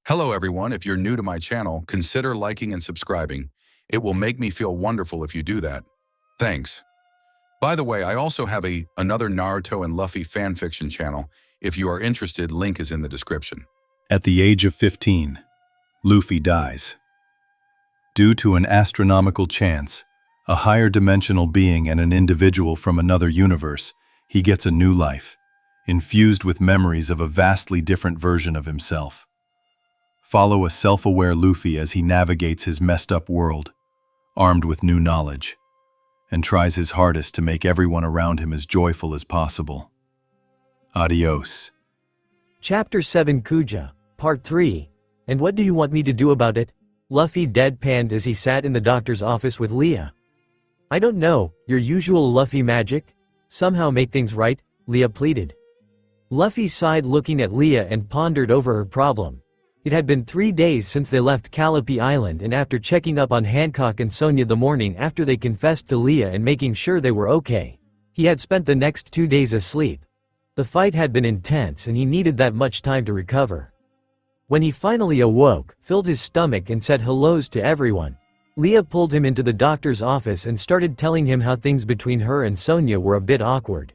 Hello everyone, if you're new to my channel, consider liking and subscribing. It will make me feel wonderful if you do that. Thanks. By the way, I also have another Naruto and Luffy fanfiction channel. If you are interested, link is in the description. At the age of 15, Luffy dies. Due to an astronomical chance, a higher dimensional being and an individual from another universe, he gets a new life, infused with memories of a vastly different version of himself. Follow a self-aware Luffy as he navigates his messed-up world, armed with new knowledge, and tries his hardest to make everyone around him as joyful as possible. Adios. Chapter 7 Kuja, Part 3. And what do you want me to do about it? Luffy deadpanned as he sat in the doctor's office with Leah. I don't know, your usual Luffy magic? Somehow make things right, Leah pleaded. Luffy sighed looking at Leah and pondered over her problem. It had been 3 days since they left Calliope Island, and after checking up on Hancock and Sonia the morning after they confessed to Leah and making sure they were okay, he had spent the next 2 days asleep. The fight had been intense and he needed that much time to recover. When he finally awoke, filled his stomach and said hellos to everyone, Leah pulled him into the doctor's office and started telling him how things between her and Sonia were a bit awkward.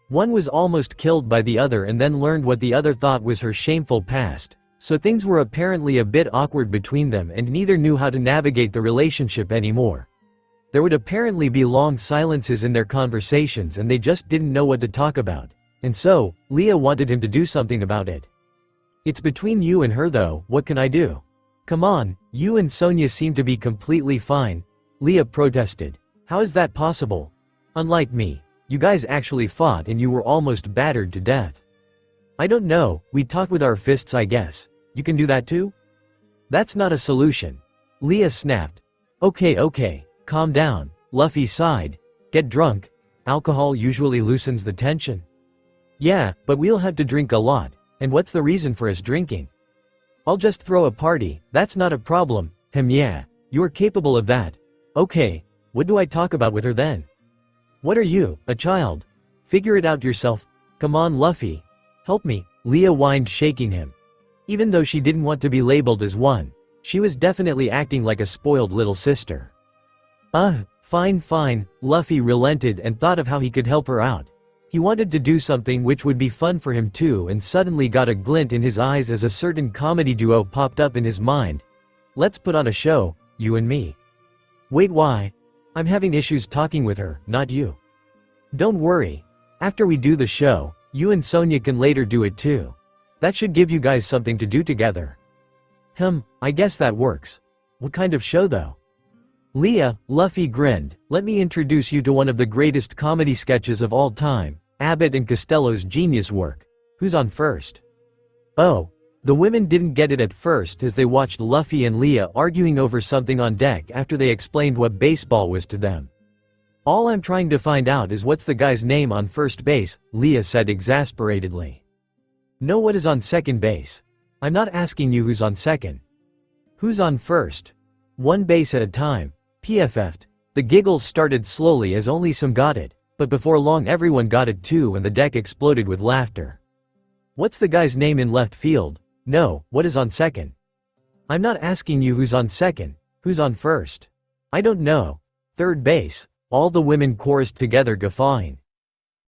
One was almost killed by the other and then learned what the other thought was her shameful past. So things were apparently a bit awkward between them and neither knew how to navigate the relationship anymore. There would apparently be long silences in their conversations and they just didn't know what to talk about. And so, Leah wanted him to do something about it. It's between you and her though, what can I do? Come on, you and Sonia seem to be completely fine, Leah protested. How is that possible? Unlike me, you guys actually fought and you were almost battered to death. I don't know, we talk with our fists I guess. You can do that too? That's not a solution. Leah snapped. Okay, calm down, Luffy sighed. Get drunk. Alcohol usually loosens the tension. Yeah, but we'll have to drink a lot. And what's the reason for us drinking? I'll just throw a party, that's not a problem. Yeah, you're capable of that. Okay, what do I talk about with her then? What are you, a child? Figure it out yourself. Come on Luffy. Help me, Leah whined, shaking him. Even though she didn't want to be labeled as one, she was definitely acting like a spoiled little sister. Fine, Luffy relented and thought of how he could help her out. He wanted to do something which would be fun for him too and suddenly got a glint in his eyes as a certain comedy duo popped up in his mind. Let's put on a show, you and me. Wait, why? I'm having issues talking with her, not you. Don't worry. After we do the show, you and Sonia can later do it too. That should give you guys something to do together. I guess that works. What kind of show though? Leah, Luffy grinned. Let me introduce you to one of the greatest comedy sketches of all time, Abbott and Costello's genius work. Who's on first? Oh. The women didn't get it at first as they watched Luffy and Leah arguing over something on deck after they explained what baseball was to them. All I'm trying to find out is what's the guy's name on first base, Leah said exasperatedly. Know what is on second base. I'm not asking you who's on second. Who's on first? One base at a time. PFF'd. The giggles started slowly as only some got it, but before long everyone got it too and the deck exploded with laughter. What's the guy's name in left field? No, what is on second? I'm not asking you who's on second. Who's on first? I don't know. Third base. All the women chorused together, guffawing.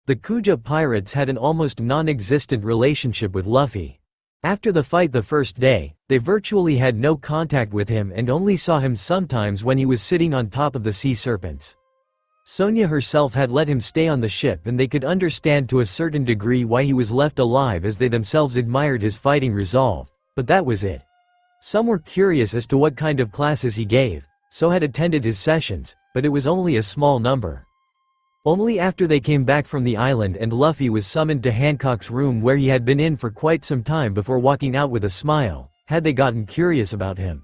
The Kuja pirates had an almost non-existent relationship with Luffy. After the fight the first day, they virtually had no contact with him and only saw him sometimes when he was sitting on top of the sea serpents. Sonia herself had let him stay on the ship and they could understand to a certain degree why he was left alive as they themselves admired his fighting resolve, but that was it. Some were curious as to what kind of classes he gave, so had attended his sessions, but it was only a small number. Only after they came back from the island and Luffy was summoned to Hancock's room where he had been in for quite some time before walking out with a smile, had they gotten curious about him.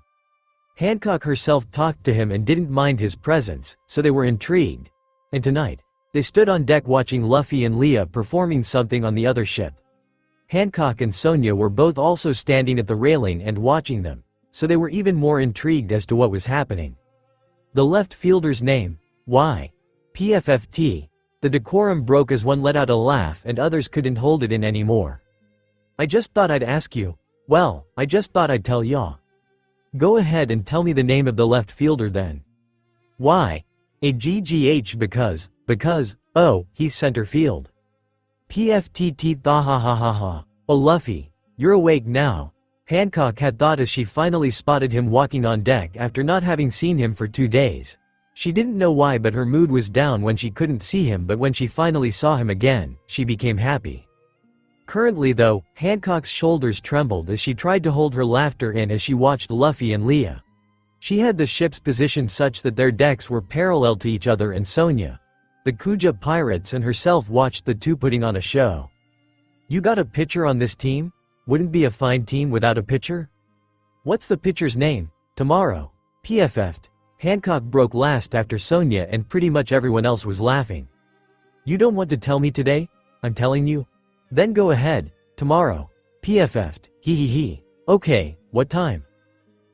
Hancock herself talked to him and didn't mind his presence, so they were intrigued. And tonight, they stood on deck watching Luffy and Leah performing something on the other ship. Hancock and Sonia were both also standing at the railing and watching them, so they were even more intrigued as to what was happening. The left fielder's name? Why? PFFT. The decorum broke as one let out a laugh and others couldn't hold it in anymore. I just thought I'd ask you, Well, I just thought I'd tell ya. Go ahead and tell me the name of the left fielder then. Why? Because, oh, he's center field. PFTT tha ha ha ha ha. Oh Luffy, you're awake now. Hancock had thought as she finally spotted him walking on deck after not having seen him for 2 days. She didn't know why, but her mood was down when she couldn't see him, but when she finally saw him again, she became happy. Currently though, Hancock's shoulders trembled as she tried to hold her laughter in as she watched Luffy and Leah. She had the ships positioned such that their decks were parallel to each other, and Sonia, the Kuja pirates, and herself watched the two putting on a show. You got a pitcher on this team? Wouldn't be a fine team without a pitcher? What's the pitcher's name? Tomorrow. PFF'd. Hancock broke last after Sonia and pretty much everyone else was laughing. You don't want to tell me today? I'm telling you. Then go ahead. Tomorrow. PFF'd. Hee hee hee. Okay, what time?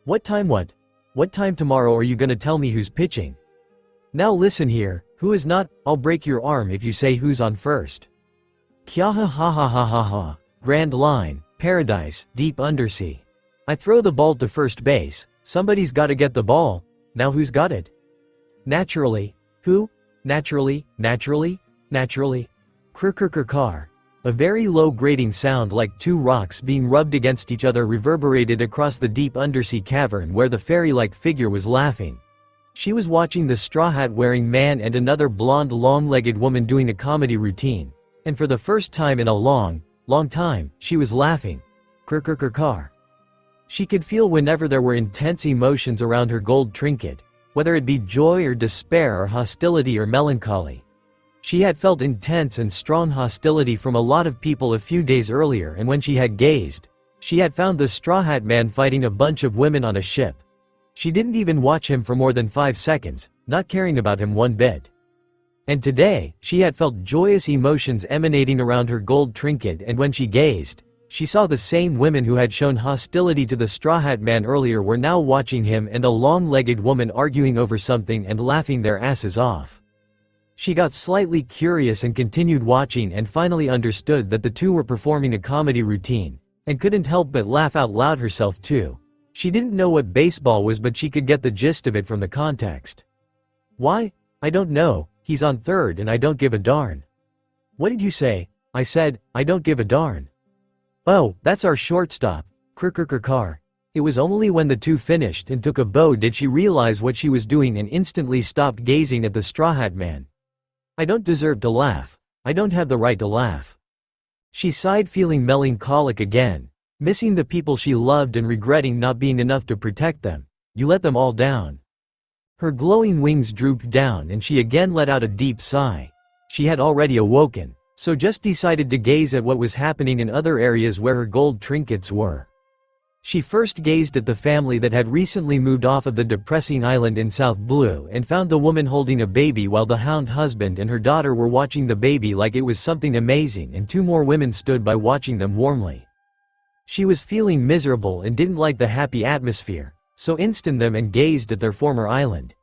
What time what? What time tomorrow are you gonna tell me who's pitching? Now listen here, who is not, I'll break your arm if you say who's on first. Kya ha ha ha ha ha ha. Grand line, paradise, deep undersea. I throw the ball to first base, somebody's gotta get the ball, now who's got it? Naturally. Who? Naturally. Car. A very low grating sound like two rocks being rubbed against each other reverberated across the deep undersea cavern where the fairy-like figure was laughing. She was watching the straw hat wearing man and another blonde long-legged woman doing a comedy routine, and for the first time in a long time, she was laughing. Car. She could feel whenever there were intense emotions around her gold trinket, whether it be joy or despair or hostility or melancholy. She had felt intense and strong hostility from a lot of people a few days earlier, and when she had gazed, she had found the Straw Hat Man fighting a bunch of women on a ship. She didn't even watch him for more than 5 seconds, not caring about him one bit. And today, she had felt joyous emotions emanating around her gold trinket, and when she gazed, she saw the same women who had shown hostility to the Straw Hat Man earlier were now watching him and a long-legged woman arguing over something and laughing their asses off. She got slightly curious and continued watching and finally understood that the two were performing a comedy routine, and couldn't help but laugh out loud herself too. She didn't know what baseball was, but she could get the gist of it from the context. Why? I don't know, he's on third and I don't give a darn. What did you say? I said, I don't give a darn. Oh, that's our shortstop. Car. It was only when the two finished and took a bow did she realize what she was doing and instantly stopped gazing at the Straw Hat Man. I don't deserve to laugh. I don't have the right to laugh. She sighed, feeling melancholic again, missing the people she loved and regretting not being enough to protect them. You let them all down. Her glowing wings drooped down and she again let out a deep sigh. She had already awoken, so just decided to gaze at what was happening in other areas where her gold trinkets were. She first gazed at the family that had recently moved off of the depressing island in South Blue and found the woman holding a baby while the hound husband and her daughter were watching the baby like it was something amazing, and 2 more women stood by watching them warmly. She was feeling miserable and didn't like the happy atmosphere, so instanced them and gazed at their former island.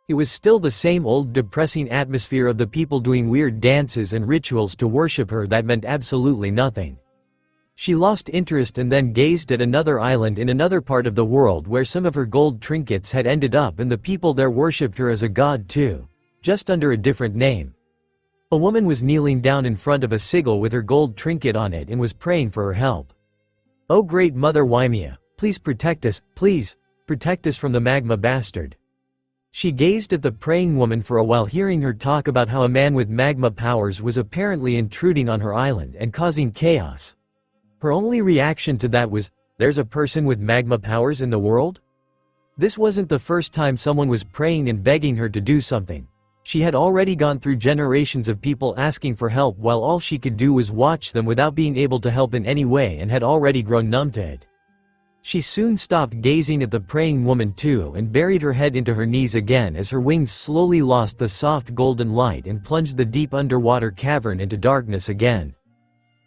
It was still the same old depressing atmosphere of the people doing weird dances and rituals to worship her that meant absolutely nothing. She lost interest and then gazed at another island in another part of the world where some of her gold trinkets had ended up, and the people there worshipped her as a god too, just under a different name. A woman was kneeling down in front of a sigil with her gold trinket on it and was praying for her help. Oh great Mother Waimea, please protect us, please, protect us from the magma bastard. She gazed at the praying woman for a while, hearing her talk about how a man with magma powers was apparently intruding on her island and causing chaos. Her only reaction to that was, there's a person with magma powers in the world? This wasn't the first time someone was praying and begging her to do something. She had already gone through generations of people asking for help while all she could do was watch them without being able to help in any way, and had already grown numb to it. She soon stopped gazing at the praying woman too and buried her head into her knees again as her wings slowly lost the soft golden light and plunged the deep underwater cavern into darkness again.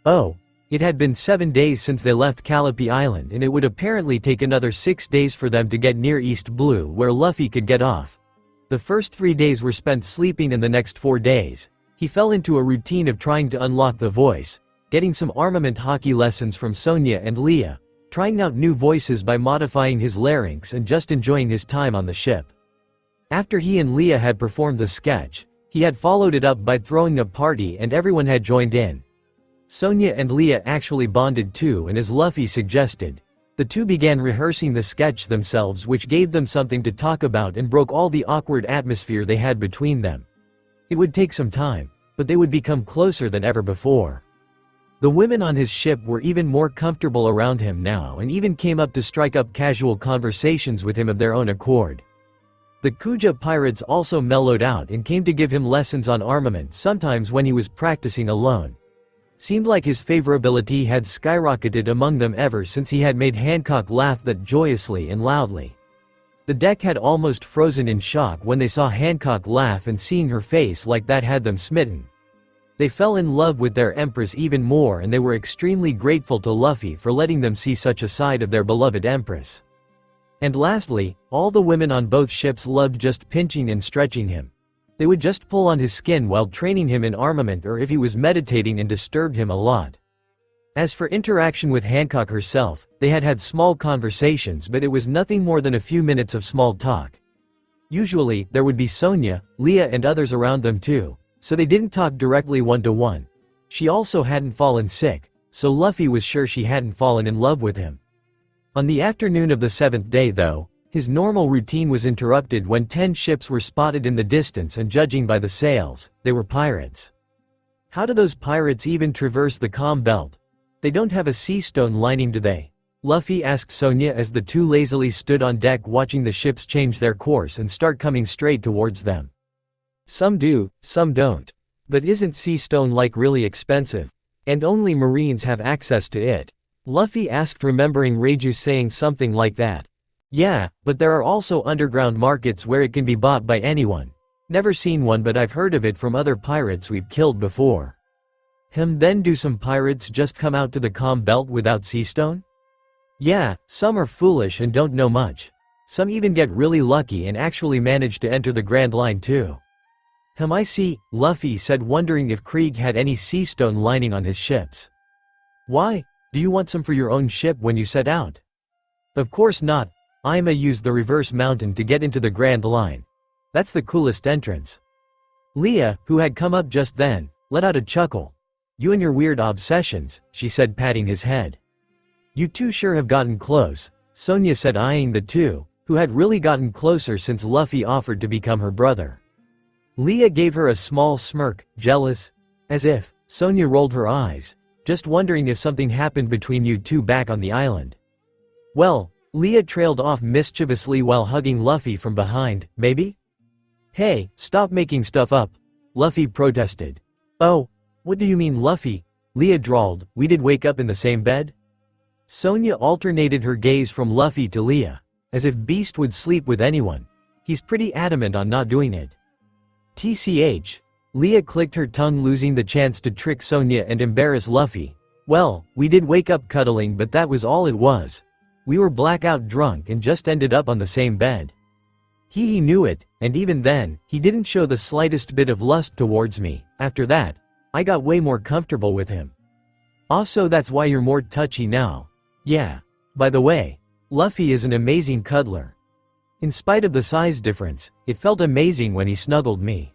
Oh. It had been 7 days since they left Calliope Island, and it would apparently take another 6 days for them to get near East Blue where Luffy could get off. The first 3 days were spent sleeping, and the next 4 days, he fell into a routine of trying to unlock the voice, getting some armament hockey lessons from Sonia and Leah, trying out new voices by modifying his larynx and just enjoying his time on the ship. After he and Leah had performed the sketch, he had followed it up by throwing a party and everyone had joined in. Sonia and Leah actually bonded too, and as Luffy suggested, the two began rehearsing the sketch themselves, which gave them something to talk about and broke all the awkward atmosphere they had between them. It would take some time, but they would become closer than ever before. The women on his ship were even more comfortable around him now and even came up to strike up casual conversations with him of their own accord. The Kuja pirates also mellowed out and came to give him lessons on armament sometimes when he was practicing alone. Seemed like his favorability had skyrocketed among them ever since he had made Hancock laugh that joyously and loudly. The deck had almost frozen in shock when they saw Hancock laugh, and seeing her face like that had them smitten. They fell in love with their empress even more, and they were extremely grateful to Luffy for letting them see such a side of their beloved empress. And lastly, all the women on both ships loved just pinching and stretching him. They would just pull on his skin while training him in armament or if he was meditating, and disturbed him a lot. As for interaction with Hancock herself, they had had small conversations, but it was nothing more than a few minutes of small talk. Usually, there would be Sonia, Leah and others around them too, so they didn't talk directly one-to-one. She also hadn't fallen sick, so Luffy was sure she hadn't fallen in love with him. On the afternoon of the 7th day though, his normal routine was interrupted when 10 ships were spotted in the distance, and judging by the sails, they were pirates. How do those pirates even traverse the calm belt? They don't have a sea stone lining, do they? Luffy asked Sonia as the two lazily stood on deck watching the ships change their course and start coming straight towards them. Some do, some don't. But isn't sea stone like really expensive? And only Marines have access to it? Luffy asked, remembering Reiju saying something like that. Yeah, but there are also underground markets where it can be bought by anyone. Never seen one, but I've heard of it from other pirates we've killed before. Then do some pirates just come out to the calm belt without sea stone? Yeah, some are foolish and don't know much. Some even get really lucky and actually manage to enter the Grand Line too. I see, Luffy said, wondering if Krieg had any sea stone lining on his ships. Why? Do you want some for your own ship when you set out? Of course not. I'ma use the reverse mountain to get into the Grand Line. That's the coolest entrance. Leah, who had come up just then, let out a chuckle. You and your weird obsessions, she said, patting his head. You two sure have gotten close, Sonia said, eyeing the two, who had really gotten closer since Luffy offered to become her brother. Leah gave her a small smirk, jealous, as if. Sonia rolled her eyes, just wondering if something happened between you two back on the island. Well, Leah trailed off mischievously while hugging Luffy from behind. Maybe? Hey, stop making stuff up, Luffy protested. Oh, what do you mean, Luffy? Leah drawled. We did wake up in the same bed? Sonia alternated her gaze from Luffy to Leah, as if Beast would sleep with anyone. He's pretty adamant on not doing it. TCH. Leah clicked her tongue, losing the chance to trick Sonia and embarrass Luffy. Well, we did wake up cuddling, but that was all it was. We were blackout drunk and just ended up on the same bed. He knew it, and even then, he didn't show the slightest bit of lust towards me. After that, I got way more comfortable with him. Also, that's why you're more touchy now. Yeah. By the way, Luffy is an amazing cuddler. In spite of the size difference, it felt amazing when he snuggled me.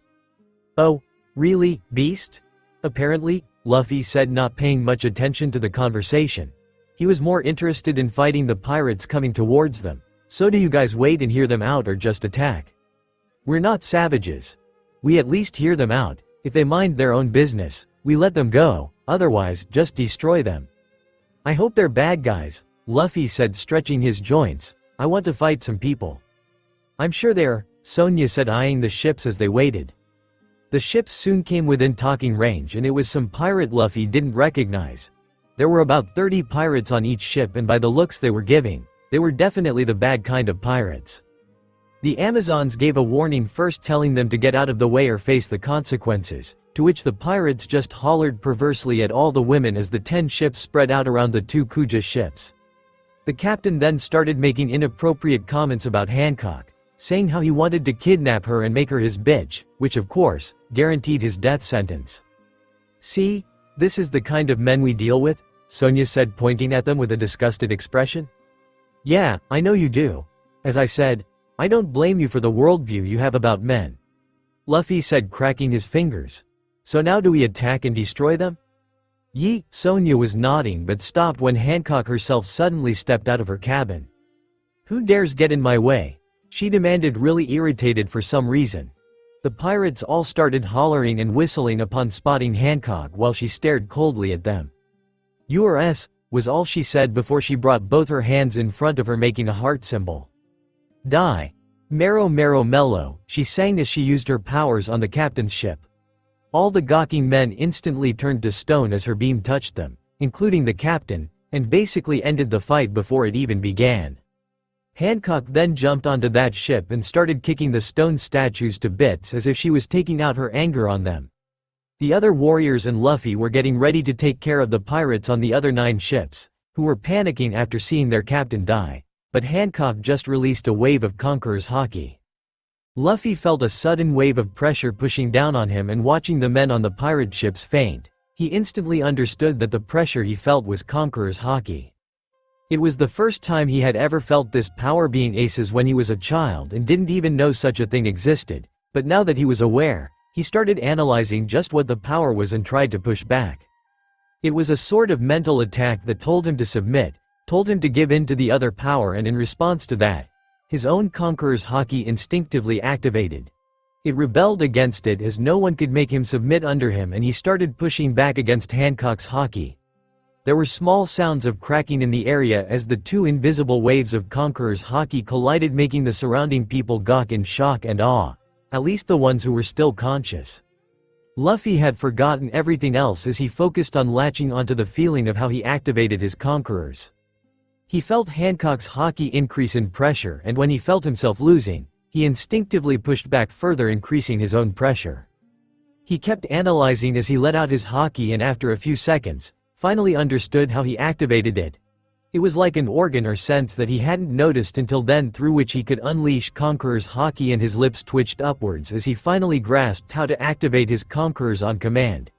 Oh, really, Beast? Apparently, Luffy said, not paying much attention to the conversation. He was more interested in fighting the pirates coming towards them. So do you guys wait and hear them out or just attack? We're not savages. We at least hear them out. If they mind their own business, we let them go, otherwise, just destroy them. I hope they're bad guys, Luffy said, stretching his joints. I want to fight some people. I'm sure they're, Sonia said, eyeing the ships as they waited. The ships soon came within talking range, and it was some pirate Luffy didn't recognize. There were about 30 pirates on each ship, and by the looks they were giving, they were definitely the bad kind of pirates. The Amazons gave a warning first, telling them to get out of the way or face the consequences, to which the pirates just hollered perversely at all the women as the 10 ships spread out around the 2 Kuja ships. The captain then started making inappropriate comments about Hancock, saying how he wanted to kidnap her and make her his bitch, which of course, guaranteed his death sentence. See? This is the kind of men we deal with, Sonia said, pointing at them with a disgusted expression. Yeah, I know you do. As I said, I don't blame you for the worldview you have about men. Luffy said, cracking his fingers. So now do we attack and destroy them? Yee, Sonia was nodding but stopped when Hancock herself suddenly stepped out of her cabin. Who dares get in my way? She demanded, really irritated for some reason. The pirates all started hollering and whistling upon spotting Hancock while she stared coldly at them. "Yours," was all she said before she brought both her hands in front of her, making a heart symbol. "Die. Mero mero mellow," she sang as she used her powers on the captain's ship. All the gawking men instantly turned to stone as her beam touched them, including the captain, and basically ended the fight before it even began. Hancock then jumped onto that ship and started kicking the stone statues to bits as if she was taking out her anger on them. The other warriors and Luffy were getting ready to take care of the pirates on the other 9 ships, who were panicking after seeing their captain die, but Hancock just released a wave of Conqueror's Haki. Luffy felt a sudden wave of pressure pushing down on him, and watching the men on the pirate ships faint, he instantly understood that the pressure he felt was Conqueror's Haki. It was the first time he had ever felt this power, being aces when he was a child and didn't even know such a thing existed, but now that he was aware, he started analyzing just what the power was and tried to push back. It was a sort of mental attack that told him to submit, told him to give in to the other power, and in response to that, his own Conqueror's Haki instinctively activated. It rebelled against it as no one could make him submit under him, and he started pushing back against Hancock's Haki. There were small sounds of cracking in the area as the 2 invisible waves of Conqueror's Haki collided, making the surrounding people gawk in shock and awe. At least the ones who were still conscious. Luffy had forgotten everything else as he focused on latching onto the feeling of how he activated his conquerors. He felt Hancock's Haki increase in pressure, and when he felt himself losing, he instinctively pushed back further, increasing his own pressure. He kept analyzing as he let out his Haki, and after a few seconds, finally understood how he activated it. It was like an organ or sense that he hadn't noticed until then, through which he could unleash Conqueror's Haki, and his lips twitched upwards as he finally grasped how to activate his conquerors on command.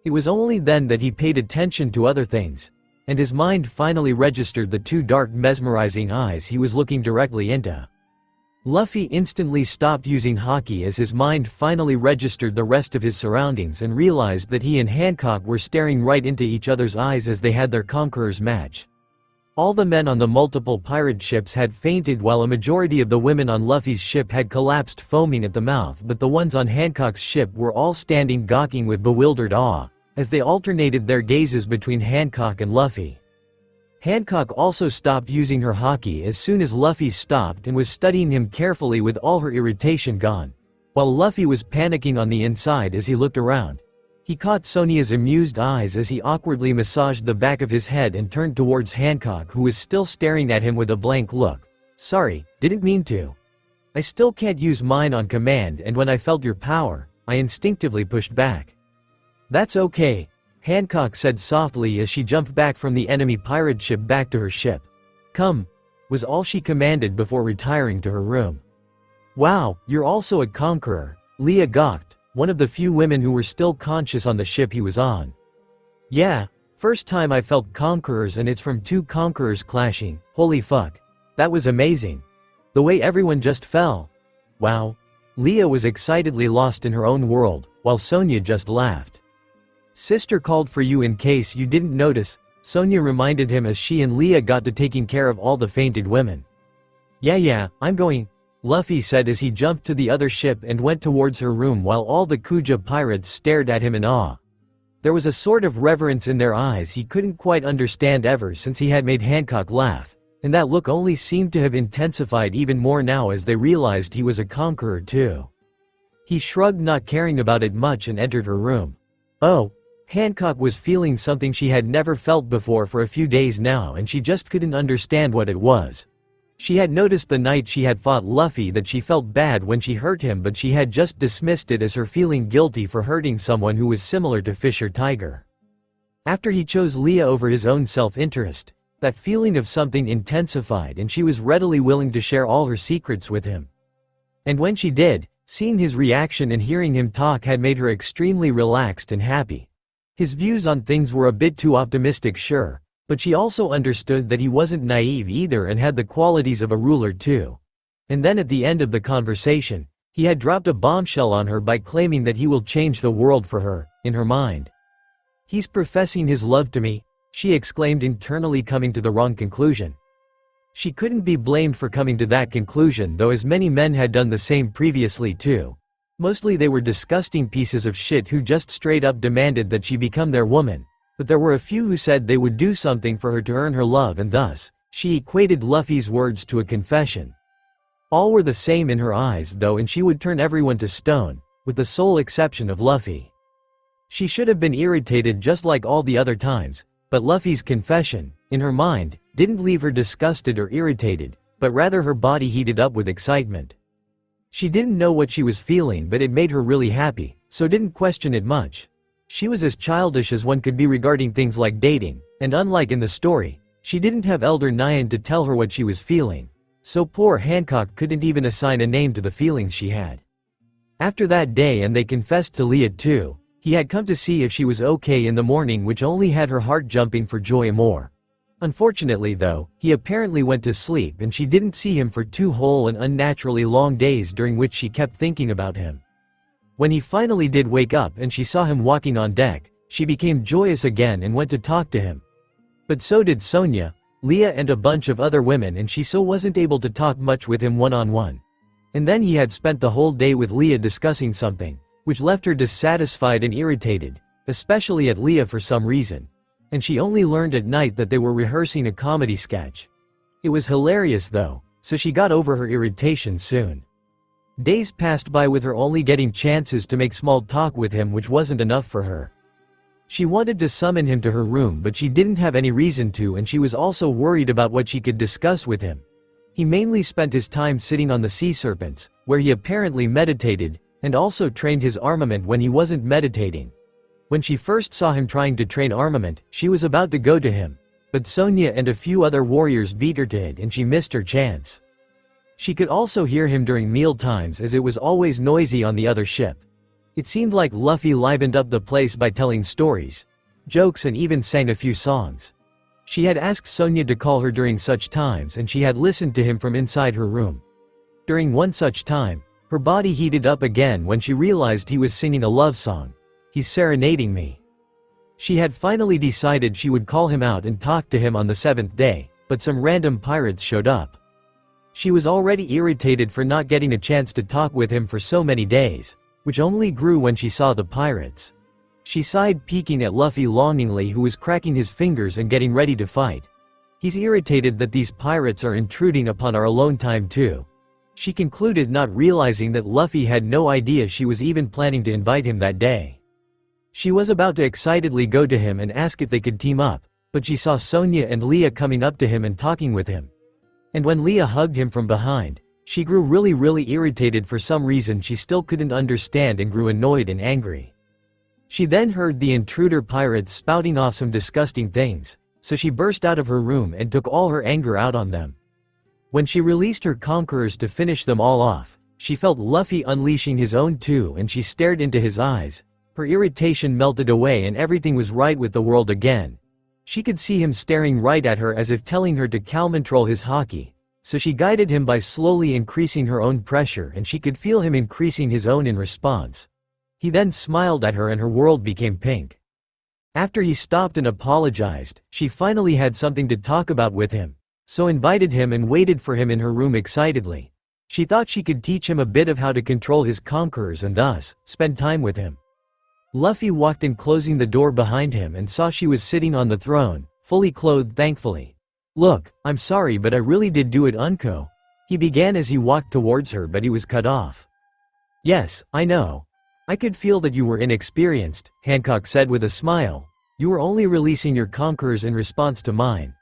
It was only then that he paid attention to other things, and his mind finally registered the 2 dark, mesmerizing eyes he was looking directly into. Luffy instantly stopped using Haki as his mind finally registered the rest of his surroundings and realized that he and Hancock were staring right into each other's eyes as they had their conquerors match. All the men on the multiple pirate ships had fainted, while a majority of the women on Luffy's ship had collapsed, foaming at the mouth, but the ones on Hancock's ship were all standing gawking with bewildered awe, as they alternated their gazes between Hancock and Luffy. Hancock also stopped using her Haki as soon as Luffy stopped and was studying him carefully with all her irritation gone, while Luffy was panicking on the inside as he looked around. He caught Sonia's amused eyes as he awkwardly massaged the back of his head and turned towards Hancock, who was still staring at him with a blank look. "Sorry, didn't mean to. I still can't use mine on command, and when I felt your power, I instinctively pushed back." "That's okay," Hancock said softly as she jumped back from the enemy pirate ship back to her ship. "Come," was all she commanded before retiring to her room. "Wow, you're also a conqueror," Leah gawked, one of the few women who were still conscious on the ship he was on. "Yeah, first time I felt conquerors, and it's from 2 conquerors clashing. Holy fuck. That was amazing. The way everyone just fell. Wow." Leah was excitedly lost in her own world, while Sonia just laughed. "Sister called for you in case you didn't notice," Sonia reminded him as she and Leah got to taking care of all the fainted women. Yeah, I'm going," Luffy said as he jumped to the other ship and went towards her room, while all the Kuja pirates stared at him in awe. There was a sort of reverence in their eyes he couldn't quite understand ever since he had made Hancock laugh, and that look only seemed to have intensified even more now as they realized he was a conqueror too. He shrugged, not caring about it much, and entered her room. Oh, Hancock was feeling something she had never felt before for a few days now, and she just couldn't understand what it was. She had noticed the night she had fought Luffy that she felt bad when she hurt him, but she had just dismissed it as her feeling guilty for hurting someone who was similar to Fisher Tiger. After he chose Leah over his own self-interest, that feeling of something intensified, and she was readily willing to share all her secrets with him. And when she did, seeing his reaction and hearing him talk had made her extremely relaxed and happy. His views on things were a bit too optimistic, sure, But she also understood that he wasn't naive either and had the qualities of a ruler too. And then at the end of the conversation, he had dropped a bombshell on her by claiming that he will change the world for her, in her mind. "He's professing his love to me," she exclaimed, internally coming to the wrong conclusion. She couldn't be blamed for coming to that conclusion, though, as many men had done the same previously too. Mostly they were disgusting pieces of shit who just straight up demanded that she become their woman. But there were a few who said they would do something for her to earn her love, and thus, she equated Luffy's words to a confession. All were the same in her eyes though, and she would turn everyone to stone, with the sole exception of Luffy. She should have been irritated just like all the other times, but Luffy's confession, in her mind, didn't leave her disgusted or irritated, but rather her body heated up with excitement. She didn't know what she was feeling, but it made her really happy, so didn't question it much. She was as childish as one could be regarding things like dating, and unlike in the story, she didn't have Elder Nyan to tell her what she was feeling. So poor Hancock couldn't even assign a name to the feelings she had. After that day, and they confessed to Leah too, he had come to see if she was okay in the morning, which only had her heart jumping for joy more. Unfortunately though, he apparently went to sleep and she didn't see him for 2 whole and unnaturally long days, during which she kept thinking about him. When he finally did wake up and she saw him walking on deck, she became joyous again and went to talk to him. But so did Sonia, Leah and a bunch of other women, and she so wasn't able to talk much with him one-on-one. And then he had spent the whole day with Leah discussing something, which left her dissatisfied and irritated, especially at Leah for some reason. And she only learned at night that they were rehearsing a comedy sketch. It was hilarious though, so she got over her irritation soon. Days passed by with her only getting chances to make small talk with him, which wasn't enough for her. She wanted to summon him to her room, but she didn't have any reason to, and she was also worried about what she could discuss with him. He mainly spent his time sitting on the sea serpents, where he apparently meditated, and also trained his armament when he wasn't meditating. When she first saw him trying to train armament, she was about to go to him, but Sonia and a few other warriors beat her to it and she missed her chance. She could also hear him during meal times, as it was always noisy on the other ship. It seemed like Luffy livened up the place by telling stories, jokes, and even sang a few songs. She had asked Sonia to call her during such times, and she had listened to him from inside her room. During one such time, her body heated up again when she realized he was singing a love song. "He's serenading me." She had finally decided she would call him out and talk to him on the 7th day, but some random pirates showed up. She was already irritated for not getting a chance to talk with him for so many days, which only grew when she saw the pirates. She sighed, peeking at Luffy longingly, who was cracking his fingers and getting ready to fight. He's irritated that these pirates are intruding upon our alone time too. She concluded, not realizing that Luffy had no idea she was even planning to invite him that day. She was about to excitedly go to him and ask if they could team up, but she saw Sonia and Leah coming up to him and talking with him. And when Leah hugged him from behind, she grew really irritated for some reason she still couldn't understand, and grew annoyed and angry. She then heard the intruder pirates spouting off some disgusting things, so she burst out of her room and took all her anger out on them. When she released her conquerors to finish them all off, she felt Luffy unleashing his own too, and she stared into his eyes. Her irritation melted away and everything was right with the world again. She could see him staring right at her as if telling her to control his haki, so she guided him by slowly increasing her own pressure, and she could feel him increasing his own in response. He then smiled at her and her world became pink. After he stopped and apologized, she finally had something to talk about with him, so invited him and waited for him in her room excitedly. She thought she could teach him a bit of how to control his conquerors and thus spend time with him. Luffy walked in, closing the door behind him, and saw she was sitting on the throne, fully clothed thankfully. "Look, I'm sorry, but I really did do it, Unko," he began as he walked towards her, but he was cut off. "Yes, I know. I could feel that you were inexperienced," Hancock said with a smile. "You were only releasing your conquerors in response to mine.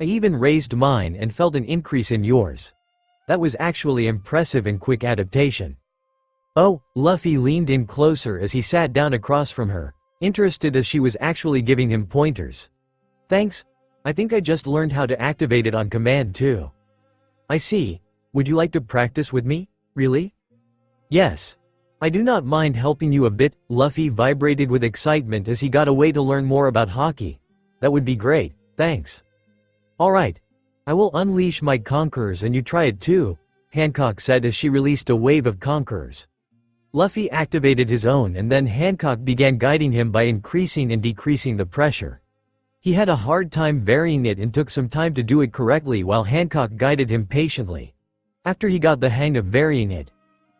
I even raised mine and felt an increase in yours. That was actually impressive and quick adaptation." "Oh," Luffy leaned in closer as he sat down across from her, interested as she was actually giving him pointers. "Thanks. I think I just learned how to activate it on command too." "I see. Would you like to practice with me, really?" "Yes. I do not mind helping you a bit." Luffy vibrated with excitement as he got a way to learn more about haki. "That would be great. Thanks. Alright. I will unleash my conquerors and you try it too, Hancock said as she released a wave of conquerors. Luffy activated his own and then Hancock began guiding him by increasing and decreasing the pressure. He had a hard time varying it and took some time to do it correctly while Hancock guided him patiently. After he got the hang of varying it,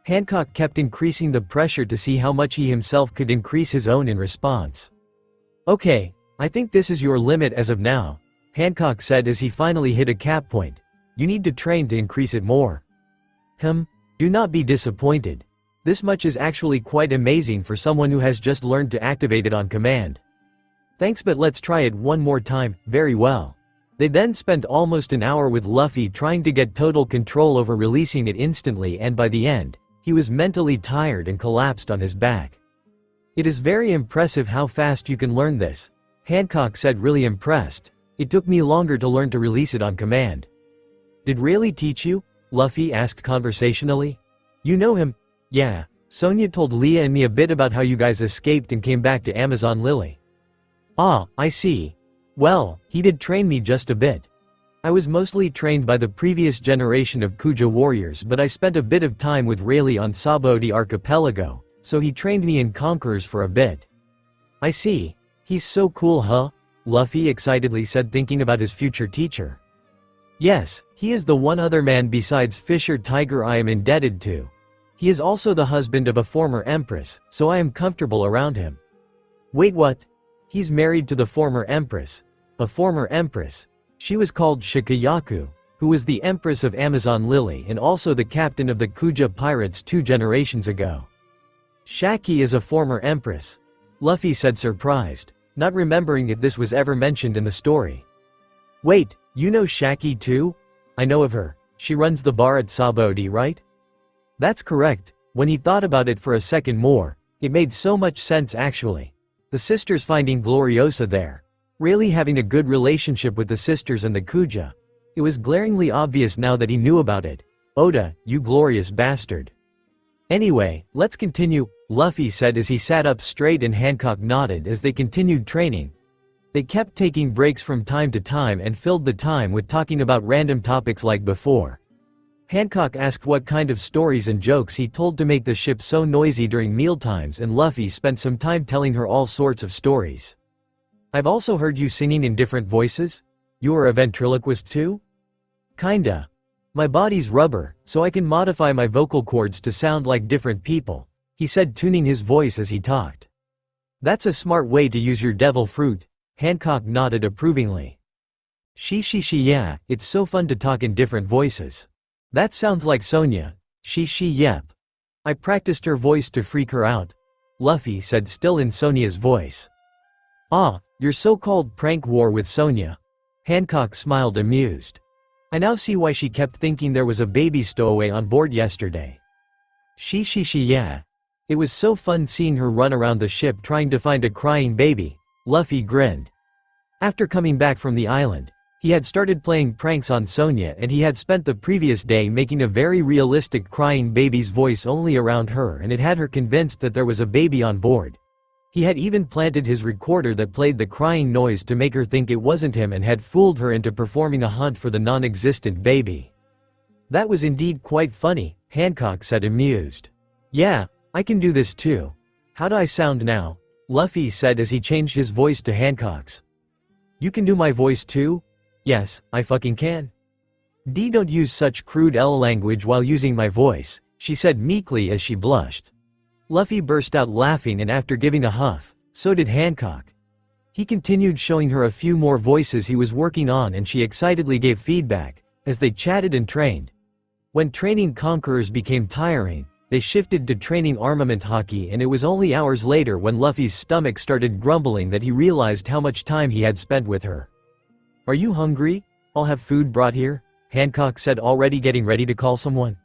Hancock kept increasing the pressure to see how much he himself could increase his own in response. Okay, I think this is your limit as of now, Hancock said as he finally hit a cap point. You need to train to increase it more. Do not be disappointed. This much is actually quite amazing for someone who has just learned to activate it on command. Thanks, but let's try it one more time. Very well. They then spent almost an hour with Luffy trying to get total control over releasing it instantly, and by the end, he was mentally tired and collapsed on his back. It is very impressive how fast you can learn this, Hancock said, really impressed. It took me longer to learn to release it on command. Did Rayleigh teach you? Luffy asked conversationally. You know him? Yeah, Sonia told Leah and me a bit about how you guys escaped and came back to Amazon Lily. Ah, I see. Well, he did train me just a bit. I was mostly trained by the previous generation of Kuja warriors, but I spent a bit of time with Rayleigh on Sabaody Archipelago, so he trained me in Conquerors for a bit. I see. He's so cool, huh? Luffy excitedly said, thinking about his future teacher. Yes, he is the one other man besides Fisher Tiger I am indebted to. He is also the husband of a former empress, so I am comfortable around him. Wait, what? He's married to the former empress. A former empress. She was called Shikayaku, who was the empress of Amazon Lily and also the captain of the Kuja pirates 2 generations ago. Shaki is a former empress. Luffy said, surprised, not remembering if this was ever mentioned in the story. Wait, you know Shaki too? I know of her. She runs the bar at Sabaody, right? That's correct. When he thought about it for a second more, it made so much sense actually. The sisters finding Gloriosa there. Rayleigh having a good relationship with the sisters and the Kuja. It was glaringly obvious now that he knew about it. Oda, you glorious bastard. Anyway, let's continue, Luffy said as he sat up straight and Hancock nodded as they continued training. They kept taking breaks from time to time and filled the time with talking about random topics like before. Hancock asked what kind of stories and jokes he told to make the ship so noisy during mealtimes, and Luffy spent some time telling her all sorts of stories. I've also heard you singing in different voices? You are a ventriloquist too? Kinda. My body's rubber, so I can modify my vocal cords to sound like different people, he said, tuning his voice as he talked. That's a smart way to use your devil fruit, Hancock nodded approvingly. She, yeah, it's so fun to talk in different voices. That sounds like Sonia. She, yep. I practiced her voice to freak her out, Luffy said, still in Sonia's voice. Ah, your so-called prank war with Sonia. Hancock smiled, amused. I now see why she kept thinking there was a baby stowaway on board yesterday. She, yeah. It was so fun seeing her run around the ship trying to find a crying baby, Luffy grinned. After coming back from the island, he had started playing pranks on Sonia, and he had spent the previous day making a very realistic crying baby's voice only around her, and it had her convinced that there was a baby on board. He had even planted his recorder that played the crying noise to make her think it wasn't him and had fooled her into performing a hunt for the non-existent baby. That was indeed quite funny, Hancock said, amused. Yeah, I can do this too. How do I sound now? Luffy said as he changed his voice to Hancock's. You can do my voice too? Yes, I fucking can. Don't use such crude L language while using my voice, she said meekly as she blushed. Luffy burst out laughing, and after giving a huff, so did Hancock. He continued showing her a few more voices he was working on, and she excitedly gave feedback, as they chatted and trained. When training Conquerors became tiring, they shifted to training armament hockey, and it was only hours later when Luffy's stomach started grumbling that he realized how much time he had spent with her. Are you hungry? I'll have food brought here, Hancock said, already getting ready to call someone.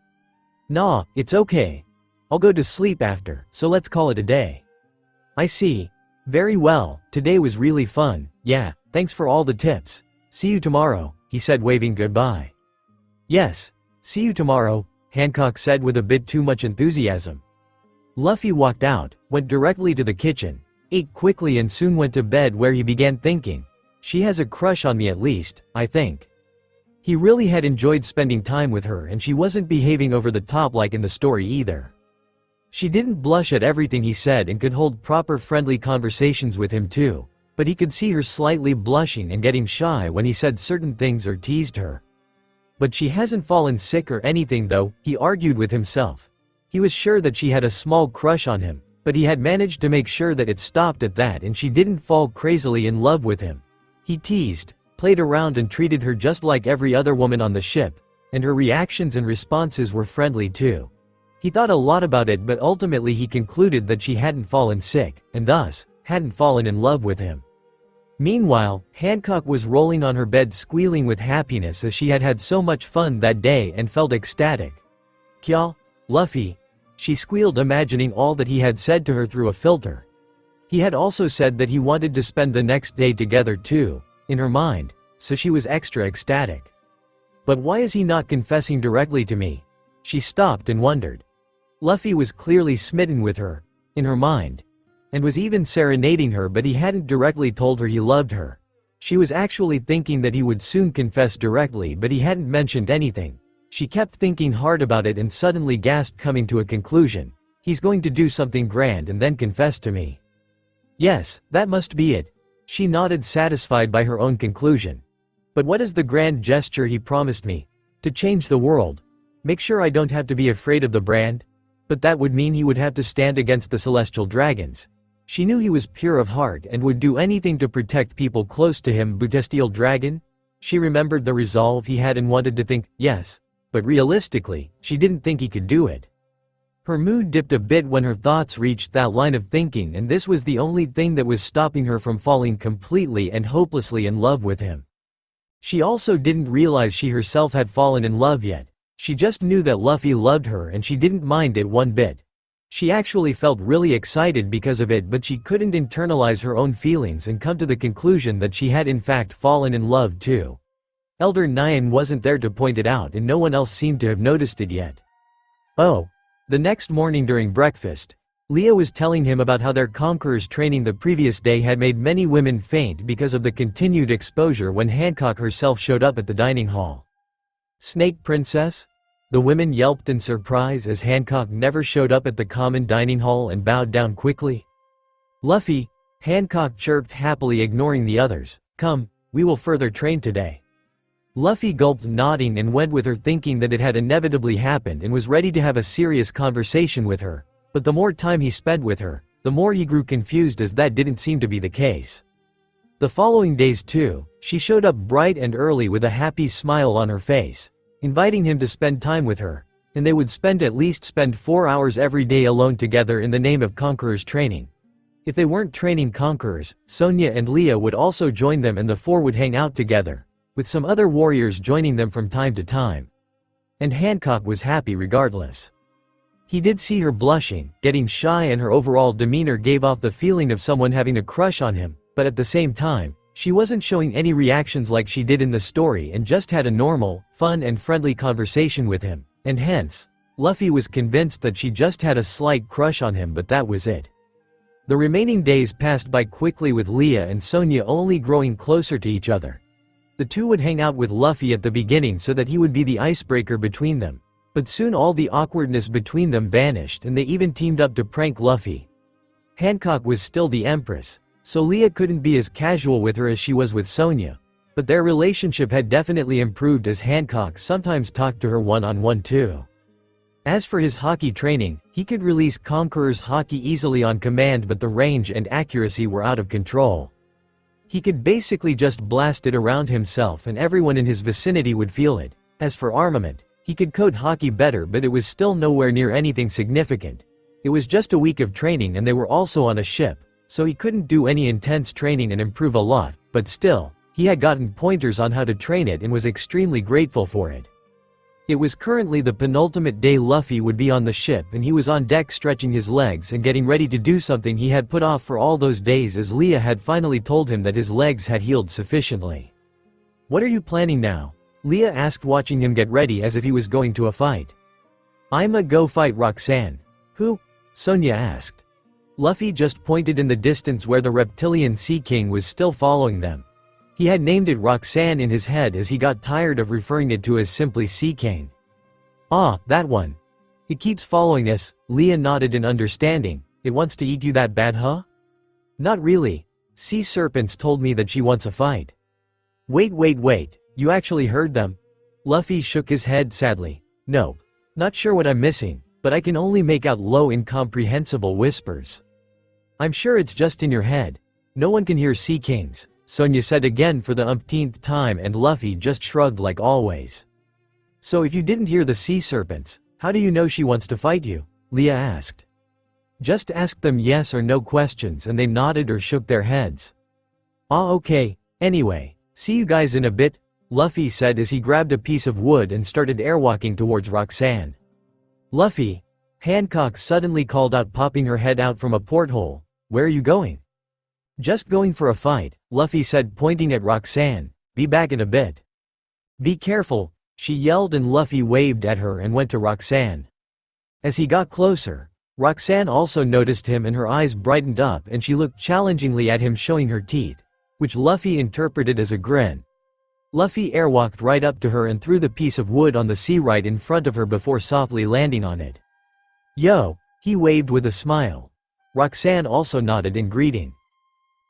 Nah, it's okay. I'll go to sleep after, so let's call it a day. I see. Very well, today was really fun, yeah, thanks for all the tips. See you tomorrow, he said, waving goodbye. Yes, see you tomorrow, Hancock said with a bit too much enthusiasm. Luffy walked out, went directly to the kitchen, ate quickly and soon went to bed, where he began thinking. She has a crush on me at least, I think. He really had enjoyed spending time with her and she wasn't behaving over the top like in the story either. She didn't blush at everything he said and could hold proper friendly conversations with him too, but he could see her slightly blushing and getting shy when he said certain things or teased her. But she hasn't fallen sick or anything though, he argued with himself. He was sure that she had a small crush on him, but he had managed to make sure that it stopped at that and she didn't fall crazily in love with him. He teased, played around and treated her just like every other woman on the ship, and her reactions and responses were friendly too. He thought a lot about it but ultimately he concluded that she hadn't fallen sick, and thus, hadn't fallen in love with him. Meanwhile, Hancock was rolling on her bed squealing with happiness as she had had so much fun that day and felt ecstatic. "Kya, Luffy," she squealed, imagining all that he had said to her through a filter. He had also said that he wanted to spend the next day together too, in her mind, so she was extra ecstatic. But why is he not confessing directly to me? She stopped and wondered. Luffy was clearly smitten with her, in her mind, and was even serenading her, but he hadn't directly told her he loved her. She was actually thinking that he would soon confess directly, but he hadn't mentioned anything. She kept thinking hard about it and suddenly gasped, coming to a conclusion. He's going to do something grand and then confess to me. Yes, that must be it. She nodded, satisfied by her own conclusion. But what is the grand gesture he promised me? To change the world. Make sure I don't have to be afraid of the brand? But that would mean he would have to stand against the celestial dragons. She knew he was pure of heart and would do anything to protect people close to him. Celestial dragon? She remembered the resolve he had and wanted to think, yes. But realistically, she didn't think he could do it. Her mood dipped a bit when her thoughts reached that line of thinking, and this was the only thing that was stopping her from falling completely and hopelessly in love with him. She also didn't realize she herself had fallen in love yet. She just knew that Luffy loved her and she didn't mind it one bit. She actually felt really excited because of it, but she couldn't internalize her own feelings and come to the conclusion that she had in fact fallen in love too. Elder Nyan wasn't there to point it out and no one else seemed to have noticed it yet. Oh. The next morning during breakfast, Leah was telling him about how their conqueror's training the previous day had made many women faint because of the continued exposure when Hancock herself showed up at the dining hall. Snake Princess? The women yelped in surprise as Hancock never showed up at the common dining hall and bowed down quickly. Luffy, Hancock chirped happily, ignoring the others. Come, we will further train today. Luffy gulped, nodding, and went with her, thinking that it had inevitably happened and was ready to have a serious conversation with her, but the more time he spent with her, the more he grew confused, as that didn't seem to be the case. The following days too, she showed up bright and early with a happy smile on her face, inviting him to spend time with her, and they would spend 4 hours every day alone together in the name of Conqueror's training. If they weren't training Conquerors, Sonya and Leah would also join them and the four would hang out together, with some other warriors joining them from time to time. And Hancock was happy regardless. He did see her blushing, getting shy, and her overall demeanor gave off the feeling of someone having a crush on him, but at the same time, she wasn't showing any reactions like she did in the story and just had a normal, fun and friendly conversation with him, and hence, Luffy was convinced that she just had a slight crush on him, but that was it. The remaining days passed by quickly, with Leah and Sonya only growing closer to each other. The two would hang out with Luffy at the beginning so that he would be the icebreaker between them, but soon all the awkwardness between them vanished and they even teamed up to prank Luffy. Hancock was still the Empress, so Leah couldn't be as casual with her as she was with Sonya, but their relationship had definitely improved as Hancock sometimes talked to her one-on-one too. As for his hockey training, he could release Conqueror's hockey easily on command, but the range and accuracy were out of control. He could basically just blast it around himself and everyone in his vicinity would feel it. As for armament, he could code hockey better, but it was still nowhere near anything significant. It was just a week of training and they were also on a ship, so he couldn't do any intense training and improve a lot, but still, he had gotten pointers on how to train it and was extremely grateful for it. It was currently the penultimate day Luffy would be on the ship, and he was on deck stretching his legs and getting ready to do something he had put off for all those days, as Leah had finally told him that his legs had healed sufficiently. What are you planning now? Leah asked, watching him get ready as if he was going to a fight. I'ma go fight Roxanne. Who? Sonya asked. Luffy just pointed in the distance where the reptilian Sea King was still following them. He had named it Roxanne in his head as he got tired of referring it to as simply Sea Cane. Ah, that one. It keeps following us, Leah nodded in understanding. It wants to eat you that bad, huh? Not really. Sea serpents told me that she wants a fight. Wait, you actually heard them? Luffy shook his head sadly. Nope. Not sure what I'm missing, but I can only make out low incomprehensible whispers. I'm sure it's just in your head. No one can hear sea kings, Sonia said again for the umpteenth time, and Luffy just shrugged like always. So if you didn't hear the sea serpents, how do you know she wants to fight you? Leah asked. Just ask them yes or no questions, and they nodded or shook their heads. Ah, okay. Anyway, see you guys in a bit, Luffy said as he grabbed a piece of wood and started airwalking towards Roxanne. Luffy, Hancock suddenly called out, popping her head out from a porthole. Where are you going? Just going for a fight, Luffy said, pointing at Roxanne. Be back in a bit. Be careful, she yelled, and Luffy waved at her and went to Roxanne. As he got closer, Roxanne also noticed him and her eyes brightened up and she looked challengingly at him, showing her teeth, which Luffy interpreted as a grin. Luffy airwalked right up to her and threw the piece of wood on the sea right in front of her before softly landing on it. Yo, he waved with a smile. Roxanne also nodded in greeting.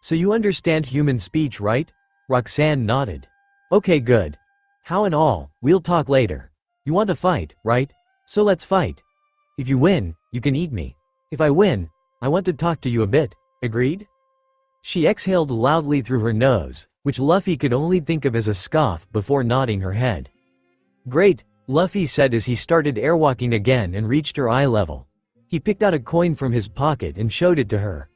So you understand human speech, right? Roxanne nodded. Okay, good. How and all, we'll talk later. You want to fight, right? So let's fight. If you win, you can eat me. If I win, I want to talk to you a bit. Agreed? She exhaled loudly through her nose, which Luffy could only think of as a scoff, before nodding her head. Great, Luffy said as he started airwalking again and reached her eye level. He picked out a coin from his pocket and showed it to her.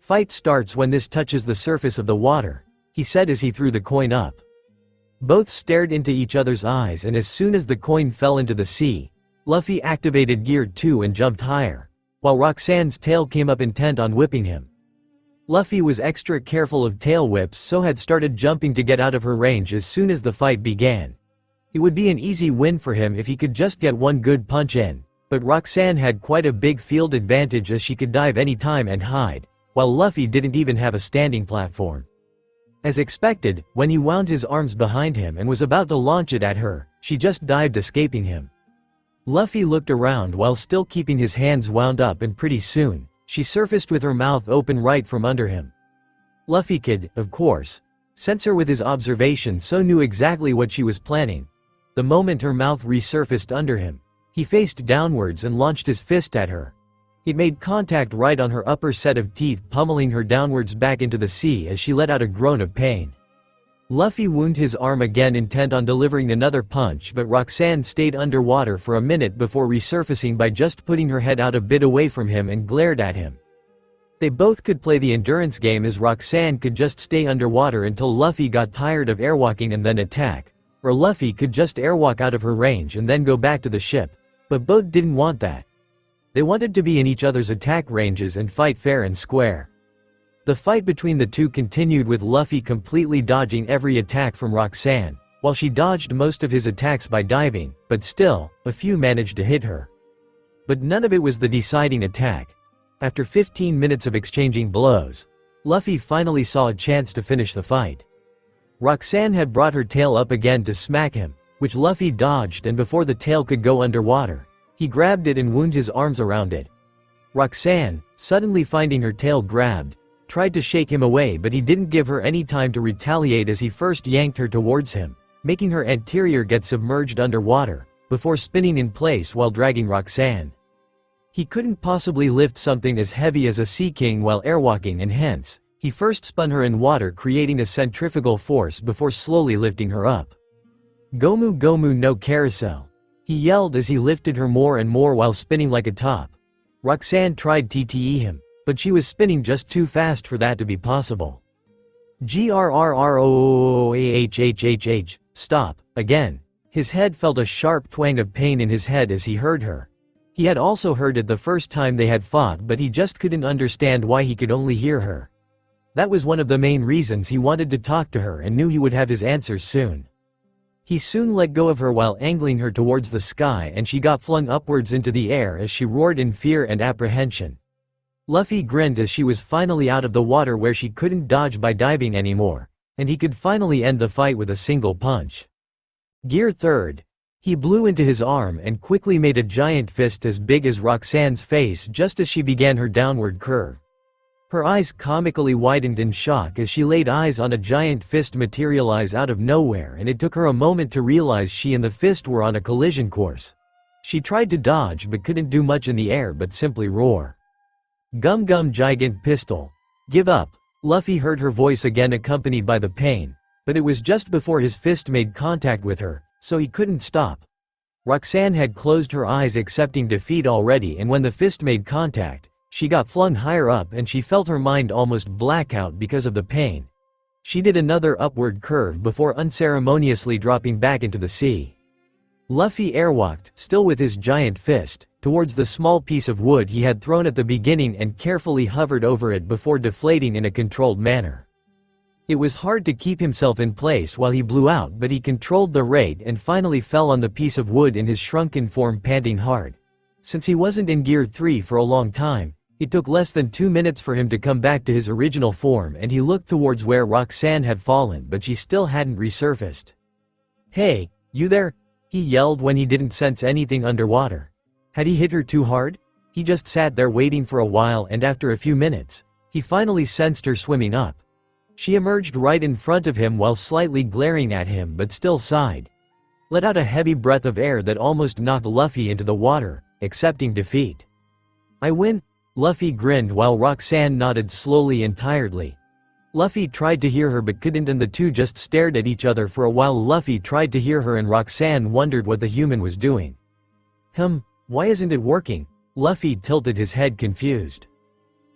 Fight starts when this touches the surface of the water, he said as he threw the coin up. Both stared into each other's eyes, and as soon as the coin fell into the sea, Luffy activated Gear 2 and jumped higher, while Roxanne's tail came up intent on whipping him. Luffy was extra careful of tail whips, so had started jumping to get out of her range as soon as the fight began. It would be an easy win for him if he could just get one good punch in, but Roxanne had quite a big field advantage as she could dive anytime and hide, while Luffy didn't even have a standing platform. As expected, when he wound his arms behind him and was about to launch it at her, she just dived, escaping him. Luffy looked around while still keeping his hands wound up, and pretty soon, she surfaced with her mouth open right from under him. Luffy could, of course, sense her with his observation, so knew exactly what she was planning. The moment her mouth resurfaced under him, he faced downwards and launched his fist at her. It made contact right on her upper set of teeth, pummeling her downwards back into the sea as she let out a groan of pain. Luffy wound his arm again, intent on delivering another punch, but Roxanne stayed underwater for a minute before resurfacing by just putting her head out a bit away from him and glared at him. They both could play the endurance game, as Roxanne could just stay underwater until Luffy got tired of airwalking and then attack, or Luffy could just airwalk out of her range and then go back to the ship, but both didn't want that. They wanted to be in each other's attack ranges and fight fair and square. The fight between the two continued, with Luffy completely dodging every attack from Roxanne, while she dodged most of his attacks by diving, but still, a few managed to hit her. But none of it was the deciding attack. After 15 minutes of exchanging blows, Luffy finally saw a chance to finish the fight. Roxanne had brought her tail up again to smack him, which Luffy dodged, and before the tail could go underwater, he grabbed it and wound his arms around it. Roxanne, suddenly finding her tail grabbed, tried to shake him away, but he didn't give her any time to retaliate as he first yanked her towards him, making her anterior get submerged underwater, before spinning in place while dragging Roxanne. He couldn't possibly lift something as heavy as a sea king while airwalking, and hence, he first spun her in water, creating a centrifugal force before slowly lifting her up. Gomu Gomu no carousel, he yelled as he lifted her more and more while spinning like a top. Roxanne tried to TTE him, but she was spinning just too fast for that to be possible. Grrrrohhhh, stop, again. His head felt a sharp twang of pain in his head as he heard her. He had also heard it the first time they had fought, but he just couldn't understand why he could only hear her. That was one of the main reasons he wanted to talk to her and knew he would have his answers soon. He soon let go of her while angling her towards the sky, and she got flung upwards into the air as she roared in fear and apprehension. Luffy grinned as she was finally out of the water where she couldn't dodge by diving anymore, and he could finally end the fight with a single punch. Gear 3rd. He blew into his arm and quickly made a giant fist as big as Roxanne's face just as she began her downward curve. Her eyes comically widened in shock as she laid eyes on a giant fist materialize out of nowhere, and it took her a moment to realize she and the fist were on a collision course. She tried to dodge but couldn't do much in the air but simply roar. Gum gum gigant pistol. Give up. Luffy heard her voice again accompanied by the pain, but it was just before his fist made contact with her, so he couldn't stop. Roxanne had closed her eyes accepting defeat already, and when the fist made contact, she got flung higher up and she felt her mind almost black out because of the pain. She did another upward curve before unceremoniously dropping back into the sea. Luffy airwalked, still with his giant fist, towards the small piece of wood he had thrown at the beginning and carefully hovered over it before deflating in a controlled manner. It was hard to keep himself in place while he blew out, but he controlled the rate and finally fell on the piece of wood in his shrunken form, panting hard. Since he wasn't in Gear 3 for a long time, it took less than 2 minutes for him to come back to his original form, and he looked towards where Roxanne had fallen, but she still hadn't resurfaced. "Hey, you there?" he yelled when he didn't sense anything underwater. Had he hit her too hard? He just sat there waiting for a while, and after a few minutes, he finally sensed her swimming up. She emerged right in front of him while slightly glaring at him but still sighed. Let out a heavy breath of air that almost knocked Luffy into the water, accepting defeat. "I win?" Luffy grinned while Roxanne nodded slowly and tiredly. Luffy tried to hear her but couldn't, and the two just stared at each other for a while. Luffy tried to hear her and Roxanne wondered what the human was doing. Why isn't it working?" Luffy tilted his head confused.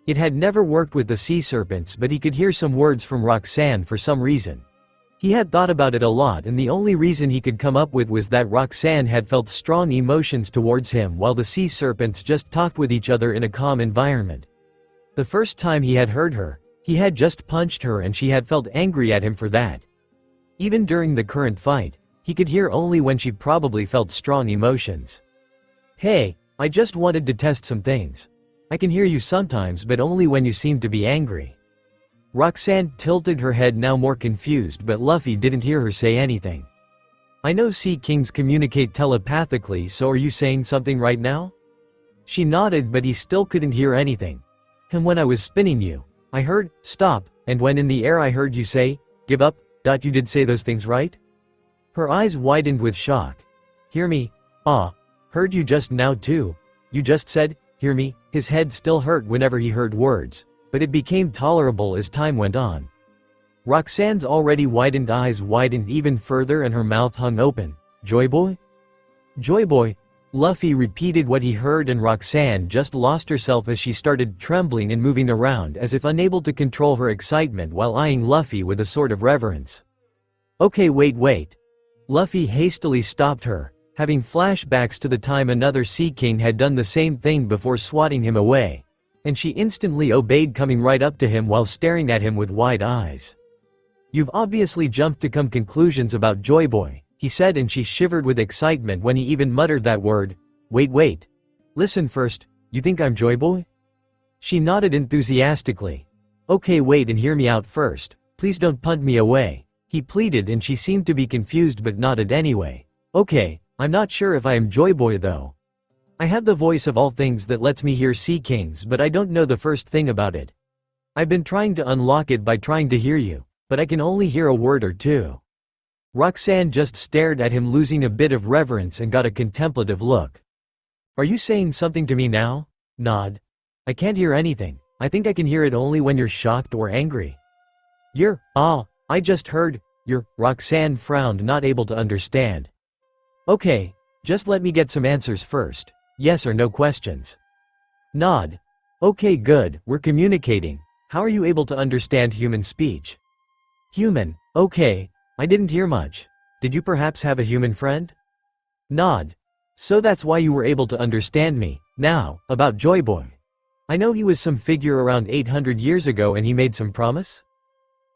It had never worked with the sea serpents, but he could hear some words from Roxanne for some reason. He had thought about it a lot, and the only reason he could come up with was that Roxanne had felt strong emotions towards him while the sea serpents just talked with each other in a calm environment. The first time he had heard her, he had just punched her and she had felt angry at him for that. Even during the current fight, he could hear only when she probably felt strong emotions. "Hey, I just wanted to test some things. I can hear you sometimes, but only when you seem to be angry." Roxanne tilted her head, now more confused, but Luffy didn't hear her say anything. "I know Sea Kings communicate telepathically, so are you saying something right now?" She nodded, but he still couldn't hear anything. "And when I was spinning you, I heard, stop, and when in the air I heard you say, give up. You did say those things, right?" Her eyes widened with shock. "Hear me? Heard you just now too. You just said, hear me?" His head still hurt whenever he heard words, but it became tolerable as time went on. Roxanne's already widened eyes widened even further and her mouth hung open. "Joy Boy? Joy Boy?" Luffy repeated what he heard, and Roxanne just lost herself as she started trembling and moving around as if unable to control her excitement while eyeing Luffy with a sort of reverence. "Okay, wait. Luffy hastily stopped her, having flashbacks to the time another Sea King had done the same thing before swatting him away, and she instantly obeyed, coming right up to him while staring at him with wide eyes. "You've obviously jumped to some conclusions about Joy Boy," he said, and she shivered with excitement when he even muttered that word. Wait. Listen first, you think I'm Joy Boy?" She nodded enthusiastically. "Okay, wait and hear me out first. Please don't punt me away," he pleaded, and she seemed to be confused but nodded anyway. "Okay. I'm not sure if I am Joy Boy though. I have the voice of all things that lets me hear Sea Kings, but I don't know the first thing about it. I've been trying to unlock it by trying to hear you, but I can only hear a word or two." Roxanne just stared at him, losing a bit of reverence, and got a contemplative look. "Are you saying something to me now?" "Nod. I can't hear anything. I think I can hear it only when you're shocked or angry." I just heard, you're," Roxanne frowned, not able to understand. "Okay, just let me get some answers first. Yes or no questions." "Nod. Okay, good, we're communicating. How are you able to understand human speech?" "Human, okay. I didn't hear much. Did you perhaps have a human friend?" "Nod. So that's why you were able to understand me. Now, about Joy Boy. I know he was some figure around 800 years ago and he made some promise?"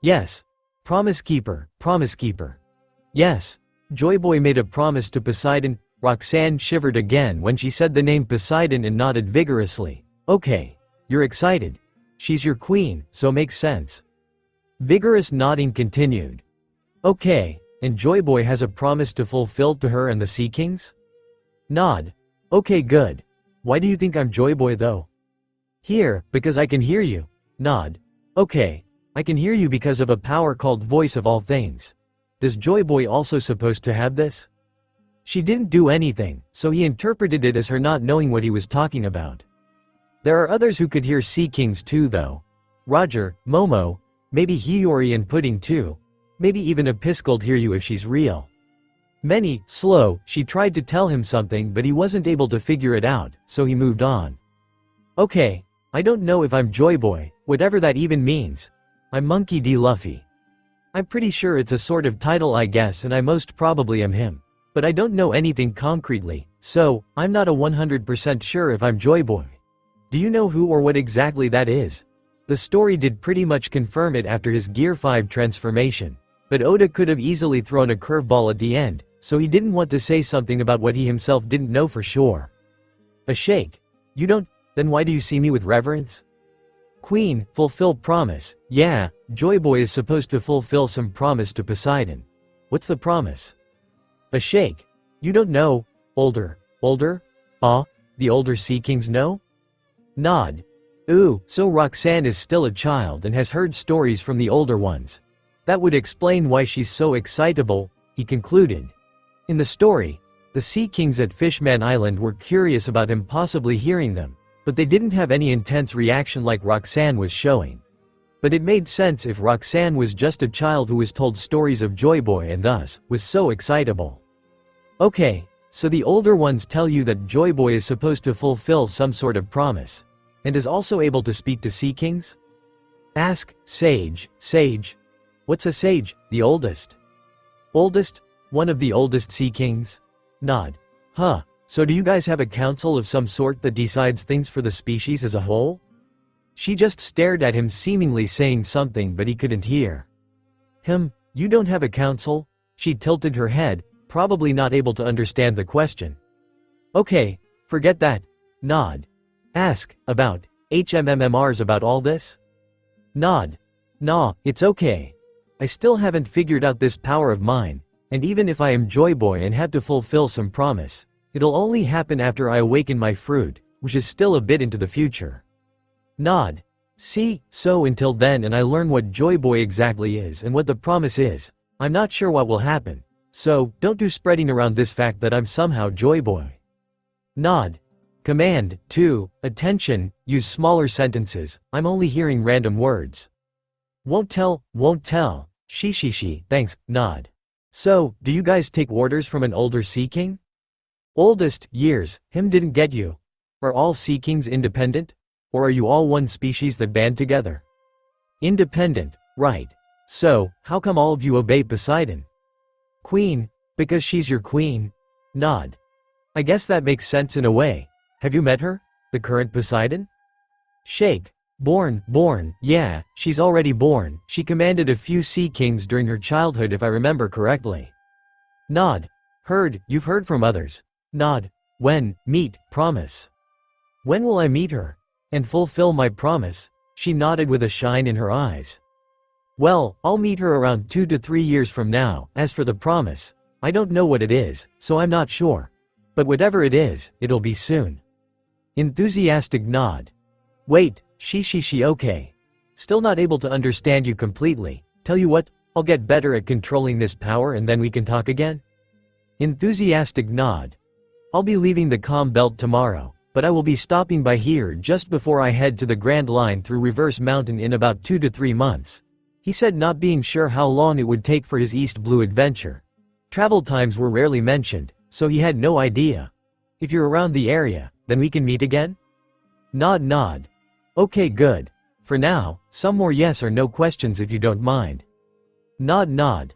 "Yes. Promise keeper. Yes. Joy Boy made a promise to Poseidon." Roxanne shivered again when she said the name Poseidon and nodded vigorously. "Okay. You're excited. She's your queen, so makes sense." Vigorous nodding continued. Okay, and Joy Boy has a promise to fulfill to her and the Sea Kings? Nod. Okay, good. Why do you think I'm Joy Boy though? Here, because I can hear you. Nod. Okay, I can hear you because of a power called Voice of All Things. Does Joy Boy also supposed to have this? She didn't do anything, so he interpreted it as her not knowing what he was talking about. There are others who could hear Sea Kings too though. Roger, Momo, maybe Hiyori and Pudding too. Maybe even Episcled hear you if she's real. Many, slow, she tried to tell him something but he wasn't able to figure it out, so he moved on. Okay, I don't know if I'm Joy Boy, whatever that even means. I'm Monkey D. Luffy. I'm pretty sure it's a sort of title I guess and I most probably am him. But I don't know anything concretely, so, I'm not a 100% sure if I'm Joy Boy. Do you know who or what exactly that is? The story did pretty much confirm it after his Gear 5 transformation. But Oda could have easily thrown a curveball at the end, so he didn't want to say something about what he himself didn't know for sure. A shake. You don't? Then why do you see me with reverence? Queen, fulfill promise. Yeah, Joy Boy is supposed to fulfill some promise to Poseidon. What's the promise? A shake. You don't know? Older. The older Sea Kings know? Nod. Ooh, so Roxanne is still a child and has heard stories from the older ones. That would explain why she's so excitable, he concluded. In the story, the Sea Kings at Fishman Island were curious about him possibly hearing them, but they didn't have any intense reaction like Roxanne was showing. But it made sense if Roxanne was just a child who was told stories of Joy Boy and thus, was so excitable. Okay, so the older ones tell you that Joy Boy is supposed to fulfill some sort of promise, and is also able to speak to Sea Kings? Ask, Sage. What's a sage? The oldest? Oldest? One of the oldest Sea Kings? Nod. Huh, so do you guys have a council of some sort that decides things for the species as a whole? She just stared at him seemingly saying something but he couldn't hear. You don't have a council? She tilted her head, probably not able to understand the question. Okay, forget that. Nod. Ask, about, HMMRs about all this? Nod. Nah, it's okay. I still haven't figured out this power of mine, and even if I am Joy Boy and have to fulfill some promise, it'll only happen after I awaken my fruit, which is still a bit into the future. Nod. See, so until then and I learn what Joy Boy exactly is and what the promise is, I'm not sure what will happen, so don't do spreading around this fact that I'm somehow Joy Boy. Nod. Command, 2, attention, use smaller sentences, I'm only hearing random words. Won't tell, she, thanks, nod. So, do you guys take orders from an older Sea King? Oldest, years, him didn't get you. Are all Sea Kings independent? Or are you all one species that band together? Independent, right. So, how come all of you obey Poseidon? Queen, because she's your queen. Nod. I guess that makes sense in a way. Have you met her? The current Poseidon? Shake. Born, yeah, she's already born. She commanded a few Sea Kings during her childhood if I remember correctly. Nod. Heard, you've heard from others. Nod. When, meet, promise. When will I meet her? And fulfill my promise? She nodded with a shine in her eyes. Well, I'll meet her around 2 to 3 years from now. As for the promise, I don't know what it is, so I'm not sure. But whatever it is, it'll be soon. Enthusiastic nod. Wait, she okay. Still not able to understand you completely. Tell you what, I'll get better at controlling this power and then we can talk again? Enthusiastic nod. I'll be leaving the calm belt tomorrow, but I will be stopping by here just before I head to the Grand Line through Reverse Mountain in about 2 to 3 months. He said, not being sure how long it would take for his East Blue adventure. Travel times were rarely mentioned, so he had no idea. If you're around the area, then we can meet again? Nod. Okay, good. For now, some more yes or no questions if you don't mind. Nod.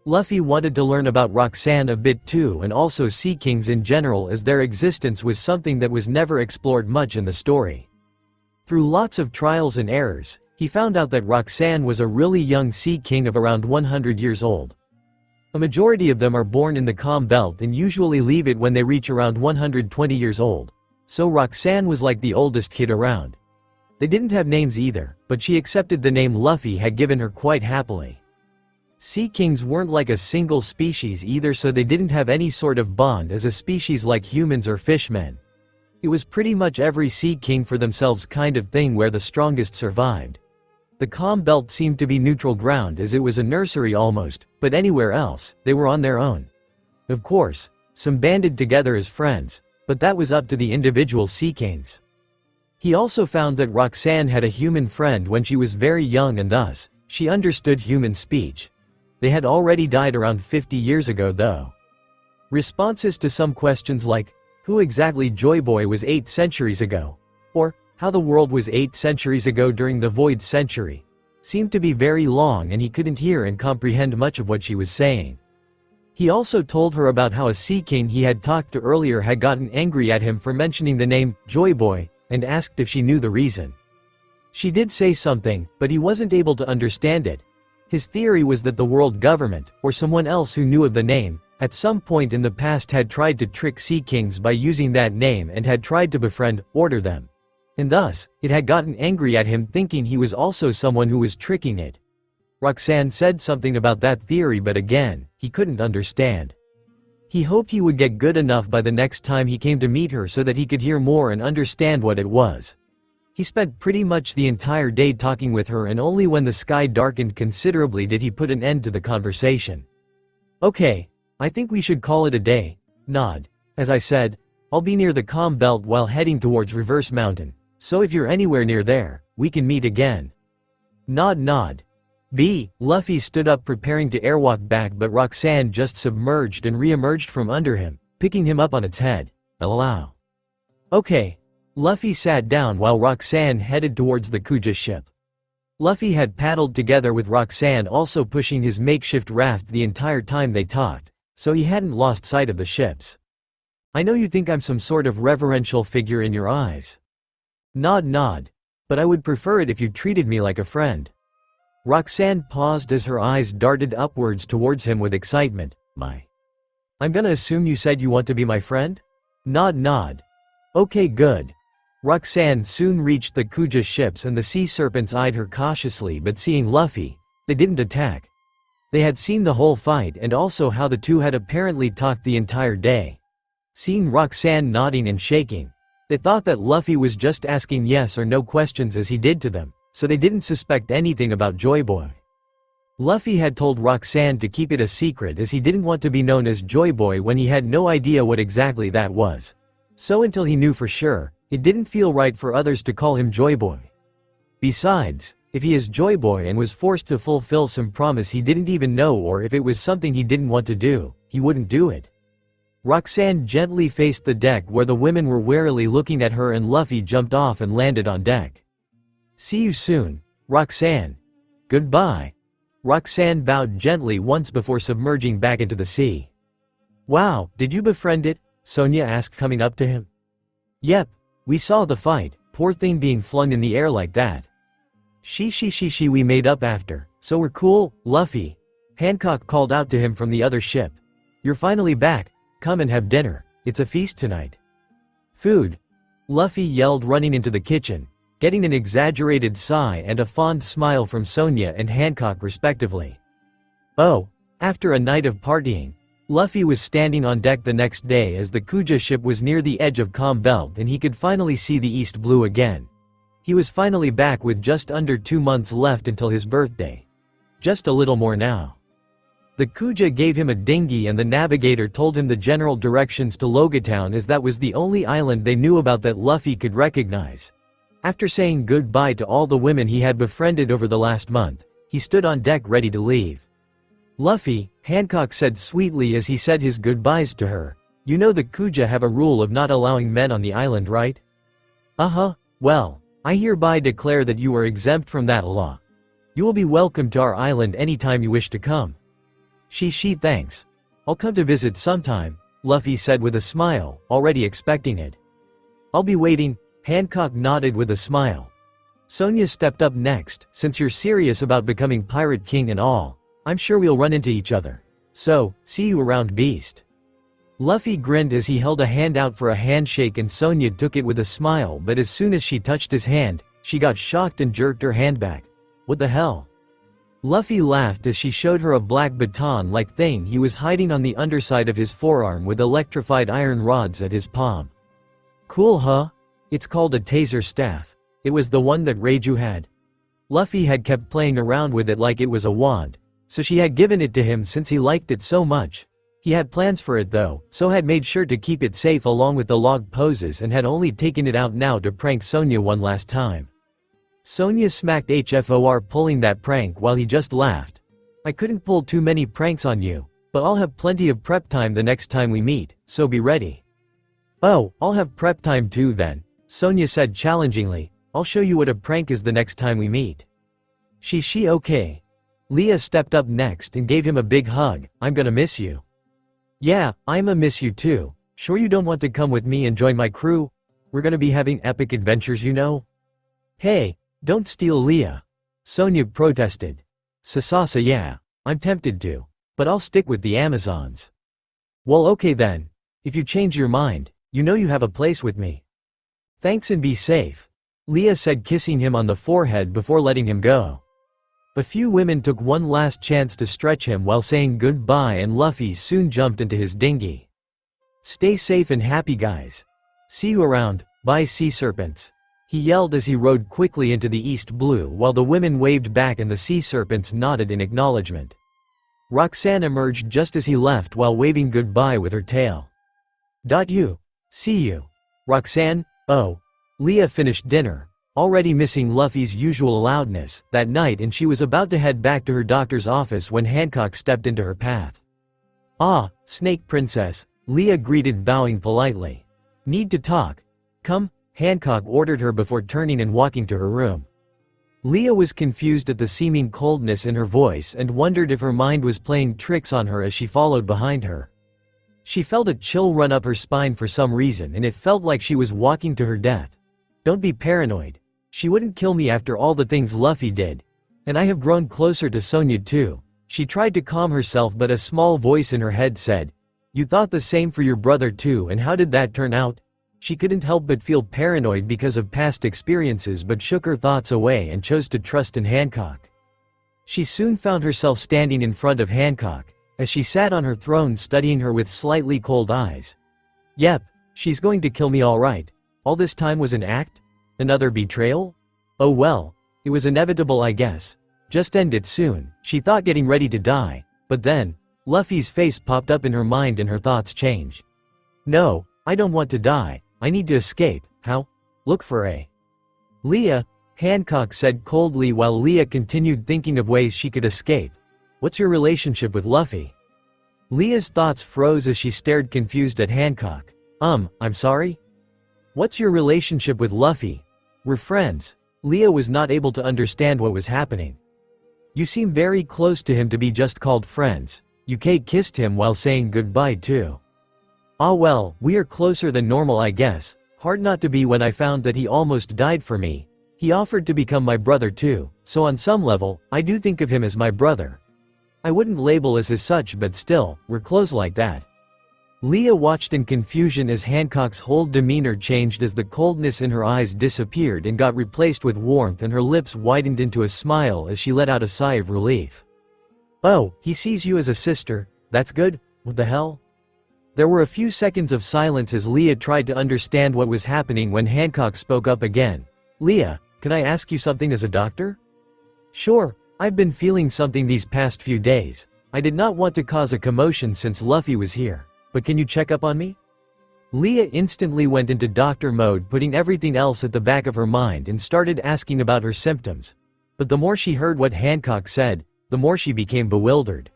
Luffy wanted to learn about Roxanne a bit too and also Sea Kings in general as their existence was something that was never explored much in the story. Through lots of trials and errors, he found out that Roxanne was a really young Sea King of around 100 years old. A majority of them are born in the calm belt and usually leave it when they reach around 120 years old. So Roxanne was like the oldest kid around. They didn't have names either, but she accepted the name Luffy had given her quite happily. Sea kings weren't like a single species either, so they didn't have any sort of bond as a species like humans or fishmen. It was pretty much every sea king for themselves kind of thing where the strongest survived. The calm belt seemed to be neutral ground as it was a nursery almost, but anywhere else, they were on their own. Of course, some banded together as friends, but that was up to the individual sea kings. He also found that Roxanne had a human friend when she was very young and thus, she understood human speech. They had already died around 50 years ago though. Responses to some questions like, who exactly Joy Boy was 8 centuries ago? Or, how the world was 8 centuries ago during the Void Century, seemed to be very long and he couldn't hear and comprehend much of what she was saying. He also told her about how a sea king he had talked to earlier had gotten angry at him for mentioning the name, Joy Boy, and asked if she knew the reason. She did say something, but he wasn't able to understand it. His theory was that the world government, or someone else who knew of the name, at some point in the past had tried to trick sea kings by using that name and had tried to befriend, order them. And thus, it had gotten angry at him thinking he was also someone who was tricking it. Roxanne said something about that theory, but again, he couldn't understand. He hoped he would get good enough by the next time he came to meet her so that he could hear more and understand what it was. He spent pretty much the entire day talking with her, and only when the sky darkened considerably did he put an end to the conversation. Okay, I think we should call it a day. Nod. As I said, I'll be near the calm belt while heading towards Reverse Mountain, so if you're anywhere near there, we can meet again. Nod nod. B. Luffy stood up preparing to airwalk back, but Roxanne just submerged and re-emerged from under him, picking him up on its head. Allow. Okay. Luffy sat down while Roxanne headed towards the Kuja ship. Luffy had paddled together with Roxanne, also pushing his makeshift raft the entire time they talked, so he hadn't lost sight of the ships. I know you think I'm some sort of reverential figure in your eyes. Nod nod. But I would prefer it if you treated me like a friend. Roxanne paused as her eyes darted upwards towards him with excitement. I'm gonna assume you said you want to be my friend? Nod nod. Okay, good. Roxanne soon reached the Kuja ships and the sea serpents eyed her cautiously, but seeing Luffy, they didn't attack. They had seen the whole fight and also how the two had apparently talked the entire day. Seeing Roxanne nodding and shaking, they thought that Luffy was just asking yes or no questions as he did to them, so they didn't suspect anything about Joy Boy. Luffy had told Roxanne to keep it a secret as he didn't want to be known as Joy Boy when he had no idea what exactly that was. So until he knew for sure, it didn't feel right for others to call him Joy Boy. Besides, if he is Joy Boy and was forced to fulfill some promise he didn't even know, or if it was something he didn't want to do, he wouldn't do it. Roxanne gently faced the deck where the women were warily looking at her, and Luffy jumped off and landed on deck. See you soon, Roxanne. Goodbye. Roxanne bowed gently once before submerging back into the sea. Wow, did you befriend it? Sonia asked, coming up to him. Yep. We saw the fight, poor thing being flung in the air like that. She we made up after, so we're cool, Luffy. Hancock called out to him from the other ship. You're finally back, come and have dinner, it's a feast tonight. Food. Luffy yelled, running into the kitchen, getting an exaggerated sigh and a fond smile from Sonia and Hancock respectively. Oh, after a night of partying, Luffy was standing on deck the next day as the Kuja ship was near the edge of Calm Belt and he could finally see the east blue again. He was finally back with just under 2 months left until his birthday. Just a little more now. The Kuja gave him a dinghy and the navigator told him the general directions to Logatown, as that was the only island they knew about that Luffy could recognize. After saying goodbye to all the women he had befriended over the last month, he stood on deck ready to leave. Luffy, Hancock said sweetly as he said his goodbyes to her, you know the Kuja have a rule of not allowing men on the island, right? Uh-huh, well, I hereby declare that you are exempt from that law. You will be welcome to our island anytime you wish to come. She thanks. I'll come to visit sometime, Luffy said with a smile, already expecting it. I'll be waiting, Hancock nodded with a smile. Sonia stepped up next. Since you're serious about becoming Pirate King and all, I'm sure we'll run into each other. So, see you around, beast. Luffy grinned as he held a hand out for a handshake and Sonia took it with a smile, but as soon as she touched his hand, She got shocked and jerked her hand back. What the hell? Luffy laughed as she showed her a black baton-like thing he was hiding on the underside of his forearm with electrified iron rods at his palm. Cool, huh? It's called a taser staff. It was the one that Reiju had. Luffy had kept playing around with it like it was a wand, so she had given it to him since he liked it so much. He had plans for it though, so had made sure to keep it safe along with the log poses and had only taken it out now to prank Sonia one last time. Sonia smacked HFOR pulling that prank while he just laughed. I couldn't pull too many pranks on you, but I'll have plenty of prep time the next time we meet, so be ready. Oh, I'll have prep time too then, Sonia said challengingly. I'll show you what a prank is the next time we meet. She okay. Leah stepped up next and gave him a big hug. I'm gonna miss you. Yeah, I'ma miss you too. Sure you don't want to come with me and join my crew? We're gonna be having epic adventures, you know? Hey, don't steal Leah. Sonia protested. Sasasa, yeah, I'm tempted to, but I'll stick with the Amazons. Well, okay then. If you change your mind, you know you have a place with me. Thanks and be safe, Leah said, kissing him on the forehead before letting him go. A few women took one last chance to stretch him while saying goodbye, and Luffy soon jumped into his dinghy. Stay safe and happy, guys. See you around, bye sea serpents. He yelled as he rode quickly into the east blue while the women waved back and the sea serpents nodded in acknowledgement. Roxanne emerged just as he left while waving goodbye with her tail. See you. Roxanne, oh. Leah finished dinner, already missing Luffy's usual loudness, that night, and she was about to head back to her doctor's office when Hancock stepped into her path. Ah, Snake Princess, Leah greeted, bowing politely. Need to talk? Come, Hancock ordered her before turning and walking to her room. Leah was confused at the seeming coldness in her voice and wondered if her mind was playing tricks on her as she followed behind her. She felt a chill run up her spine for some reason, and it felt like she was walking to her death. Don't be paranoid. She wouldn't kill me after all the things Luffy did. And I have grown closer to Sonia too. She tried to calm herself, but a small voice in her head said, You thought the same for your brother too, and how did that turn out? She couldn't help but feel paranoid because of past experiences, but shook her thoughts away and chose to trust in Hancock. She soon found herself standing in front of Hancock, as she sat on her throne studying her with slightly cold eyes. Yep, she's going to kill me all right. All this time was an act? Another betrayal? Oh well, it was inevitable, I guess. Just end it soon, she thought, getting ready to die, but then, Luffy's face popped up in her mind and her thoughts changed. No, I don't want to die, I need to escape. How? Look for a Leah, Hancock said coldly while Leah continued thinking of ways she could escape. What's your relationship with Luffy? Leah's thoughts froze as she stared confused at Hancock. I'm sorry? What's your relationship with Luffy? We're friends. Leah was not able to understand what was happening. You seem very close to him to be just called friends. UK kissed him while saying goodbye too. Ah well, we are closer than normal, I guess. Hard not to be when I found that he almost died for me. He offered to become my brother too, so on some level, I do think of him as my brother. I wouldn't label as such, but still, we're close like that. Leah watched in confusion as Hancock's whole demeanor changed as the coldness in her eyes disappeared and got replaced with warmth, and her lips widened into a smile as she let out a sigh of relief. Oh, he sees you as a sister, that's good. What the hell? There were a few seconds of silence as Leah tried to understand what was happening when Hancock spoke up again. Leah, can I ask you something as a doctor? Sure, I've been feeling something these past few days. I did not want to cause a commotion since Luffy was here. But can you check up on me? Leah instantly went into doctor mode, putting everything else at the back of her mind, and started asking about her symptoms. But the more she heard what Hancock said, the more she became bewildered.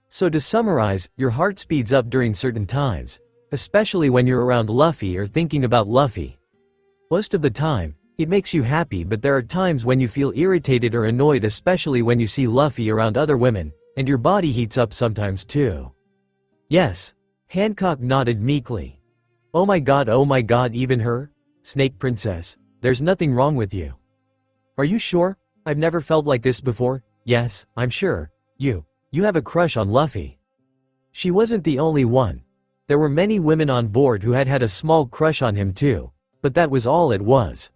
So to summarize, your heart speeds up during certain times, especially when you're around Luffy or thinking about Luffy. Most of the time, it makes you happy, but there are times when you feel irritated or annoyed, especially when you see Luffy around other women, and your body heats up sometimes too. Yes. Hancock nodded meekly. Oh my god, even her? Snake Princess, there's nothing wrong with you. Are you sure? I've never felt like this before. Yes, I'm sure. You have a crush on Luffy. She wasn't the only one. There were many women on board who had a small crush on him too, but that was all it was.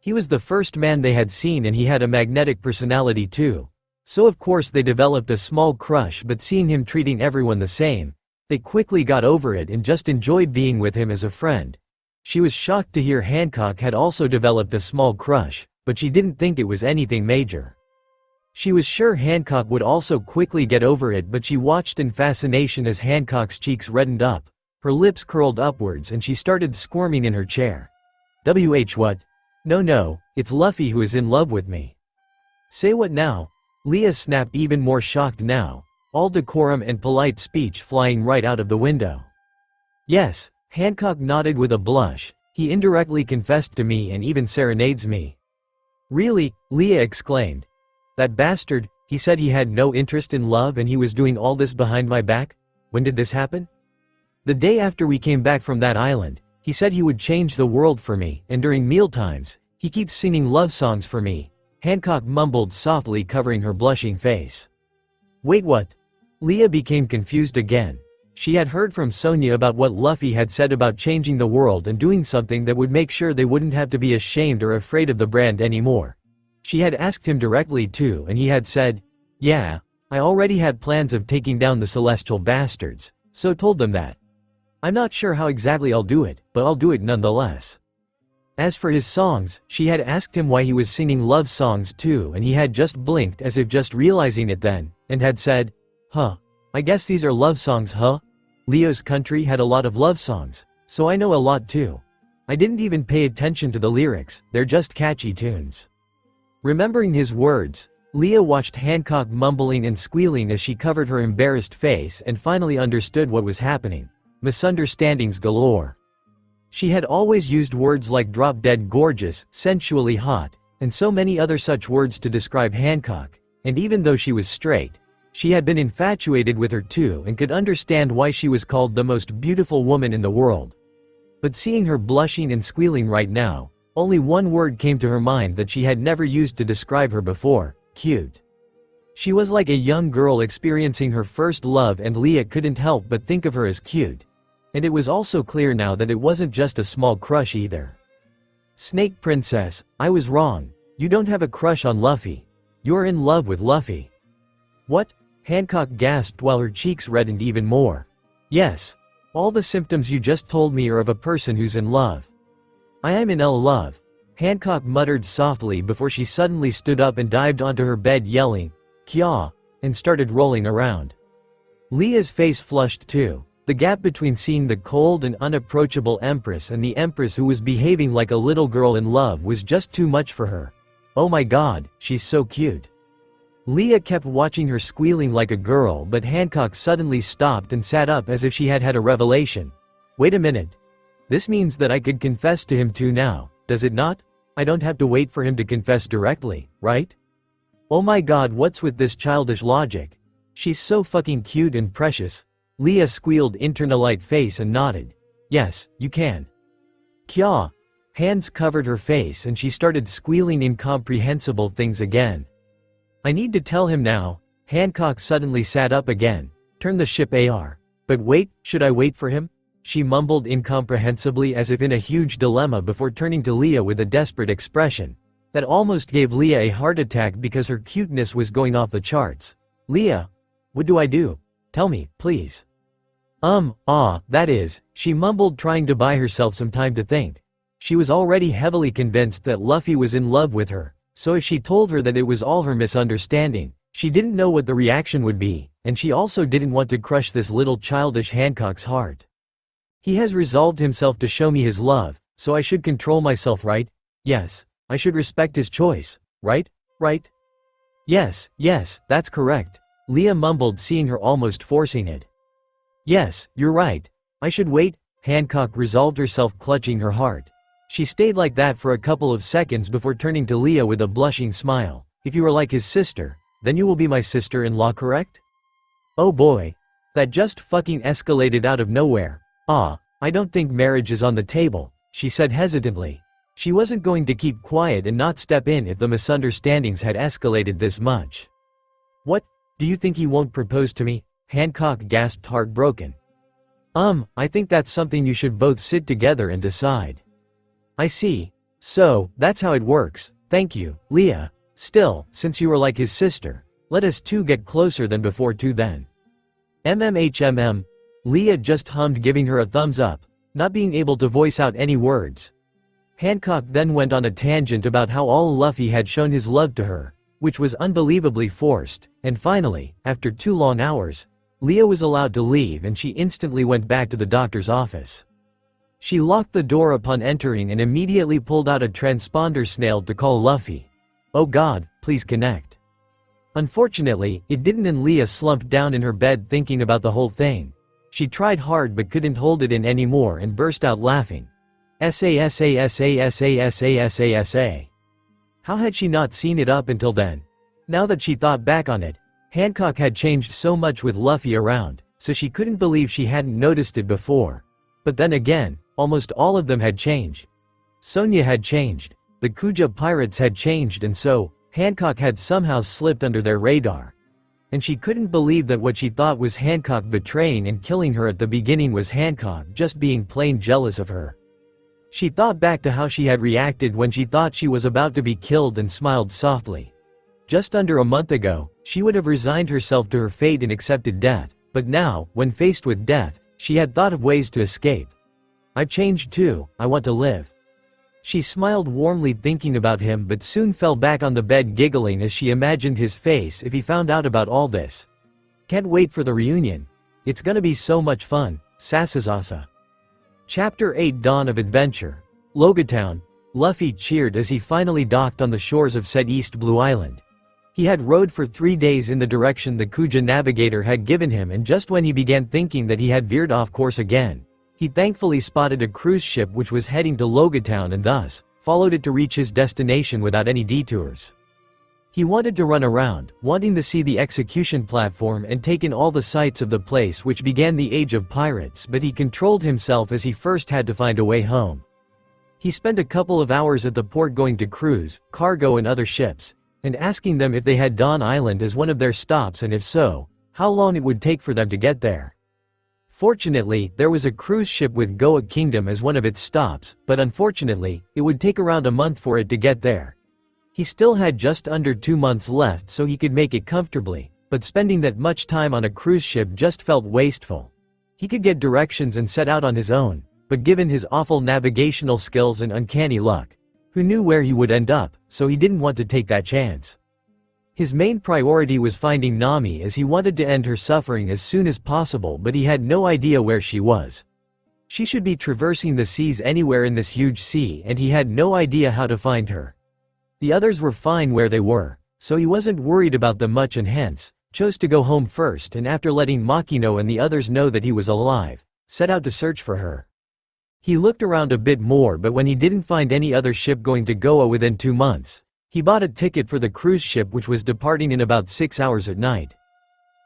He was the first man they had seen and he had a magnetic personality too. So of course they developed a small crush, but seeing him treating everyone the same, they quickly got over it and just enjoyed being with him as a friend. She was shocked to hear Hancock had also developed a small crush, but she didn't think it was anything major. She was sure Hancock would also quickly get over it, but she watched in fascination as Hancock's cheeks reddened up, her lips curled upwards and she started squirming in her chair. What? No, it's Luffy who is in love with me. Say what now? Leah snapped, even more shocked now, all decorum and polite speech flying right out of the window. Yes, Hancock nodded with a blush, he indirectly confessed to me and even serenades me. Really? Leah exclaimed. That bastard, he said he had no interest in love and he was doing all this behind my back? When did this happen? The day after we came back from that island. He said he would change the world for me, and during mealtimes, he keeps singing love songs for me. Hancock mumbled softly, covering her blushing face. Wait, what? Leah became confused again. She had heard from Sonia about what Luffy had said about changing the world and doing something that would make sure they wouldn't have to be ashamed or afraid of the brand anymore. She had asked him directly too, and he had said, yeah, I already had plans of taking down the celestial bastards, so told them that. I'm not sure how exactly I'll do it, but I'll do it nonetheless. As for his songs, she had asked him why he was singing love songs too, and he had just blinked as if just realizing it then, and had said, huh, I guess these are love songs, huh? Leo's country had a lot of love songs, so I know a lot too. I didn't even pay attention to the lyrics, they're just catchy tunes. Remembering his words, Leah watched Hancock mumbling and squealing as she covered her embarrassed face and finally understood what was happening. Misunderstandings galore. She had always used words like drop-dead gorgeous, sensually hot, and so many other such words to describe Hancock, and even though she was straight, she had been infatuated with her too and could understand why she was called the most beautiful woman in the world. But seeing her blushing and squealing right now, only one word came to her mind that she had never used to describe her before: cute. She was like a young girl experiencing her first love, and Leah couldn't help but think of her as cute. And it was also clear now that it wasn't just a small crush either. Snake Princess, I was wrong. You don't have a crush on Luffy. You're in love with Luffy. What? Hancock gasped while her cheeks reddened even more. Yes. All the symptoms you just told me are of a person who's in love. I am in love. Hancock muttered softly before she suddenly stood up and dived onto her bed yelling, Kya, and started rolling around. Leah's face flushed too. The gap between seeing the cold and unapproachable Empress and the Empress who was behaving like a little girl in love was just too much for her. Oh my god, she's so cute. Leah kept watching her squealing like a girl, but Hancock suddenly stopped and sat up as if she had had a revelation. Wait a minute. This means that I could confess to him too now, does it not? I don't have to wait for him to confess directly, right? Oh my god, what's with this childish logic? She's so fucking cute and precious. Leah squealed into a light face and nodded. Yes, you can. Kya. Hands covered her face and she started squealing incomprehensible things again. I need to tell him now. Hancock suddenly sat up again. Turn the ship AR. But wait, should I wait for him? She mumbled incomprehensibly as if in a huge dilemma before turning to Leah with a desperate expression that almost gave Leah a heart attack because her cuteness was going off the charts. Leah, what do I do? Tell me, please. That is, she mumbled, trying to buy herself some time to think. She was already heavily convinced that Luffy was in love with her, so if she told her that it was all her misunderstanding, she didn't know what the reaction would be, and she also didn't want to crush this little childish Hancock's heart. He has resolved himself to show me his love, so I should control myself, right? Yes, I should respect his choice, right? Right? Yes, that's correct. Leah mumbled, seeing her almost forcing it. Yes, you're right. I should wait. Hancock resolved herself, clutching her heart. She stayed like that for a couple of seconds before turning to Leah with a blushing smile. If you are like his sister, then you will be my sister-in-law, correct? Oh boy. That just fucking escalated out of nowhere. I don't think marriage is on the table, she said hesitantly. She wasn't going to keep quiet and not step in if the misunderstandings had escalated this much. What? Do you think he won't propose to me? Hancock gasped, heartbroken. I think that's something you should both sit together and decide. I see. So, that's how it works. Thank you, Leah. Still, since you are like his sister, let us two get closer than before too then. MMHMM. Leah just hummed, giving her a thumbs up, not being able to voice out any words. Hancock then went on a tangent about how all Luffy had shown his love to her, which was unbelievably forced, and finally, after 2 long hours, Leah was allowed to leave and she instantly went back to the doctor's office. She locked the door upon entering and immediately pulled out a transponder snail to call Luffy. Oh God, please connect. Unfortunately, it didn't, and Leah slumped down in her bed thinking about the whole thing. She tried hard but couldn't hold it in anymore and burst out laughing. Sa. How had she not seen it up until then? Now that she thought back on it, Hancock had changed so much with Luffy around, so she couldn't believe she hadn't noticed it before. But then again, almost all of them had changed. Sonya had changed, the Kuja pirates had changed, and so, Hancock had somehow slipped under their radar. And she couldn't believe that what she thought was Hancock betraying and killing her at the beginning was Hancock just being plain jealous of her. She thought back to how she had reacted when she thought she was about to be killed and smiled softly. Just under a month ago, she would have resigned herself to her fate and accepted death, but now, when faced with death, she had thought of ways to escape. I've changed too, I want to live. She smiled warmly thinking about him but soon fell back on the bed giggling as she imagined his face if he found out about all this. Can't wait for the reunion. It's gonna be so much fun, Sasasasa. Chapter 8 Dawn of Adventure. Logia Town. Luffy cheered as he finally docked on the shores of said East Blue Island. He had rowed for 3 days in the direction the Kuja navigator had given him, and just when he began thinking that he had veered off course again, he thankfully spotted a cruise ship which was heading to Logia Town and thus, followed it to reach his destination without any detours. He wanted to run around, wanting to see the execution platform and take in all the sights of the place which began the age of pirates, but he controlled himself as he first had to find a way home. He spent a couple of hours at the port going to cruise, cargo and other ships, and asking them if they had Dawn Island as one of their stops, and if so, how long it would take for them to get there. Fortunately, there was a cruise ship with Goa Kingdom as one of its stops, but unfortunately, it would take around a month for it to get there. He still had just under 2 months left so he could make it comfortably, but spending that much time on a cruise ship just felt wasteful. He could get directions and set out on his own, but given his awful navigational skills and uncanny luck, who knew where he would end up, so he didn't want to take that chance. His main priority was finding Nami as he wanted to end her suffering as soon as possible, but he had no idea where she was. She should be traversing the seas anywhere in this huge sea, and he had no idea how to find her. The others were fine where they were, so he wasn't worried about them much and hence, chose to go home first, and after letting Makino and the others know that he was alive, set out to search for her. He looked around a bit more, but when he didn't find any other ship going to Goa within 2 months, he bought a ticket for the cruise ship which was departing in about 6 hours at night.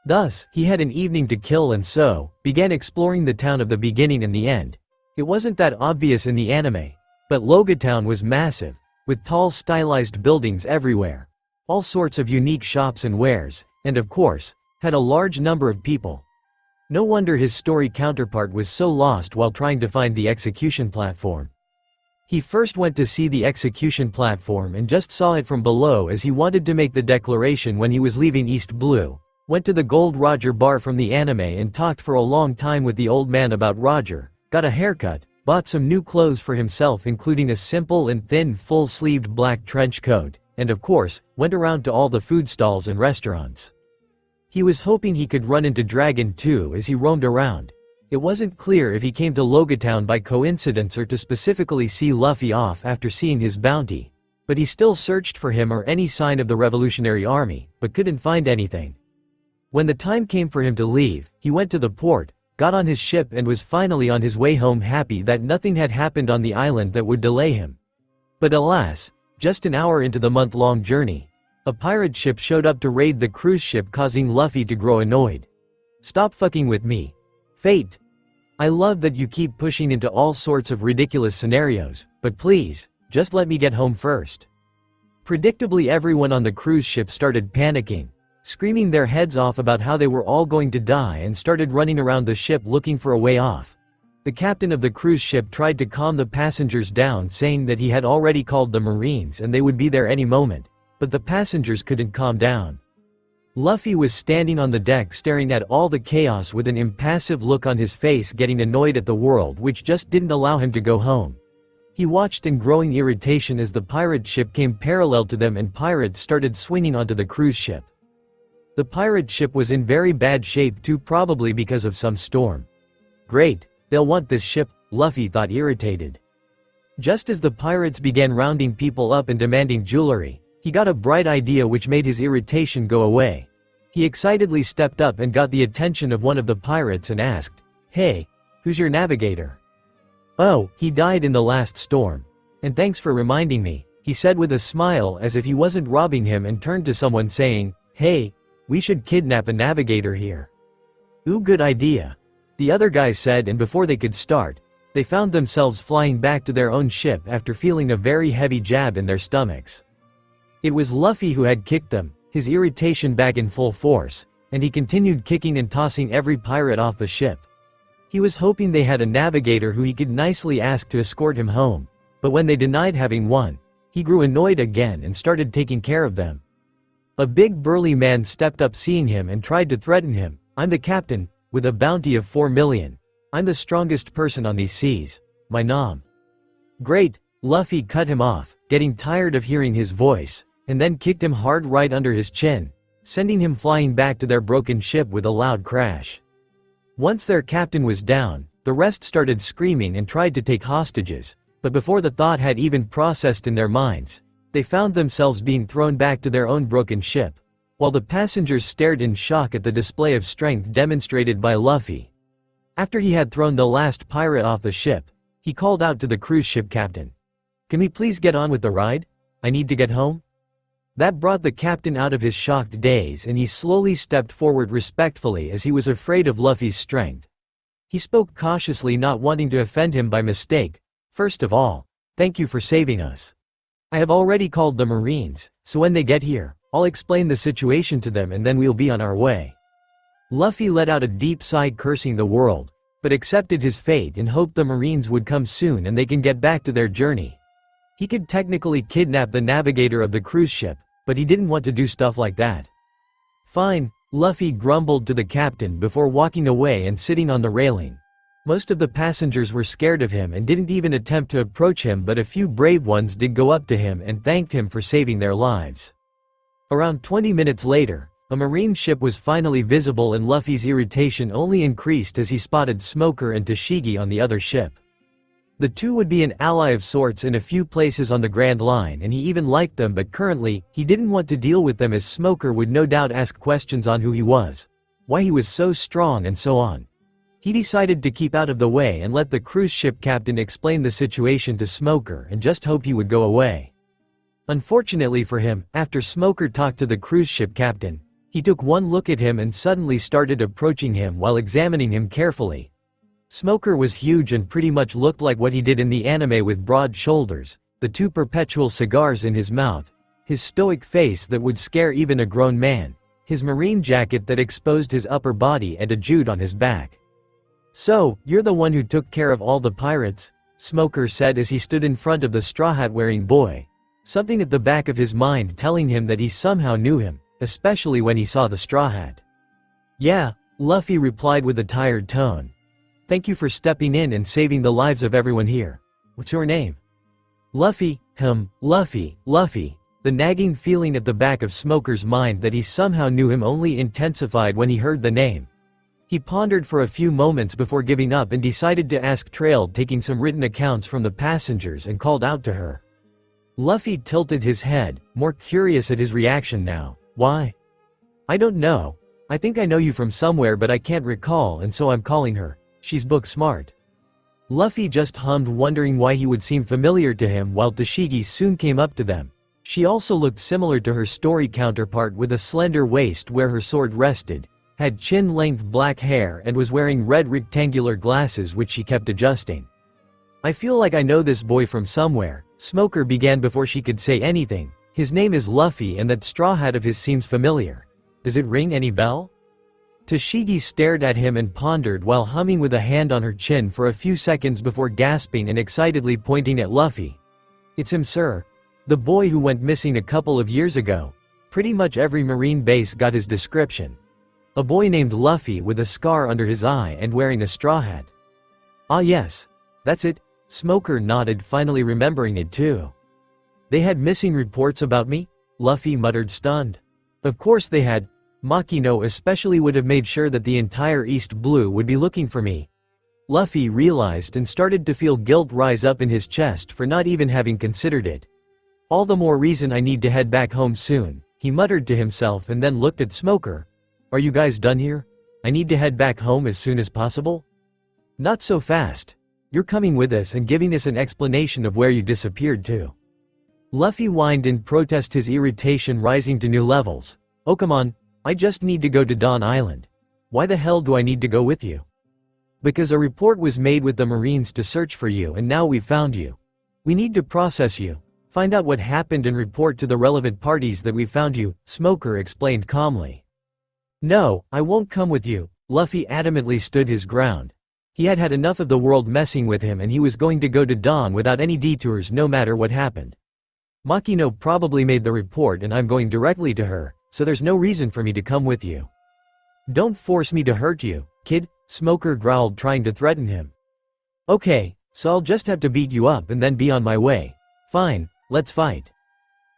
Thus, he had an evening to kill and so, began exploring the town of the beginning and the end. It wasn't that obvious in the anime, but Logia Town was massive, with tall stylized buildings everywhere, all sorts of unique shops and wares, and of course, had a large number of people. No wonder his story counterpart was so lost while trying to find the execution platform. He first went to see the execution platform and just saw it from below as he wanted to make the declaration when he was leaving East Blue, went to the Gold Roger bar from the anime and talked for a long time with the old man about Roger, got a haircut, bought some new clothes for himself including a simple and thin full-sleeved black trench coat, and of course, went around to all the food stalls and restaurants. He was hoping he could run into Dragon too as he roamed around. It wasn't clear if he came to Logia Town by coincidence or to specifically see Luffy off after seeing his bounty, but he still searched for him or any sign of the Revolutionary Army, but couldn't find anything. When the time came for him to leave, he went to the port, got on his ship and was finally on his way home, happy that nothing had happened on the island that would delay him. But alas, just an hour into the month-long journey, a pirate ship showed up to raid the cruise ship, causing Luffy to grow annoyed. Stop fucking with me. Fate. I love that you keep pushing into all sorts of ridiculous scenarios, but please, just let me get home first. Predictably, everyone on the cruise ship started panicking, screaming their heads off about how they were all going to die and started running around the ship looking for a way off. The captain of the cruise ship tried to calm the passengers down, saying that he had already called the Marines and they would be there any moment, but the passengers couldn't calm down. Luffy was standing on the deck staring at all the chaos with an impassive look on his face, getting annoyed at the world which just didn't allow him to go home. He watched in growing irritation as the pirate ship came parallel to them and pirates started swinging onto the cruise ship. The pirate ship was in very bad shape too, probably because of some storm. Great, they'll want this ship, Luffy thought, irritated. Just as the pirates began rounding people up and demanding jewelry, he got a bright idea which made his irritation go away. He excitedly stepped up and got the attention of one of the pirates and asked, "Hey, who's your navigator?" "Oh, he died in the last storm. And thanks for reminding me," he said with a smile as if he wasn't robbing him, and turned to someone saying, "Hey, we should kidnap a navigator here." "Ooh, good idea," the other guy said, and before they could start, they found themselves flying back to their own ship after feeling a very heavy jab in their stomachs. It was Luffy who had kicked them, his irritation back in full force, and he continued kicking and tossing every pirate off the ship. He was hoping they had a navigator who he could nicely ask to escort him home, but when they denied having one, he grew annoyed again and started taking care of them. A big burly man stepped up seeing him and tried to threaten him. "I'm the captain, with a bounty of 4 million. I'm the strongest person on these seas. My nom." "Great," Luffy cut him off, getting tired of hearing his voice, and then kicked him hard right under his chin, sending him flying back to their broken ship with a loud crash. Once their captain was down, the rest started screaming and tried to take hostages, but before the thought had even processed in their minds, they found themselves being thrown back to their own broken ship, while the passengers stared in shock at the display of strength demonstrated by Luffy. After he had thrown the last pirate off the ship, he called out to the cruise ship captain, "Can we please get on with the ride? I need to get home." That brought the captain out of his shocked daze, and he slowly stepped forward respectfully as he was afraid of Luffy's strength. He spoke cautiously, not wanting to offend him by mistake. "First of all, thank you for saving us. I have already called the Marines, so when they get here, I'll explain the situation to them and then we'll be on our way." Luffy let out a deep sigh, cursing the world, but accepted his fate and hoped the Marines would come soon and they can get back to their journey. He could technically kidnap the navigator of the cruise ship, but he didn't want to do stuff like that. "Fine," Luffy grumbled to the captain before walking away and sitting on the railing. Most of the passengers were scared of him and didn't even attempt to approach him, but a few brave ones did go up to him and thanked him for saving their lives. Around 20 minutes later, a marine ship was finally visible, and Luffy's irritation only increased as he spotted Smoker and Tashigi on the other ship. The two would be an ally of sorts in a few places on the Grand Line, and he even liked them, but currently, he didn't want to deal with them as Smoker would no doubt ask questions on who he was, why he was so strong, and so on. He decided to keep out of the way and let the cruise ship captain explain the situation to Smoker and just hoped he would go away. Unfortunately for him, after Smoker talked to the cruise ship captain, he took one look at him and suddenly started approaching him while examining him carefully. Smoker was huge and pretty much looked like what he did in the anime, with broad shoulders, the 2 perpetual cigars in his mouth, his stoic face that would scare even a grown man, his marine jacket that exposed his upper body, and a jute on his back. "So, you're the one who took care of all the pirates?" Smoker said as he stood in front of the straw hat wearing boy, something at the back of his mind telling him that he somehow knew him, especially when he saw the straw hat. "Yeah," Luffy replied with a tired tone. "Thank you for stepping in and saving the lives of everyone here. What's your name?" "Luffy." Luffy. The nagging feeling at the back of Smoker's mind that he somehow knew him only intensified when he heard the name. He pondered for a few moments before giving up and decided to ask Trail, taking some written accounts from the passengers, and called out to her. Luffy tilted his head, more curious at his reaction now. "Why?" "I don't know. I think I know you from somewhere, but I can't recall, and so I'm calling her. She's book smart." Luffy just hummed, wondering why he would seem familiar to him, while Tashigi soon came up to them. She also looked similar to her story counterpart, with a slender waist where her sword rested, had chin-length black hair, and was wearing red rectangular glasses which she kept adjusting. "I feel like I know this boy from somewhere," Smoker began before she could say anything. "His name is Luffy, and that straw hat of his seems familiar. Does it ring any bell?" Toshigi stared at him and pondered while humming with a hand on her chin for a few seconds before gasping and excitedly pointing at Luffy. "It's him, sir. The boy who went missing a couple of years ago. Pretty much every marine base got his description. A boy named Luffy with a scar under his eye and wearing a straw hat." "Ah yes. That's it." Smoker nodded, finally remembering it too. "They had missing reports about me?" Luffy muttered, stunned. "Of course they had. Makino especially would have made sure that the entire East Blue would be looking for me." Luffy realized and started to feel guilt rise up in his chest for not even having considered it. "All the more reason I need to head back home soon," he muttered to himself and then looked at Smoker. "Are you guys done here? I need to head back home as soon as possible." "Not so fast. You're coming with us and giving us an explanation of where you disappeared to." Luffy whined in protest, his irritation rising to new levels. "Oh come on, I just need to go to Dawn Island. Why the hell do I need to go with you?" "Because a report was made with the Marines to search for you and now we've found you. We need to process you, find out what happened and report to the relevant parties that we found you," Smoker explained calmly. "No, I won't come with you." Luffy adamantly stood his ground. He had had enough of the world messing with him and he was going to go to Dawn without any detours no matter what happened. "Makino probably made the report and I'm going directly to her, so there's no reason for me to come with you." "Don't force me to hurt you, kid," Smoker growled, trying to threaten him. "Okay, so I'll just have to beat you up and then be on my way. Fine, let's fight."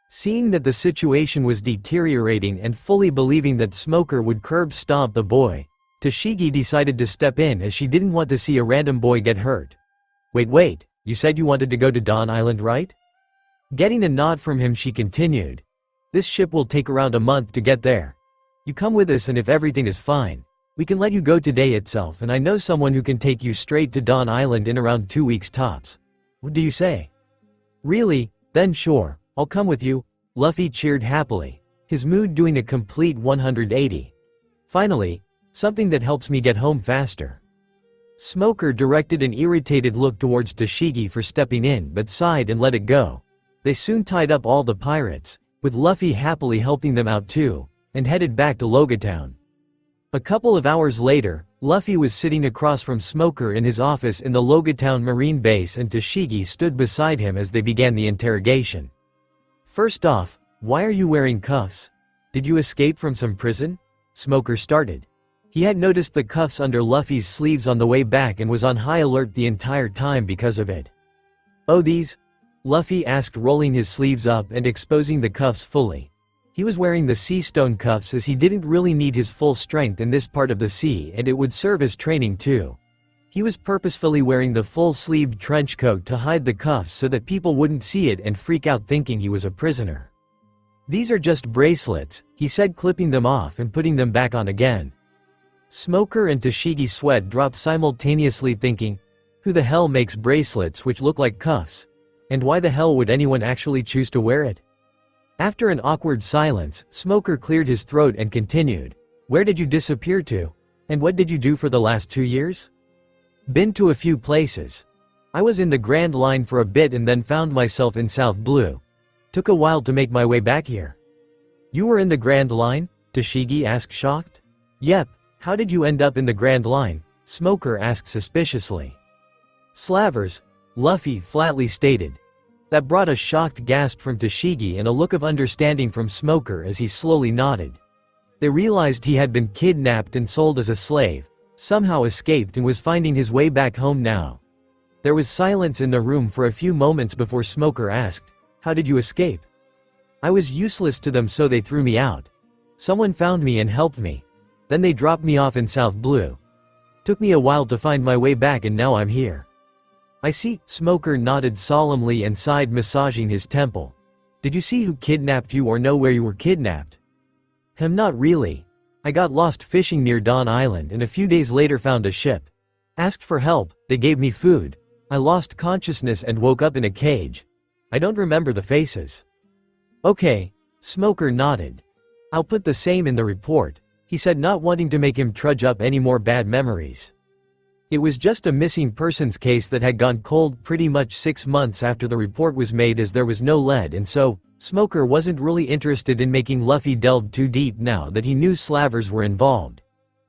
Seeing that the situation was deteriorating and fully believing that Smoker would curb stomp the boy, Toshigi decided to step in as she didn't want to see a random boy get hurt. Wait, you said you wanted to go to Dawn Island, right?" Getting a nod from him, she continued. "This ship will take around a month to get there. You come with us and if everything is fine, we can let you go today itself, and I know someone who can take you straight to Dawn Island in around 2 weeks tops. What do you say?" "Really? Then sure, I'll come with you," Luffy cheered happily, his mood doing a complete 180. "Finally, something that helps me get home faster." Smoker directed an irritated look towards Toshigi for stepping in but sighed and let it go. They soon tied up all the pirates, with Luffy happily helping them out too, and headed back to Logia Town. A couple of hours later, Luffy was sitting across from Smoker in his office in the Logia Town Marine Base and Toshigi stood beside him as they began the interrogation. "First off, why are you wearing cuffs? Did you escape from some prison?" Smoker started. He had noticed the cuffs under Luffy's sleeves on the way back and was on high alert the entire time because of it. "Oh, these?" Luffy asked, rolling his sleeves up and exposing the cuffs fully. He was wearing the sea stone cuffs as he didn't really need his full strength in this part of the sea and it would serve as training too. He was purposefully wearing the full-sleeved trench coat to hide the cuffs so that people wouldn't see it and freak out thinking he was a prisoner. "These are just bracelets," he said, clipping them off and putting them back on again. Smoker and Toshigi sweat dropped simultaneously, thinking, who the hell makes bracelets which look like cuffs? And why the hell would anyone actually choose to wear it? After an awkward silence, Smoker cleared his throat and continued, "Where did you disappear to? And what did you do for the last 2 years?" "Been to a few places. I was in the Grand Line for a bit and then found myself in South Blue. Took a while to make my way back here." "You were in the Grand Line?" Toshigi asked, shocked. "Yep, how did you end up in the Grand Line?" Smoker asked suspiciously. "Slavers," Luffy flatly stated. That brought a shocked gasp from Toshigi and a look of understanding from Smoker as he slowly nodded. They realized he had been kidnapped and sold as a slave, somehow escaped and was finding his way back home now. There was silence in the room for a few moments before Smoker asked, "How did you escape?" "I was useless to them, so they threw me out. Someone found me and helped me. Then they dropped me off in South Blue. Took me a while to find my way back and now I'm here." "I see," Smoker nodded solemnly and sighed, massaging his temple. "Did you see who kidnapped you or know where you were kidnapped?" Not really. I got lost fishing near Dawn Island and a few days later found a ship. Asked for help, they gave me food. I lost consciousness and woke up in a cage. I don't remember the faces." "Okay," Smoker nodded. "I'll put the same in the report," he said, not wanting to make him trudge up any more bad memories. It was just a missing persons case that had gone cold pretty much 6 months after the report was made, as there was no lead, and so, Smoker wasn't really interested in making Luffy delve too deep now that he knew slavers were involved.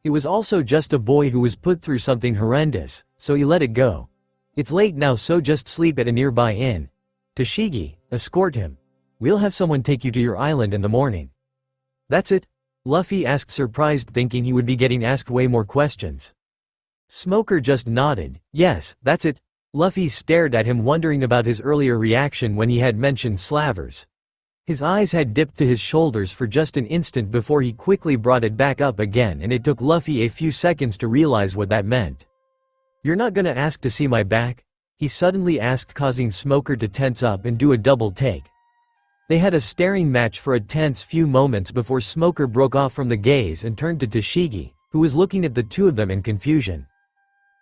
It was also just a boy who was put through something horrendous, so he let it go. It's late now, so just sleep at a nearby inn. Tashigi, escort him. We'll have someone take you to your island in the morning. That's it? Luffy asked, surprised, thinking he would be getting asked way more questions. Smoker just nodded. Yes, that's it. Luffy stared at him, wondering about his earlier reaction when he had mentioned slavers. His eyes had dipped to his shoulders for just an instant before he quickly brought it back up again, and it took Luffy a few seconds to realize what that meant. You're not gonna ask to see my back? He suddenly asked, causing Smoker to tense up and do a double take. They had a staring match for a tense few moments before Smoker broke off from the gaze and turned to Tashigi, who was looking at the two of them in confusion.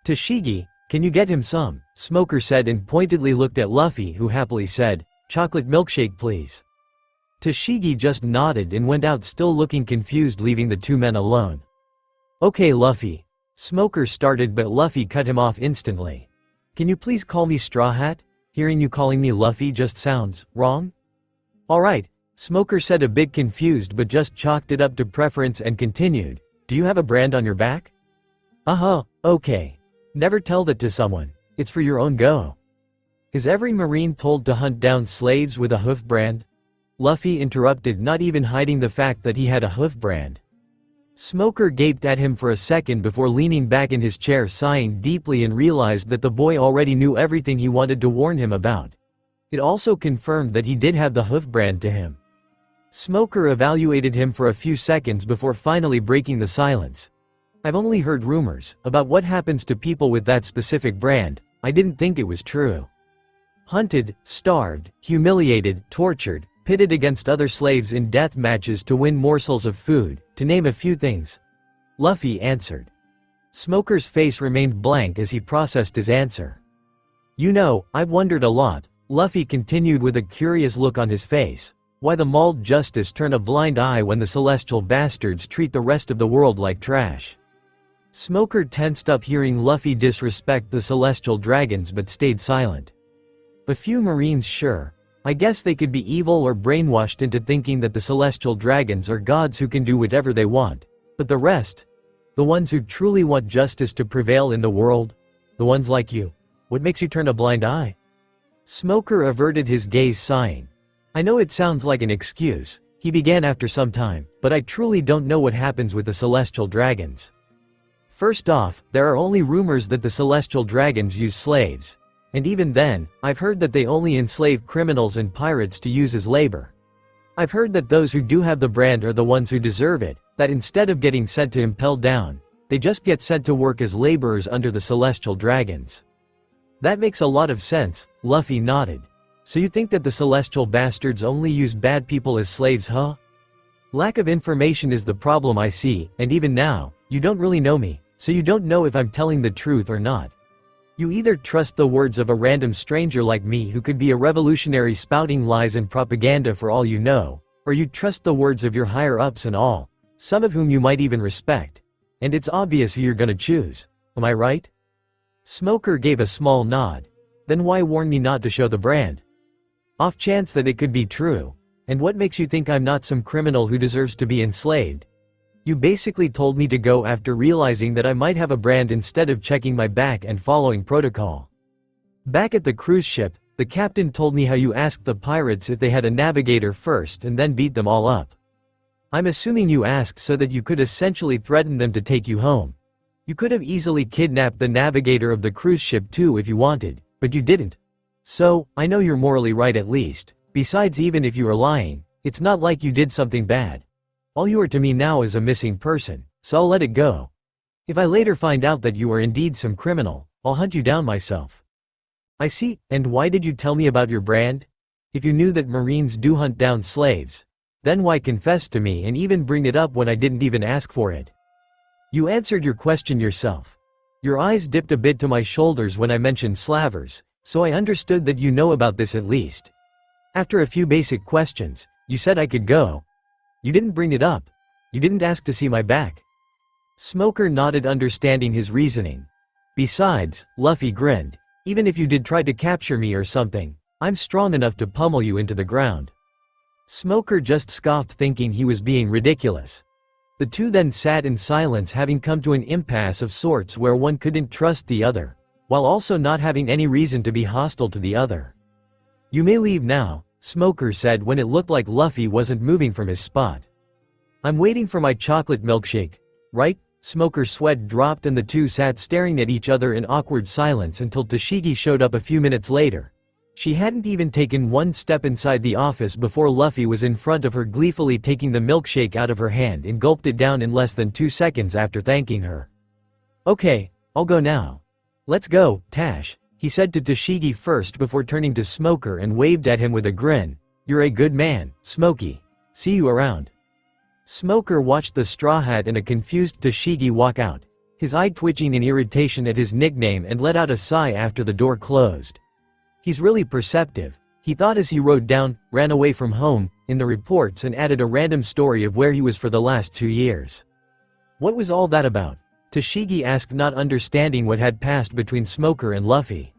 Tashigi, can you get him some? Smoker said and pointedly looked at Luffy, who happily said, chocolate milkshake please. Tashigi just nodded and went out, still looking confused, leaving the two men alone. Okay Luffy. Smoker started, but Luffy cut him off instantly. Can you please call me Straw Hat? Hearing you calling me Luffy just sounds wrong? Alright, Smoker said, a bit confused, but just chalked it up to preference and continued. Do you have a brand on your back? Okay. Never tell that to someone. It's for your own go. Is every Marine told to hunt down slaves with a hoof brand? Luffy interrupted, not even hiding the fact that he had a hoof brand. Smoker gaped at him for a second before leaning back in his chair, sighing deeply, and realized that the boy already knew everything he wanted to warn him about. It also confirmed that he did have the hoof brand to him. Smoker evaluated him for a few seconds before finally breaking the silence. I've only heard rumors about what happens to people with that specific brand. I didn't think it was true. Hunted, starved, humiliated, tortured, pitted against other slaves in death matches to win morsels of food, to name a few things. Luffy answered. Smoker's face remained blank as he processed his answer. You know, I've wondered a lot, Luffy continued with a curious look on his face, why the mauled justice turn a blind eye when the celestial bastards treat the rest of the world like trash. Smoker tensed up hearing Luffy disrespect the celestial dragons, but stayed silent. A few Marines, sure. I guess they could be evil or brainwashed into thinking that the celestial dragons are gods who can do whatever they want. But the rest? The ones who truly want justice to prevail in the world? The ones like you? What makes you turn a blind eye? Smoker averted his gaze, sighing. I know it sounds like an excuse, he began after some time, but I truly don't know what happens with the celestial dragons. First off, there are only rumors that the celestial dragons use slaves. And even then, I've heard that they only enslave criminals and pirates to use as labor. I've heard that those who do have the brand are the ones who deserve it, that instead of getting sent to impel down, they just get sent to work as laborers under the celestial dragons. That makes a lot of sense, Luffy nodded. So you think that the celestial bastards only use bad people as slaves, huh? Lack of information is the problem I see, and even now, you don't really know me, so you don't know if I'm telling the truth or not. You either trust the words of a random stranger like me who could be a revolutionary spouting lies and propaganda for all you know, or you trust the words of your higher-ups and all, some of whom you might even respect. And it's obvious who you're gonna choose. Am I right? Smoker gave a small nod. Then why warn me not to show the brand? Off chance that it could be true. And what makes you think I'm not some criminal who deserves to be enslaved? You basically told me to go after realizing that I might have a brand instead of checking my back and following protocol. Back at the cruise ship, the captain told me how you asked the pirates if they had a navigator first and then beat them all up. I'm assuming you asked so that you could essentially threaten them to take you home. You could have easily kidnapped the navigator of the cruise ship too if you wanted, but you didn't. So, I know you're morally right at least. Besides, even if you are lying, it's not like you did something bad. All you are to me now is a missing person, so I'll let it go. If I later find out that you are indeed some criminal, I'll hunt you down myself. I see, and why did you tell me about your brand? If you knew that Marines do hunt down slaves, then why confess to me and even bring it up when I didn't even ask for it? You answered your question yourself. Your eyes dipped a bit to my shoulders when I mentioned slavers, so I understood that you know about this at least. After a few basic questions, you said I could go. You didn't bring it up. You didn't ask to see my back. Smoker nodded, understanding his reasoning. Besides, Luffy grinned, even if you did try to capture me or something, I'm strong enough to pummel you into the ground. Smoker just scoffed, thinking he was being ridiculous. The two then sat in silence, having come to an impasse of sorts where one couldn't trust the other, while also not having any reason to be hostile to the other. "You may leave now," Smoker said when it looked like Luffy wasn't moving from his spot. "I'm waiting for my chocolate milkshake, right?" Smoker's sweat dropped and the two sat staring at each other in awkward silence until Tashigi showed up a few minutes later. She hadn't even taken one step inside the office before Luffy was in front of her, gleefully taking the milkshake out of her hand and gulped it down in less than 2 seconds after thanking her. "Okay, I'll go now." "Let's go, Tash," he said to Tashigi first before turning to Smoker and waved at him with a grin. "You're a good man, Smokey. See you around." Smoker watched the Straw Hat and a confused Tashigi walk out, his eye twitching in irritation at his nickname, and let out a sigh after the door closed. "He's really perceptive," he thought as he wrote down, "ran away from home," in the reports and added a random story of where he was for the last 2 years. What was all that about? Tashigi asked, not understanding what had passed between Smoker and Luffy.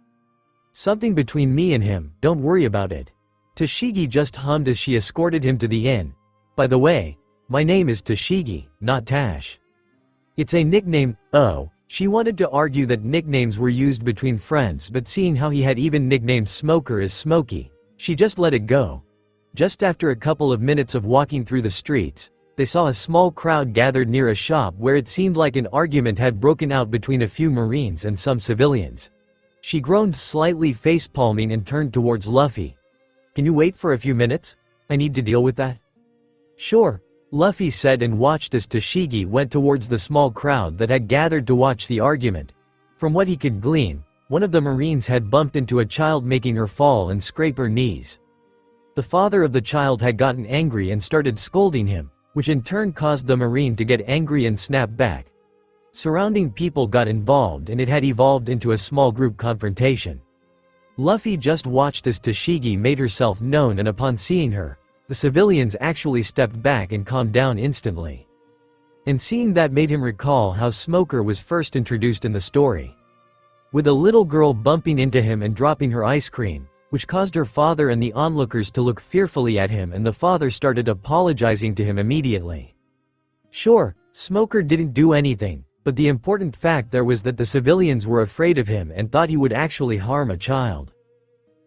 "Something between me and him, don't worry about it." Tashigi just hummed as she escorted him to the inn. "By the way, my name is Tashigi, not Tash." "It's a nickname." "Oh." She wanted to argue that nicknames were used between friends, but seeing how he had even nicknamed Smoker as Smokey, she just let it go. Just after a couple of minutes of walking through the streets, they saw a small crowd gathered near a shop where it seemed like an argument had broken out between a few Marines and some civilians. She groaned slightly, face-palming, and turned towards Luffy. "Can you wait for a few minutes? I need to deal with that." "Sure," Luffy said, and watched as Tashigi went towards the small crowd that had gathered to watch the argument. From what he could glean, one of the Marines had bumped into a child, making her fall and scrape her knees. The father of the child had gotten angry and started scolding him, which in turn caused the Marine to get angry and snap back. Surrounding people got involved and it had evolved into a small group confrontation. Luffy just watched as Tashigi made herself known, and upon seeing her, the civilians actually stepped back and calmed down instantly. And seeing that made him recall how Smoker was first introduced in the story, with a little girl bumping into him and dropping her ice cream, which caused her father and the onlookers to look fearfully at him, and the father started apologizing to him immediately. Sure, Smoker didn't do anything, but the important fact there was that the civilians were afraid of him and thought he would actually harm a child.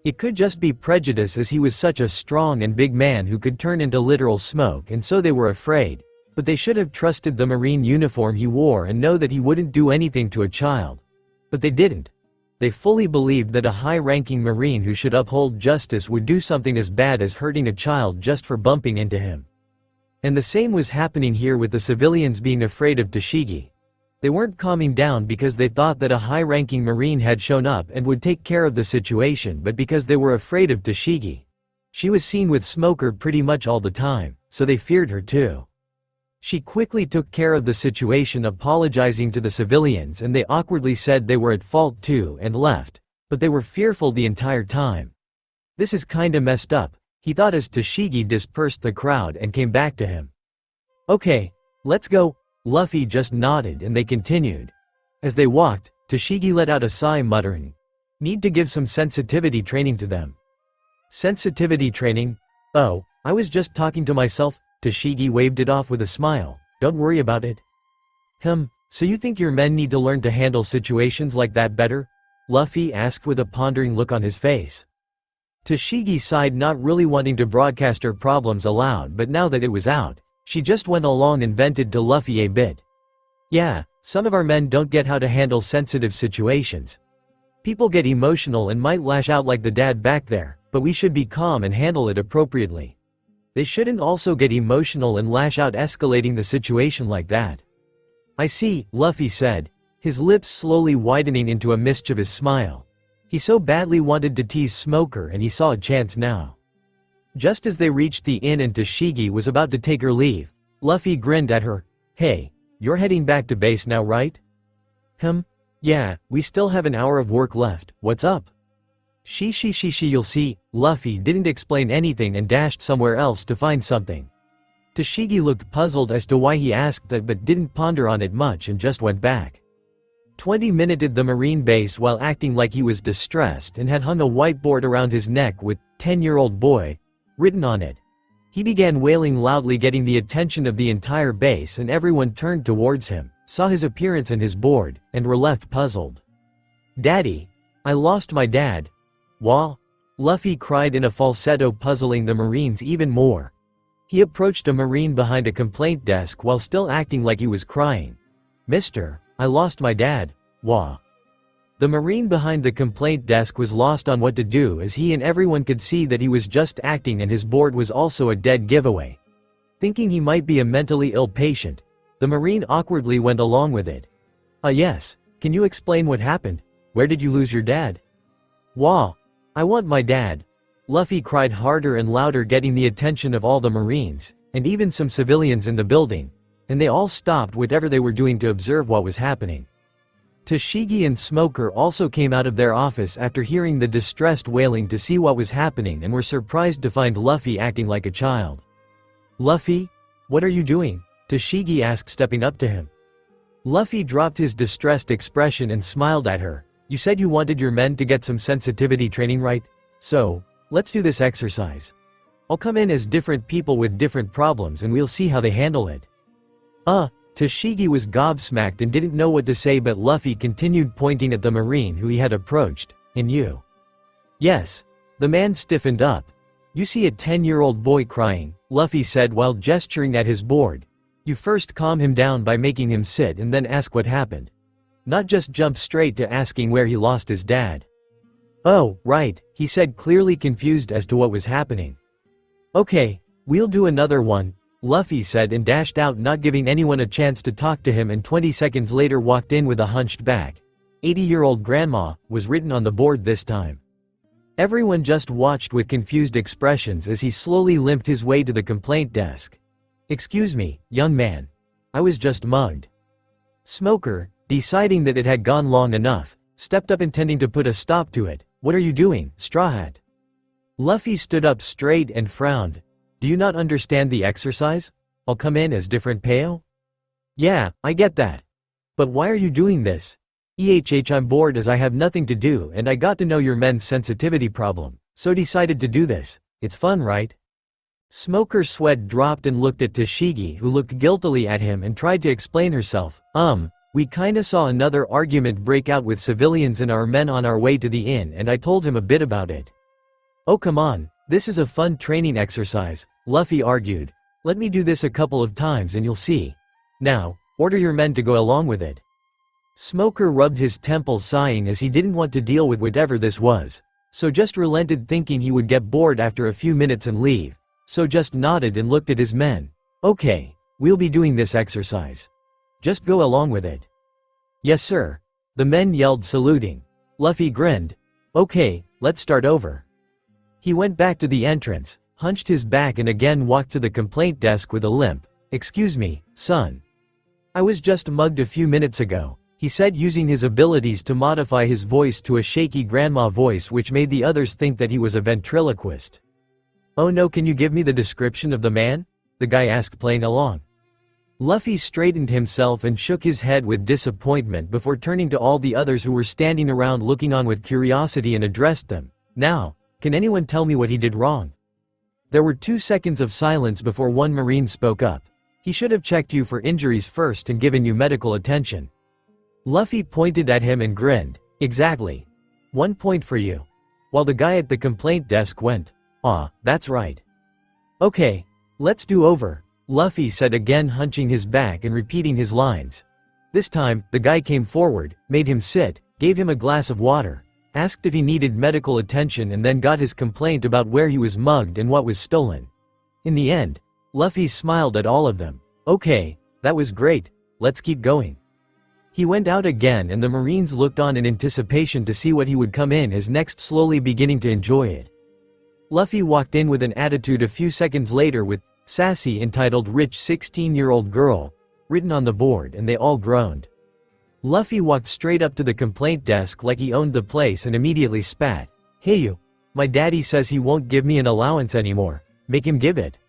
It could just be prejudice, as he was such a strong and big man who could turn into literal smoke, and so they were afraid, but they should have trusted the Marine uniform he wore and know that he wouldn't do anything to a child. But they didn't. They fully believed that a high-ranking Marine who should uphold justice would do something as bad as hurting a child just for bumping into him. And the same was happening here with the civilians being afraid of Tashigi. They weren't calming down because they thought that a high-ranking Marine had shown up and would take care of the situation, but because they were afraid of Tashigi. She was seen with Smoker pretty much all the time, so they feared her too. She quickly took care of the situation, apologizing to the civilians, and they awkwardly said they were at fault too and left, but they were fearful the entire time. This is kinda messed up, he thought as Tashigi dispersed the crowd and came back to him. Okay, let's go. Luffy just nodded and they continued. As they walked, Tashigi let out a sigh, muttering, "Need to give some sensitivity training to them." Sensitivity training? Oh, I was just talking to myself. Tashigi waved it off with a smile. Don't worry about it. So you think your men need to learn to handle situations like that better? Luffy asked with a pondering look on his face. Tashigi sighed, not really wanting to broadcast her problems aloud, but now that it was out, she just went along and vented to Luffy a bit. Yeah, some of our men don't get how to handle sensitive situations. People get emotional and might lash out like the dad back there, but we should be calm and handle it appropriately. They shouldn't also get emotional and lash out, escalating the situation like that. I see, Luffy said, his lips slowly widening into a mischievous smile. He so badly wanted to tease Smoker, and he saw a chance now. Just as they reached the inn and Tashigi was about to take her leave, Luffy grinned at her. Hey, you're heading back to base now, right? Yeah, we still have an hour of work left. What's up? She, you'll see. Luffy didn't explain anything and dashed somewhere else to find something. Tashigi looked puzzled as to why he asked that, but didn't ponder on it much and just went back. 20 minuted the Marine base while acting like he was distressed and had hung a whiteboard around his neck with 10-year-old boy written on it. He began wailing loudly, getting the attention of the entire base, and everyone turned towards him, saw his appearance and his board, and were left puzzled. "Daddy, I lost my dad." "Wha?" Luffy cried in a falsetto, puzzling the Marines even more. He approached a Marine behind a complaint desk while still acting like he was crying. "Mister, I lost my dad. Wha?" The Marine behind the complaint desk was lost on what to do, as he and everyone could see that he was just acting and his board was also a dead giveaway. Thinking he might be a mentally ill patient, the Marine awkwardly went along with it. Yes, can you explain what happened? Where did you lose your dad?" "Wha? I want my dad." Luffy cried harder and louder, getting the attention of all the Marines, and even some civilians in the building, and they all stopped whatever they were doing to observe what was happening. Tashigi and Smoker also came out of their office after hearing the distressed wailing to see what was happening, and were surprised to find Luffy acting like a child. "Luffy? What are you doing?" Tashigi asked, stepping up to him. Luffy dropped his distressed expression and smiled at her. "You said you wanted your men to get some sensitivity training, right? So, let's do this exercise. I'll come in as different people with different problems and we'll see how they handle it." Tashigi was gobsmacked and didn't know what to say, but Luffy continued, pointing at the Marine who he had approached. "And you?" "Yes." The man stiffened up. "You see a 10-year-old boy crying," Luffy said while gesturing at his board. "You first calm him down by making him sit and then ask what happened. Not just jump straight to asking where he lost his dad." "Oh, right," he said, clearly confused as to what was happening. "Okay, we'll do another one," Luffy said, and dashed out, not giving anyone a chance to talk to him, and 20 seconds later walked in with a hunched back. 80-year-old grandma was written on the board this time. Everyone just watched with confused expressions as he slowly limped his way to the complaint desk. "Excuse me, young man. I was just mugged." Smoker, deciding that it had gone long enough, stepped up, intending to put a stop to it. "What are you doing, Straw Hat?" Luffy stood up straight and frowned. "Do you not understand the exercise? I'll come in as different Peo?" "Yeah, I get that. But why are you doing this?" I'm bored as I have nothing to do, and I got to know your men's sensitivity problem, so decided to do this. It's fun, right?" Smoker's sweat dropped and looked at Tashigi, who looked guiltily at him and tried to explain herself. We kinda saw another argument break out with civilians and our men on our way to the inn, and I told him a bit about it." "Oh come on, this is a fun training exercise," Luffy argued. "Let me do this a couple of times and you'll see. Now, order your men to go along with it." Smoker rubbed his temples, sighing as he didn't want to deal with whatever this was, so just relented, thinking he would get bored after a few minutes and leave, so just nodded and looked at his men. "Okay, we'll be doing this exercise. Just go along with it." "Yes sir," the men yelled, saluting. Luffy grinned. "Okay, let's start over." He went back to the entrance, hunched his back, and again walked to the complaint desk with a limp. "Excuse me, son. I was just mugged a few minutes ago," he said, using his abilities to modify his voice to a shaky grandma voice, which made the others think that he was a ventriloquist. "Oh no, can you give me the description of the man?" the guy asked, playing along. Luffy straightened himself and shook his head with disappointment before turning to all the others who were standing around looking on with curiosity, and addressed them. "Now, can anyone tell me what he did wrong?" There were 2 seconds of silence before one Marine spoke up. "He should have checked you for injuries first and given you medical attention." Luffy pointed at him and grinned. "Exactly. 1 point for you." While the guy at the complaint desk went, "That's right." "Okay, let's do over," Luffy said, again hunching his back and repeating his lines. This time, the guy came forward, made him sit, gave him a glass of water, asked if he needed medical attention, and then got his complaint about where he was mugged and what was stolen. In the end, Luffy smiled at all of them. "Okay, that was great, let's keep going." He went out again, and the Marines looked on in anticipation to see what he would come in as next, slowly beginning to enjoy it. Luffy walked in with an attitude a few seconds later with "Sassy" entitled "Rich 16-year-old Girl" written on the board, and they all groaned. Luffy walked straight up to the complaint desk like he owned the place and immediately spat. "Hey you, my daddy says he won't give me an allowance anymore. Make him give it."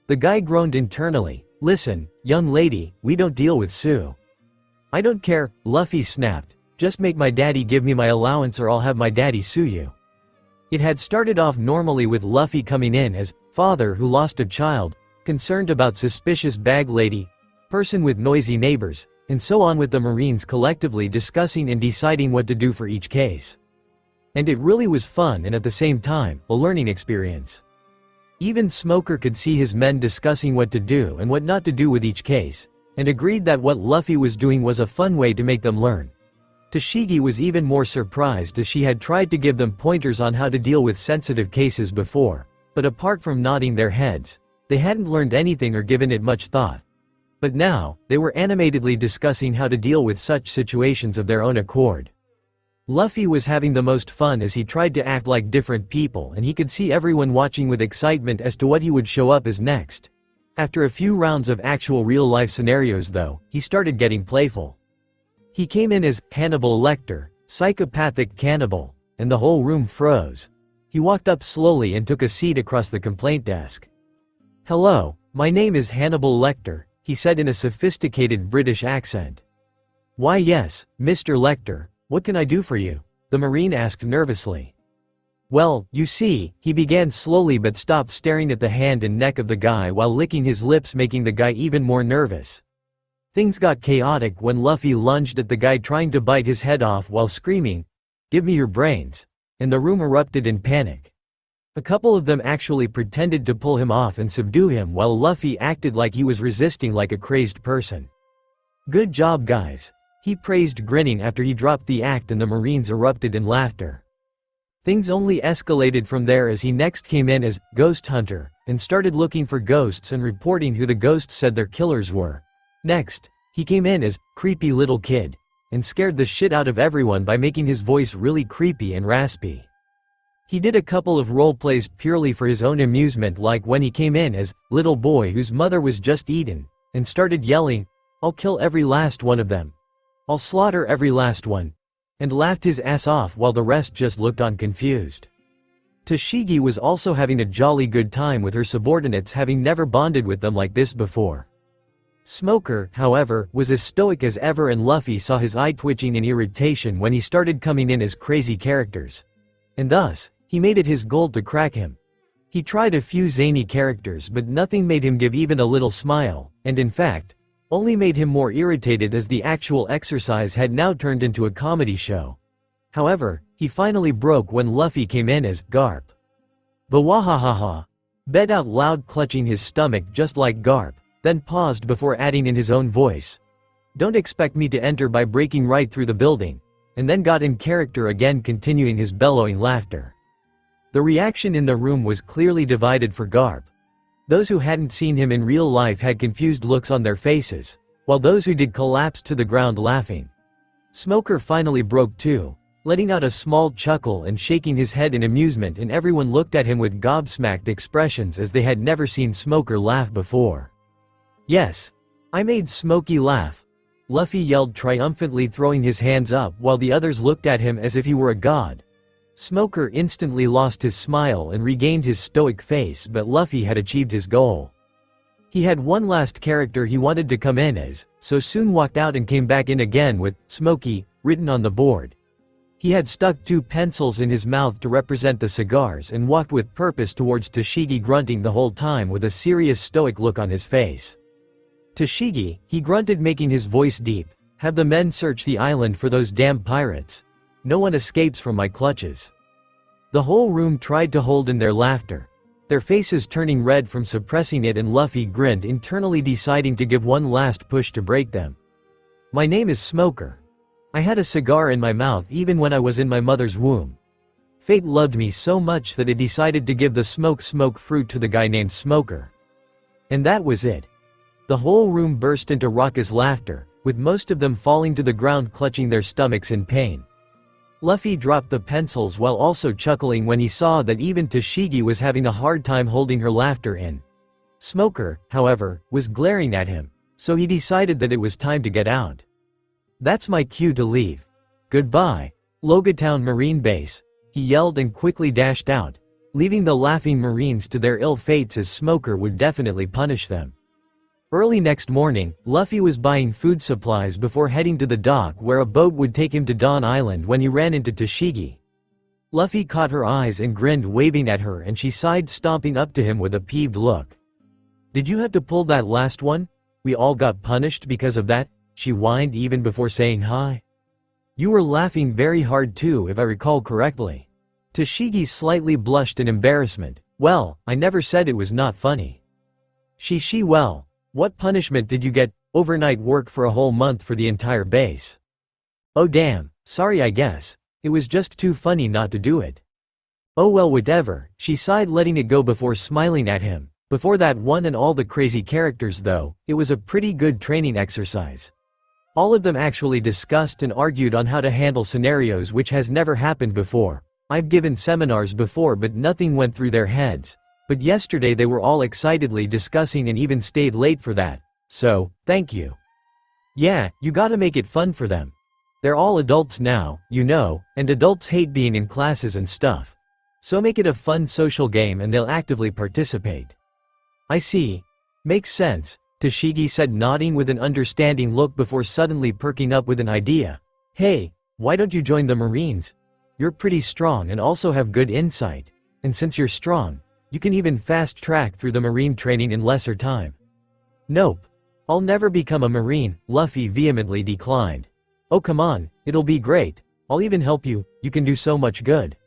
The guy groaned internally. "Listen, young lady, we don't deal with Sue." "I don't care," Luffy snapped. "Just make my daddy give me my allowance or I'll have my daddy sue you." It had started off normally with Luffy coming in as father who lost a child, concerned about suspicious bag lady, person with noisy neighbors, and so on, with the Marines collectively discussing and deciding what to do for each case. And it really was fun and at the same time, a learning experience. Even Smoker could see his men discussing what to do and what not to do with each case, and agreed that what Luffy was doing was a fun way to make them learn. Tashigi was even more surprised as she had tried to give them pointers on how to deal with sensitive cases before, but apart from nodding their heads, they hadn't learned anything or given it much thought. But now, they were animatedly discussing how to deal with such situations of their own accord. Luffy was having the most fun as he tried to act like different people, and he could see everyone watching with excitement as to what he would show up as next. After a few rounds of actual real-life scenarios though, he started getting playful. He came in as Hannibal Lecter, psychopathic cannibal, and the whole room froze. He walked up slowly and took a seat across the complaint desk. "Hello, my name is Hannibal Lecter," he said in a sophisticated British accent. "Why yes, Mr. Lecter, what can I do for you?" the Marine asked nervously. "Well, you see," he began slowly but stopped staring at the hand and neck of the guy while licking his lips, making the guy even more nervous. Things got chaotic when Luffy lunged at the guy, trying to bite his head off while screaming, "Give me your brains," and the room erupted in panic. A couple of them actually pretended to pull him off and subdue him while Luffy acted like he was resisting like a crazed person. "Good job guys," he praised, grinning after he dropped the act, and the Marines erupted in laughter. Things only escalated from there as he next came in as Ghost Hunter and started looking for ghosts and reporting who the ghosts said their killers were. Next, he came in as Creepy Little Kid and scared the shit out of everyone by making his voice really creepy and raspy. He did a couple of roleplays purely for his own amusement, like when he came in as Little Boy whose mother was just eaten and started yelling, "I'll kill every last one of them. I'll slaughter every last one," and laughed his ass off while the rest just looked on confused. Tashigi was also having a jolly good time with her subordinates, having never bonded with them like this before. Smoker, however, was as stoic as ever, and Luffy saw his eye twitching in irritation when he started coming in as crazy characters. And thus, he made it his goal to crack him. He tried a few zany characters, but nothing made him give even a little smile, and in fact, only made him more irritated as the actual exercise had now turned into a comedy show. However, he finally broke when Luffy came in as Garp. "Bawahahaha," bet out loud, clutching his stomach just like Garp, then paused before adding in his own voice, "Don't expect me to enter by breaking right through the building," and then got in character again, continuing his bellowing laughter. The reaction in the room was clearly divided for Garp. Those who hadn't seen him in real life had confused looks on their faces, while those who did collapsed to the ground laughing. Smoker finally broke too, letting out a small chuckle and shaking his head in amusement, and everyone looked at him with gobsmacked expressions as they had never seen Smoker laugh before. "Yes, I made Smokey laugh," Luffy yelled triumphantly, throwing his hands up while the others looked at him as if he were a god. Smoker instantly lost his smile and regained his stoic face, but Luffy had achieved his goal. He had one last character he wanted to come in as, so soon walked out and came back in again with Smokey written on the board. He had stuck 2 pencils in his mouth to represent the cigars and walked with purpose towards Tashigi, grunting the whole time with a serious stoic look on his face. "Tashigi," he grunted, making his voice deep, "have the men search the island for those damn pirates. No one escapes from my clutches." The whole room tried to hold in their laughter, their faces turning red from suppressing it, and Luffy grinned internally, deciding to give one last push to break them. "My name is Smoker. I had a cigar in my mouth even when I was in my mother's womb. Fate loved me so much that it decided to give the smoke fruit to the guy named Smoker. And that was it." The whole room burst into raucous laughter, with most of them falling to the ground clutching their stomachs in pain. Luffy dropped the pencils while also chuckling when he saw that even Tashigi was having a hard time holding her laughter in. Smoker, however, was glaring at him, so he decided that it was time to get out. "That's my cue to leave. Goodbye, Logatown Marine Base," he yelled and quickly dashed out, leaving the laughing Marines to their ill fates, as Smoker would definitely punish them. Early next morning, Luffy was buying food supplies before heading to the dock where a boat would take him to Dawn Island when he ran into Tashigi. Luffy caught her eyes and grinned, waving at her, and she sighed, stomping up to him with a peeved look. "Did you have to pull that last one? We all got punished because of that?" she whined even before saying hi. "You were laughing very hard too, if I recall correctly." Tashigi slightly blushed in embarrassment. "Well, I never said it was not funny." Well, what punishment did you get? Overnight work for a whole month for the entire base." "Oh damn, sorry, I guess. It was just too funny not to do it." "Oh well, whatever," she sighed, letting it go before smiling at him. "Before that one and all the crazy characters though, it was a pretty good training exercise. All of them actually discussed and argued on how to handle scenarios which has never happened before. I've given seminars before but nothing went through their heads. But yesterday they were all excitedly discussing and even stayed late for that. So, thank you." "Yeah, you gotta make it fun for them. They're all adults now, you know, and adults hate being in classes and stuff. So make it a fun social game and they'll actively participate." "I see. Makes sense," Tashigi said, nodding with an understanding look before suddenly perking up with an idea. "Hey, why don't you join the Marines? You're pretty strong and also have good insight. And since you're strong, you can even fast-track through the Marine training in lesser time." "Nope. I'll never become a Marine," Luffy vehemently declined. "Oh come on, it'll be great. I'll even help you, you can do so much good."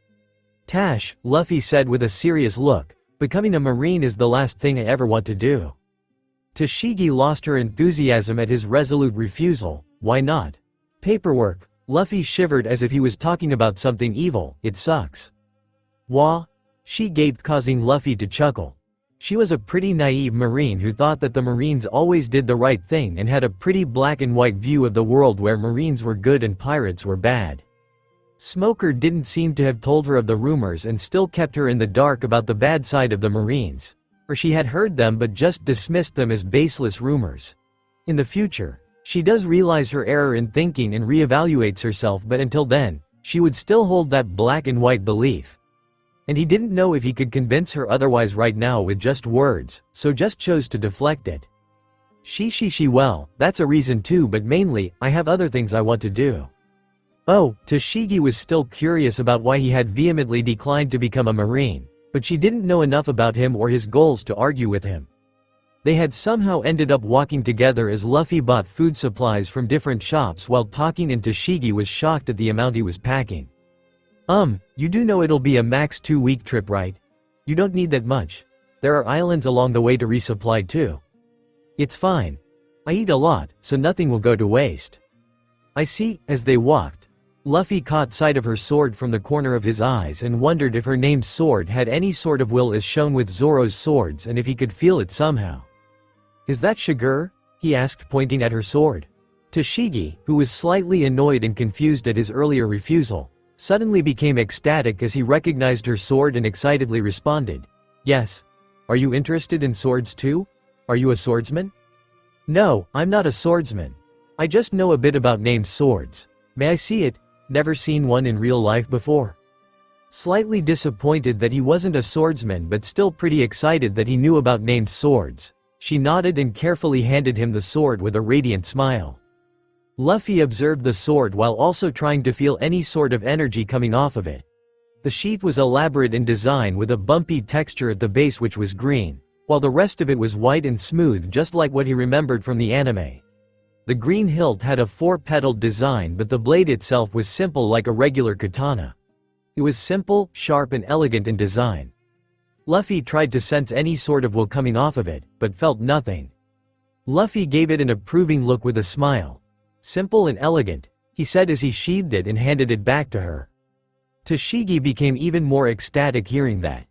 "Tash," Luffy said with a serious look, "becoming a Marine is the last thing I ever want to do." Tashigi lost her enthusiasm at his resolute refusal. "Why not?" "Paperwork." Luffy shivered as if he was talking about something evil. "It sucks." "Wah?" She gaped, causing Luffy to chuckle. She was a pretty naive Marine who thought that the Marines always did the right thing and had a pretty black and white view of the world where Marines were good and pirates were bad. Smoker didn't seem to have told her of the rumors and still kept her in the dark about the bad side of the Marines. Or she had heard them but just dismissed them as baseless rumors. In the future, she does realize her error in thinking and reevaluates herself, but until then, she would still hold that black and white belief. And he didn't know if he could convince her otherwise right now with just words, so just chose to deflect it. Well, that's a reason too, but mainly, I have other things I want to do." Oh, Tashigi was still curious about why he had vehemently declined to become a Marine, but she didn't know enough about him or his goals to argue with him. They had somehow ended up walking together as Luffy bought food supplies from different shops while talking, and Tashigi was shocked at the amount he was packing. You do know it'll be a max 2-week trip, right? You don't need that much. There are islands along the way to resupply too." "It's fine. I eat a lot, so nothing will go to waste." "I see." As they walked, Luffy caught sight of her sword from the corner of his eyes and wondered if her name's sword had any sort of will as shown with Zoro's swords and if he could feel it somehow. "Is that Shigur?" he asked, pointing at her sword. Tashigi, who was slightly annoyed and confused at his earlier refusal, suddenly became ecstatic as he recognized her sword and excitedly responded, "Yes. Are you interested in swords too? Are you a swordsman?" "No, I'm not a swordsman. I just know a bit about named swords. May I see it? Never seen one in real life before." Slightly disappointed that he wasn't a swordsman but still pretty excited that he knew about named swords, she nodded and carefully handed him the sword with a radiant smile. Luffy observed the sword while also trying to feel any sort of energy coming off of it. The sheath was elaborate in design with a bumpy texture at the base which was green, while the rest of it was white and smooth, just like what he remembered from the anime. The green hilt had a 4-petaled design, but the blade itself was simple like a regular katana. It was simple, sharp and elegant in design. Luffy tried to sense any sort of will coming off of it, but felt nothing. Luffy gave it an approving look with a smile. "Simple and elegant," he said as he sheathed it and handed it back to her. Tashigi became even more ecstatic hearing that.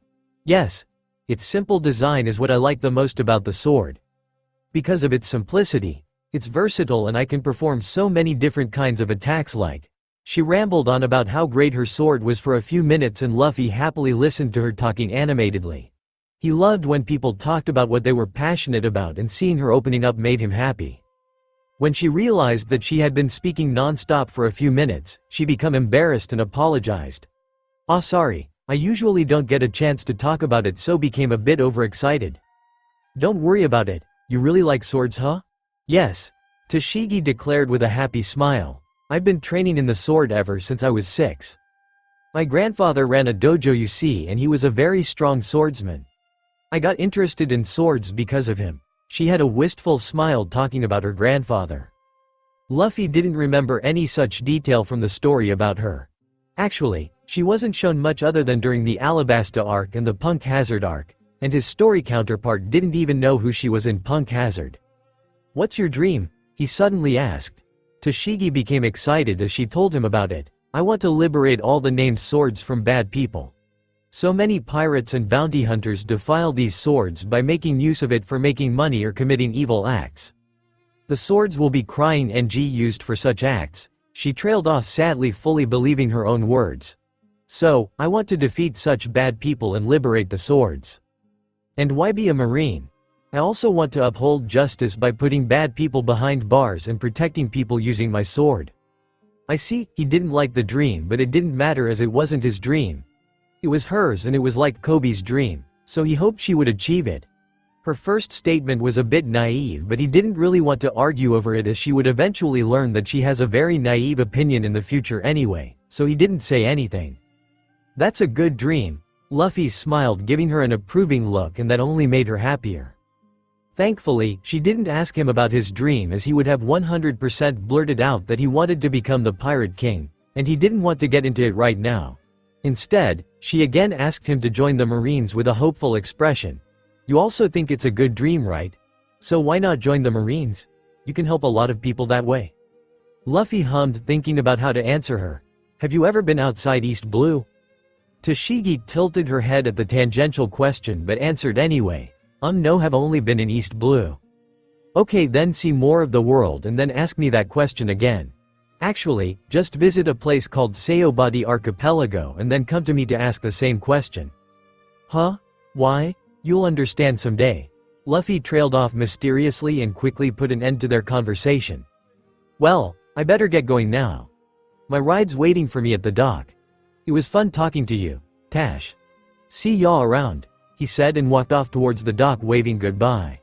"Yes. Its simple design is what I like the most about the sword. Because of its simplicity, it's versatile and I can perform so many different kinds of attacks like." She rambled on about how great her sword was for a few minutes, and Luffy happily listened to her talking animatedly. He loved when people talked about what they were passionate about, and seeing her opening up made him happy. When she realized that she had been speaking non-stop for a few minutes, she became embarrassed and apologized. "Ah, sorry, I usually don't get a chance to talk about it, so became a bit overexcited." "Don't worry about it. You really like swords, huh?" "Yes," Tashigi declared with a happy smile. "I've been training in the sword ever since I was 6. My grandfather ran a dojo, you see, and he was a very strong swordsman. I got interested in swords because of him. She had a wistful smile talking about her grandfather. Luffy didn't remember any such detail from the story about her. Actually, she wasn't shown much other than during the Alabasta arc and the Punk Hazard arc, and his story counterpart didn't even know who she was in Punk Hazard. "What's your dream?" he suddenly asked. Toshigi became excited as she told him about it. "I want to liberate all the named swords from bad people. So many pirates and bounty hunters defile these swords by making use of it for making money or committing evil acts. The swords will be crying NG used for such acts." She trailed off sadly, fully believing her own words. "So, I want to defeat such bad people and liberate the swords. And why be a marine? I also want to uphold justice by putting bad people behind bars and protecting people using my sword." I see, he didn't like the dream, but it didn't matter as it wasn't his dream. It was hers, and it was like Kobe's dream, so he hoped she would achieve it. Her first statement was a bit naive, but he didn't really want to argue over it as she would eventually learn that she has a very naive opinion in the future anyway, so he didn't say anything. "That's a good dream." Luffy smiled, giving her an approving look, and that only made her happier. Thankfully, she didn't ask him about his dream, as he would have 100% blurted out that he wanted to become the Pirate King, and he didn't want to get into it right now. Instead, she again asked him to join the Marines with a hopeful expression. "You also think it's a good dream, right? So why not join the Marines? You can help a lot of people that way." Luffy hummed, thinking about how to answer her. "Have you ever been outside East Blue?" Toshigi tilted her head at the tangential question but answered anyway. No, have only been in East Blue." "Okay, then see more of the world and then ask me that question again. Actually, just visit a place called Sayobadi Archipelago and then come to me to ask the same question." "Huh? Why? You'll understand someday." Luffy trailed off mysteriously and quickly put an end to their conversation. "Well, I better get going now. My ride's waiting for me at the dock. It was fun talking to you, Tash. See y'all around," he said and walked off towards the dock, waving goodbye.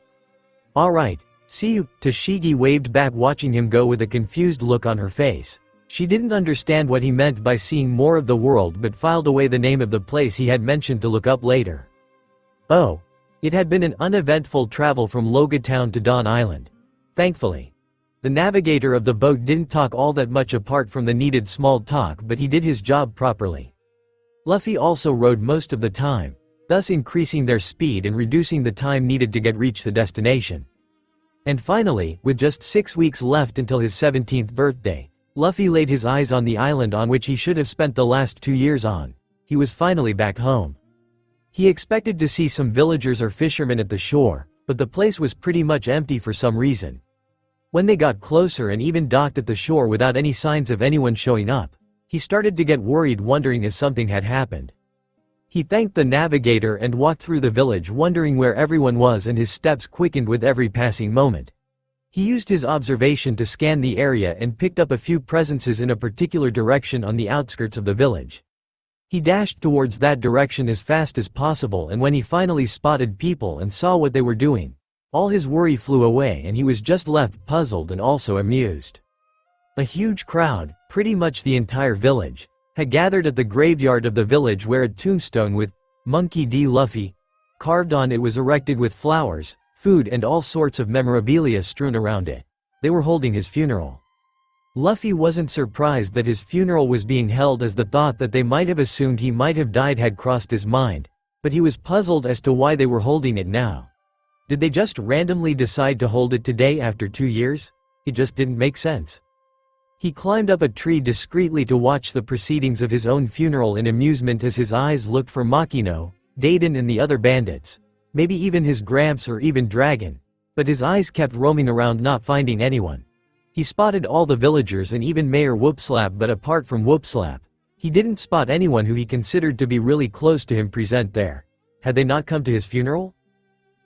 "Alright, see you," Toshigi waved back, watching him go with a confused look on her face. She didn't understand what he meant by seeing more of the world, but filed away the name of the place he had mentioned to look up later. Oh. It had been an uneventful travel from Logia Town to Dawn Island. Thankfully. The navigator of the boat didn't talk all that much apart from the needed small talk, but he did his job properly. Luffy also rode most of the time, thus increasing their speed and reducing the time needed to reach the destination. And finally, with just 6 weeks left until his 17th birthday, Luffy laid his eyes on the island on which he should have spent the last 2 years on. He was finally back home. He expected to see some villagers or fishermen at the shore, but the place was pretty much empty for some reason. When they got closer and even docked at the shore without any signs of anyone showing up, he started to get worried, wondering if something had happened. He thanked the navigator and walked through the village, wondering where everyone was, and his steps quickened with every passing moment. He used his observation to scan the area and picked up a few presences in a particular direction on the outskirts of the village. He dashed towards that direction as fast as possible, and when he finally spotted people and saw what they were doing, all his worry flew away and he was just left puzzled and also amused. A huge crowd, pretty much the entire village, had gathered at the graveyard of the village, where a tombstone with Monkey D. Luffy carved on it was erected with flowers, food and all sorts of memorabilia strewn around it. They were holding his funeral. Luffy wasn't surprised that his funeral was being held, as the thought that they might have assumed he might have died had crossed his mind, but he was puzzled as to why they were holding it now. Did they just randomly decide to hold it today after 2 years? It just didn't make sense. He climbed up a tree discreetly to watch the proceedings of his own funeral in amusement as his eyes looked for Makino, Daiden and the other bandits, maybe even his Gramps or even Dragon, but his eyes kept roaming around, not finding anyone. He spotted all the villagers and even Mayor Whoopslap, but apart from Whoopslap, he didn't spot anyone who he considered to be really close to him present there. Had they not come to his funeral?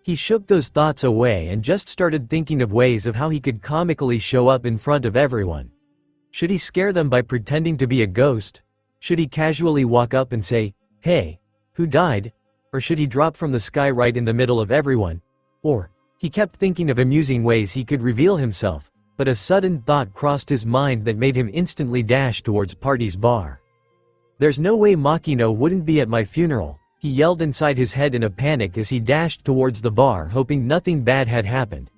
He shook those thoughts away and just started thinking of ways of how he could comically show up in front of everyone. Should he scare them by pretending to be a ghost? Should he casually walk up and say, "Hey, who died?" Or should he drop from the sky right in the middle of everyone? Or, he kept thinking of amusing ways he could reveal himself, but a sudden thought crossed his mind that made him instantly dash towards Party's bar. There's no way Makino wouldn't be at my funeral, he yelled inside his head in a panic as he dashed towards the bar hoping nothing bad had happened.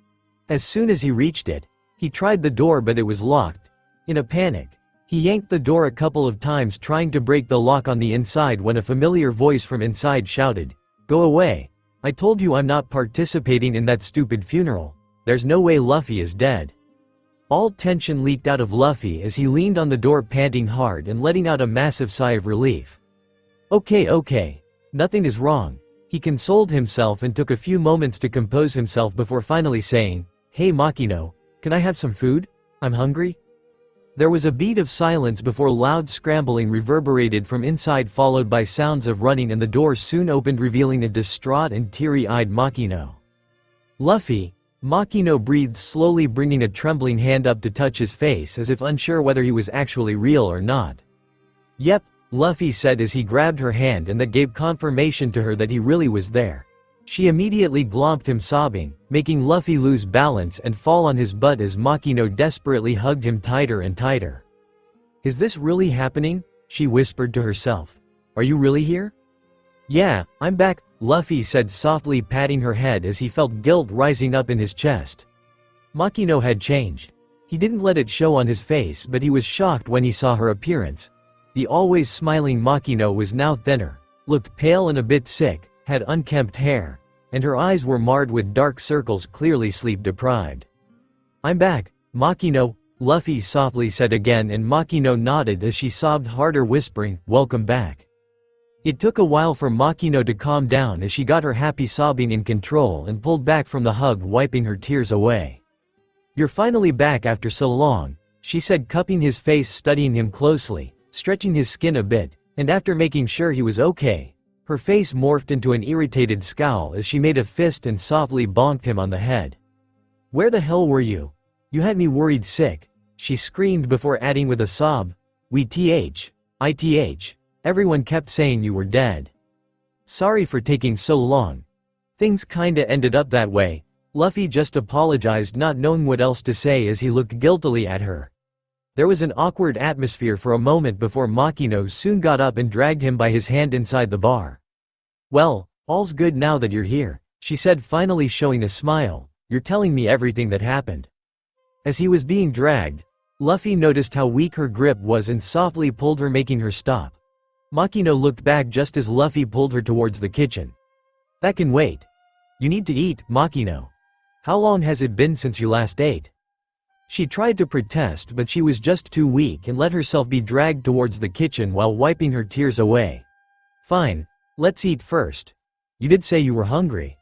As soon as he reached it, he tried the door but it was locked. In a panic, he yanked the door a couple of times trying to break the lock on the inside when a familiar voice from inside shouted, "Go away. I told you I'm not participating in that stupid funeral. There's no way Luffy is dead." All tension leaked out of Luffy as he leaned on the door panting hard and letting out a massive sigh of relief. Okay. Nothing is wrong. He consoled himself and took a few moments to compose himself before finally saying, "Hey Makino, can I have some food? I'm hungry." There was a beat of silence before loud scrambling reverberated from inside followed by sounds of running and the door soon opened revealing a distraught and teary-eyed Makino. "Luffy," Makino breathed slowly bringing a trembling hand up to touch his face as if unsure whether he was actually real or not. "Yep," Luffy said as he grabbed her hand and that gave confirmation to her that he really was there. She immediately glomped him sobbing, making Luffy lose balance and fall on his butt as Makino desperately hugged him tighter and tighter. "Is this really happening?" she whispered to herself. "Are you really here?" "Yeah, I'm back," Luffy said softly patting her head as he felt guilt rising up in his chest. Makino had changed. He didn't let it show on his face but he was shocked when he saw her appearance. The always smiling Makino was now thinner, looked pale and a bit sick, had unkempt hair, and her eyes were marred with dark circles clearly sleep-deprived. "I'm back, Makino," Luffy softly said again and Makino nodded as she sobbed harder whispering, "Welcome back." It took a while for Makino to calm down as she got her happy sobbing in control and pulled back from the hug wiping her tears away. "You're finally back after so long," she said cupping his face studying him closely, stretching his skin a bit, and after making sure he was okay, her face morphed into an irritated scowl as she made a fist and softly bonked him on the head. "Where the hell were you? You had me worried sick," she screamed before adding with a sob, "ITH. Everyone kept saying you were dead. Sorry for taking so long. Things kinda ended up that way." Luffy just apologized not knowing what else to say as he looked guiltily at her. There was an awkward atmosphere for a moment before Makino soon got up and dragged him by his hand inside the bar. "Well, all's good now that you're here," she said finally showing a smile. "You're telling me everything that happened." As he was being dragged, Luffy noticed how weak her grip was and softly pulled her making her stop. Makino looked back just as Luffy pulled her towards the kitchen. "That can wait. You need to eat, Makino. How long has it been since you last ate?" She tried to protest but she was just too weak and let herself be dragged towards the kitchen while wiping her tears away. "Fine, let's eat first. You did say you were hungry."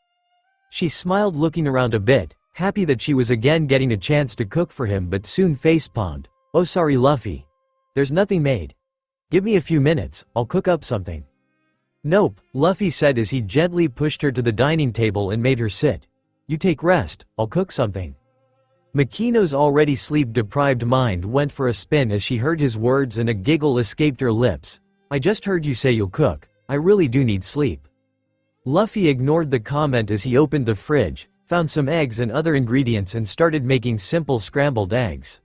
She smiled looking around a bit, happy that she was again getting a chance to cook for him but soon facepalmed. "Oh sorry Luffy. There's nothing made. Give me a few minutes, I'll cook up something." "Nope," Luffy said as he gently pushed her to the dining table and made her sit. "You take rest, I'll cook something." Makino's already sleep-deprived mind went for a spin as she heard his words and a giggle escaped her lips. "I just heard you say you'll cook. I really do need sleep." Luffy ignored the comment as he opened the fridge, found some eggs and other ingredients and started making simple scrambled eggs.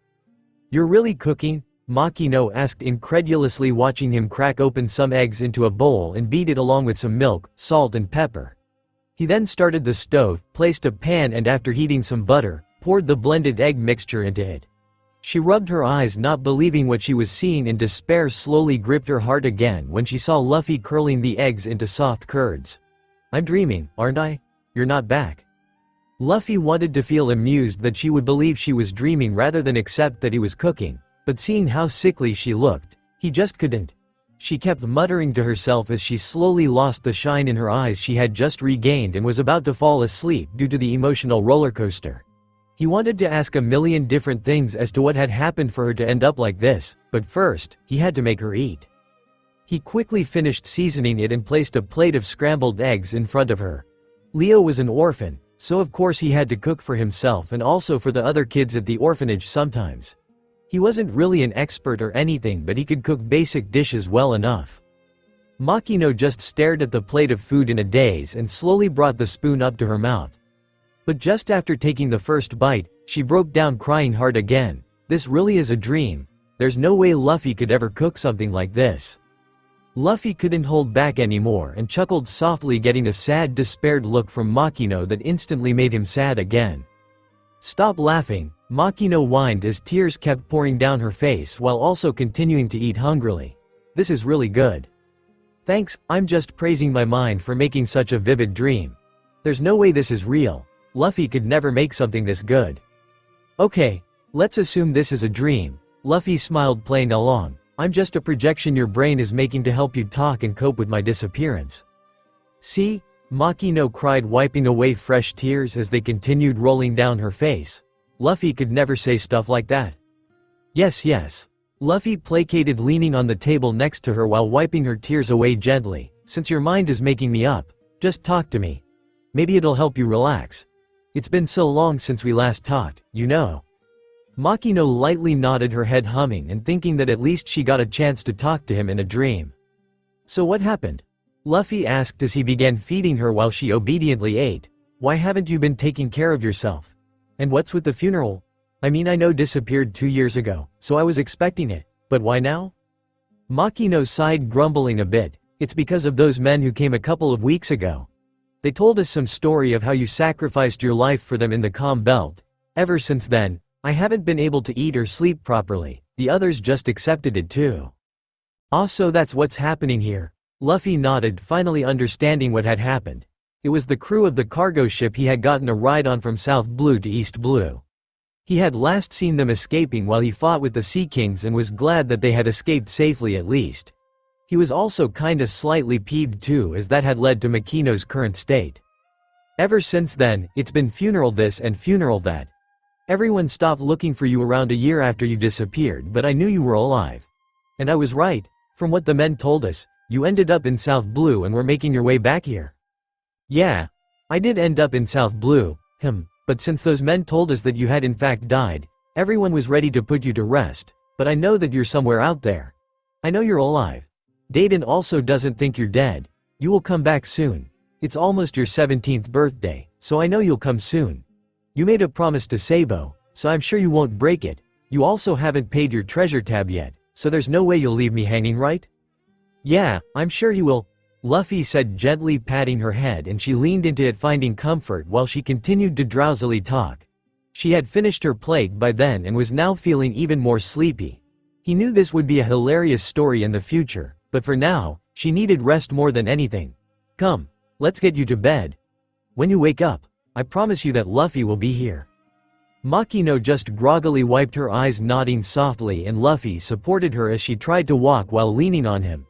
"You're really cooking?" Makino asked incredulously watching him crack open some eggs into a bowl and beat it along with some milk, salt and pepper. He then started the stove, placed a pan and after heating some butter, poured the blended egg mixture into it. She rubbed her eyes not believing what she was seeing and despair slowly gripped her heart again when she saw Luffy curling the eggs into soft curds. "I'm dreaming, aren't I? You're not back." Luffy wanted to feel amused that she would believe she was dreaming rather than accept that he was cooking, but seeing how sickly she looked, he just couldn't. She kept muttering to herself as she slowly lost the shine in her eyes she had just regained and was about to fall asleep due to the emotional roller coaster. He wanted to ask a million different things as to what had happened for her to end up like this, but first, he had to make her eat. He quickly finished seasoning it and placed a plate of scrambled eggs in front of her. Leo was an orphan, so of course he had to cook for himself and also for the other kids at the orphanage sometimes. He wasn't really an expert or anything but he could cook basic dishes well enough. Makino just stared at the plate of food in a daze and slowly brought the spoon up to her mouth. But just after taking the first bite, she broke down crying hard again. "This really is a dream. There's no way Luffy could ever cook something like this." Luffy couldn't hold back anymore and chuckled softly, getting a sad, despaired look from Makino that instantly made him sad again. "Stop laughing," Makino whined as tears kept pouring down her face while also continuing to eat hungrily. "This is really good." "Thanks, I'm just praising my mind for making such a vivid dream. There's no way this is real. Luffy could never make something this good." "Okay, let's assume this is a dream," Luffy smiled, playing along. "I'm just a projection your brain is making to help you talk and cope with my disappearance." "See?" Makino cried, wiping away fresh tears as they continued rolling down her face. "Luffy could never say stuff like that." "Yes, yes." Luffy placated, leaning on the table next to her while wiping her tears away gently. "Since your mind is making me up, just talk to me. Maybe it'll help you relax. It's been so long since we last talked, you know." Makino lightly nodded her head, humming and thinking that at least she got a chance to talk to him in a dream. "So what happened?" Luffy asked as he began feeding her while she obediently ate. "Why haven't you been taking care of yourself? And what's with the funeral? I mean, I know disappeared 2 years ago, so I was expecting it, but why now?" Makino sighed, grumbling a bit. "It's because of those men who came a couple of weeks ago. They told us some story of how you sacrificed your life for them in the calm belt. Ever since then, I haven't been able to eat or sleep properly. The others just accepted it too." "Ah, so that's what's happening here." Luffy nodded, finally understanding what had happened. It was the crew of the cargo ship he had gotten a ride on from South Blue to East Blue. He had last seen them escaping while he fought with the Sea Kings and was glad that they had escaped safely at least. He was also kinda slightly peeved too, as that had led to Makino's current state. "Ever since then, it's been funeral this and funeral that. Everyone stopped looking for you around a year after you disappeared, but I knew you were alive. And I was right. From what the men told us, you ended up in South Blue and were making your way back here." "Yeah, I did end up in South Blue, but since those men told us that you had in fact died, everyone was ready to put you to rest, but I know that you're somewhere out there. I know you're alive. Dayton also doesn't think you're dead. You will come back soon. It's almost your 17th birthday, so I know you'll come soon. You made a promise to Sabo, so I'm sure you won't break it. You also haven't paid your treasure tab yet, so there's no way you'll leave me hanging, right?" "Yeah, I'm sure he will," Luffy said, gently patting her head, and she leaned into it, finding comfort while she continued to drowsily talk. She had finished her plate by then and was now feeling even more sleepy. He knew this would be a hilarious story in the future, but for now, she needed rest more than anything. "Come, let's get you to bed. When you wake up, I promise you that Luffy will be here." Makino just groggily wiped her eyes, nodding softly, and Luffy supported her as she tried to walk while leaning on him.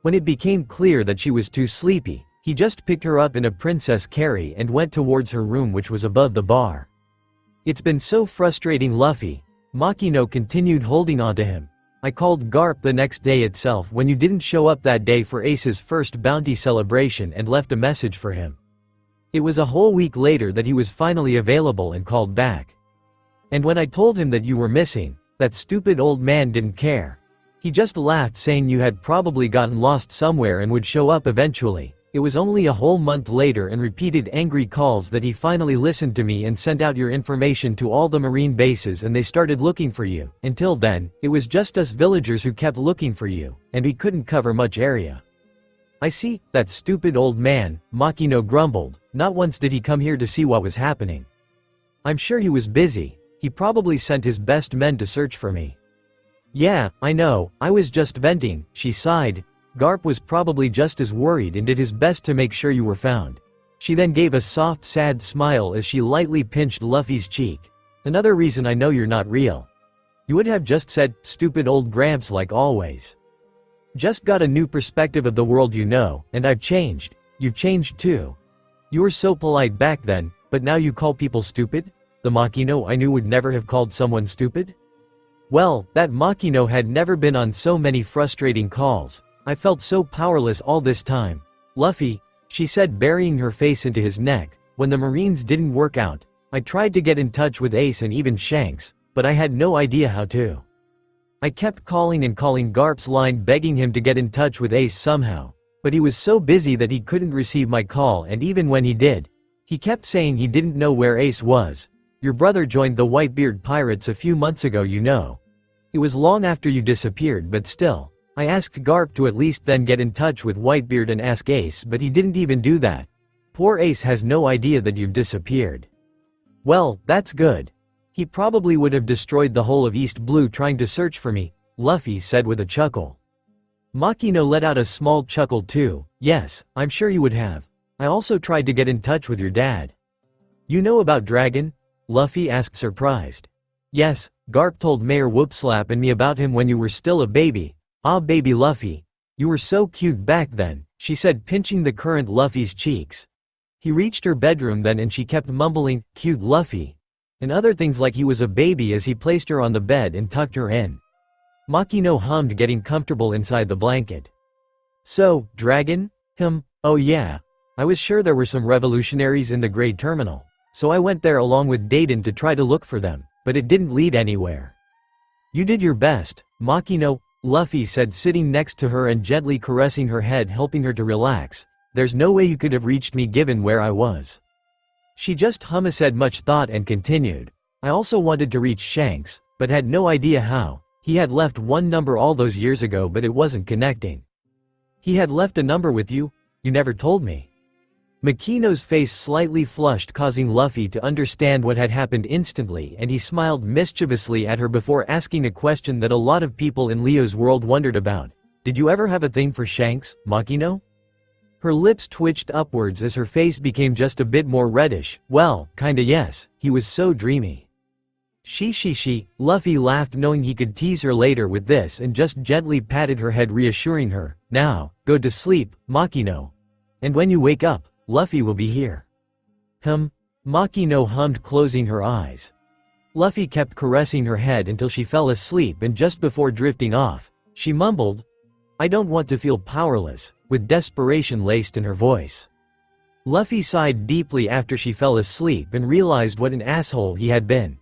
When it became clear that she was too sleepy, he just picked her up in a princess carry and went towards her room, which was above the bar. "It's been so frustrating, Luffy." Makino continued, holding on to him. "I called Garp the next day itself when you didn't show up that day for Ace's first bounty celebration and left a message for him. It was a whole week later that he was finally available and called back. And when I told him that you were missing, that stupid old man didn't care. He just laughed, saying you had probably gotten lost somewhere and would show up eventually. It was only a whole month later and repeated angry calls that he finally listened to me and sent out your information to all the marine bases, and they started looking for you. Until then, it was just us villagers who kept looking for you, and we couldn't cover much area." "I see, that stupid old man," Makino grumbled. "Not once did he come here to see what was happening. I'm sure he was busy. He probably sent his best men to search for me." "Yeah, I know, I was just venting," she sighed. "Garp was probably just as worried and did his best to make sure you were found." She then gave a soft, sad smile as she lightly pinched Luffy's cheek. "Another reason I know you're not real. You would have just said, 'Stupid old Gramps,' like always. Just got a new perspective of the world, you know, and I've changed. You've changed too. You were so polite back then, but now you call people stupid? The Makino I knew would never have called someone stupid?" Well, that Makino had never been on so many frustrating calls. "I felt so powerless all this time. Luffy," she said, burying her face into his neck, "when the Marines didn't work out, I tried to get in touch with Ace and even Shanks, but I had no idea how to. I kept calling and calling Garp's line, begging him to get in touch with Ace somehow, but he was so busy that he couldn't receive my call, and even when he did, he kept saying he didn't know where Ace was. Your brother joined the Whitebeard Pirates a few months ago, you know. It was long after you disappeared, but still, I asked Garp to at least then get in touch with Whitebeard and ask Ace, but he didn't even do that. Poor Ace has no idea that you've disappeared. Well, that's good. He probably would have destroyed the whole of East Blue trying to search for me, Luffy said with a chuckle. Makino let out a small chuckle too. Yes, I'm sure you would have. I also tried to get in touch with your dad. You know about Dragon? Luffy asked surprised. Yes, Garp told Mayor Whoopslap and me about him when you were still a baby. Ah baby Luffy. You were so cute back then, she said pinching the current Luffy's cheeks. He reached her bedroom then and she kept mumbling, cute Luffy, and other things like he was a baby as he placed her on the bed and tucked her in. Makino hummed getting comfortable inside the blanket. So, Dragon? Oh yeah. I was sure there were some revolutionaries in the Great Terminal, so I went there along with Dayton to try to look for them, but it didn't lead anywhere. You did your best, Makino, Luffy said sitting next to her and gently caressing her head helping her to relax. There's no way you could have reached me given where I was. She just said much thought and continued. I also wanted to reach Shanks, but had no idea how. He had left one number all those years ago but it wasn't connecting. He had left a number with you? You never told me. Makino's face slightly flushed causing Luffy to understand what had happened instantly and he smiled mischievously at her before asking a question that a lot of people in Leo's world wondered about. Did you ever have a thing for Shanks, Makino? Her lips twitched upwards as her face became just a bit more reddish. Well, kinda yes, he was so dreamy. She, Luffy laughed knowing he could tease her later with this and just gently patted her head reassuring her. Now, go to sleep, Makino. And when you wake up, Luffy will be here. Makino hummed closing her eyes. Luffy kept caressing her head until she fell asleep and just before drifting off, she mumbled, I don't want to feel powerless, with desperation laced in her voice. Luffy sighed deeply after she fell asleep and realized what an asshole he had been.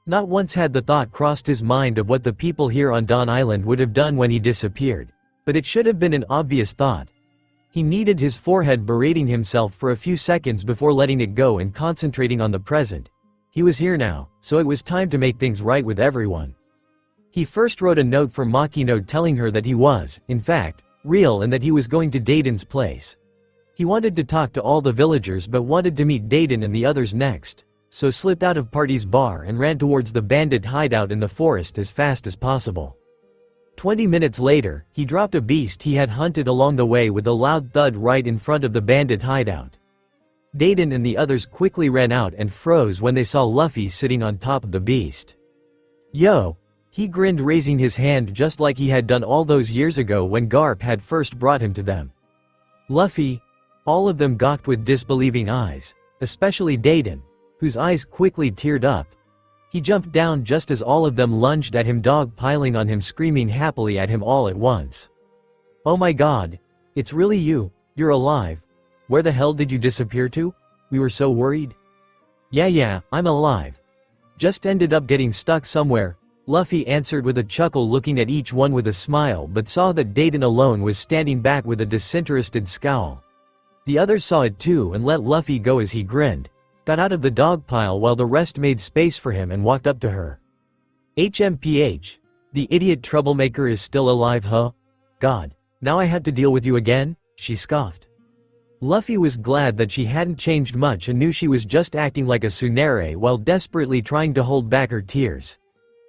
Not once had the thought crossed his mind of what the people here on Dawn Island would have done when he disappeared, but it should have been an obvious thought. He kneaded his forehead berating himself for a few seconds before letting it go and concentrating on the present. He was here now, so it was time to make things right with everyone. He first wrote a note for Makino telling her that he was, in fact, real and that he was going to Dayton's place. He wanted to talk to all the villagers but wanted to meet Dayton and the others next, so slipped out of Party's bar and ran towards the bandit hideout in the forest as fast as possible. 20 minutes later, he dropped a beast he had hunted along the way with a loud thud right in front of the bandit hideout. Dayton and the others quickly ran out and froze when they saw Luffy sitting on top of the beast. Yo! He grinned raising his hand just like he had done all those years ago when Garp had first brought him to them. Luffy? All of them gawked with disbelieving eyes, especially Dayton, whose eyes quickly teared up. He jumped down just as all of them lunged at him dog piling on him screaming happily at him all at once. Oh my god! It's really you, you're alive. Where the hell did you disappear to? We were so worried. Yeah, I'm alive. Just ended up getting stuck somewhere, Luffy answered with a chuckle looking at each one with a smile but saw that Dayton alone was standing back with a disinterested scowl. The others saw it too and let Luffy go as he grinned, got out of the dog pile while the rest made space for him and walked up to her. HMPH. The idiot troublemaker is still alive huh? God. Now I had to deal with you again? She scoffed. Luffy was glad that she hadn't changed much and knew she was just acting like a tsundere while desperately trying to hold back her tears.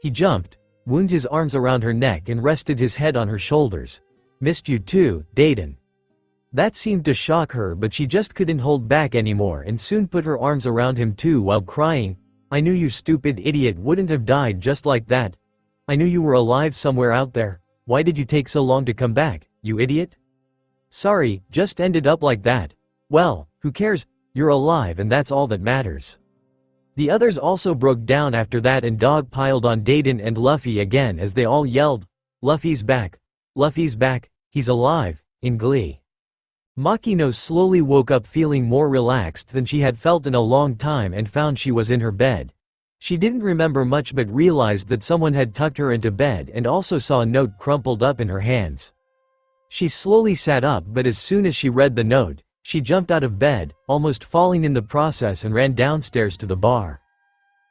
He jumped, wound his arms around her neck and rested his head on her shoulders. Missed you too, Dayton. That seemed to shock her but she just couldn't hold back anymore and soon put her arms around him too while crying, I knew you stupid idiot wouldn't have died just like that. I knew you were alive somewhere out there. Why did you take so long to come back, you idiot? Sorry, just ended up like that. Well, who cares, you're alive and that's all that matters. The others also broke down after that and dog piled on Dayton and Luffy again as they all yelled, Luffy's back, he's alive, in glee. Makino slowly woke up feeling more relaxed than she had felt in a long time and found she was in her bed. She didn't remember much but realized that someone had tucked her into bed and also saw a note crumpled up in her hands. She slowly sat up but as soon as she read the note, she jumped out of bed, almost falling in the process and ran downstairs to the bar.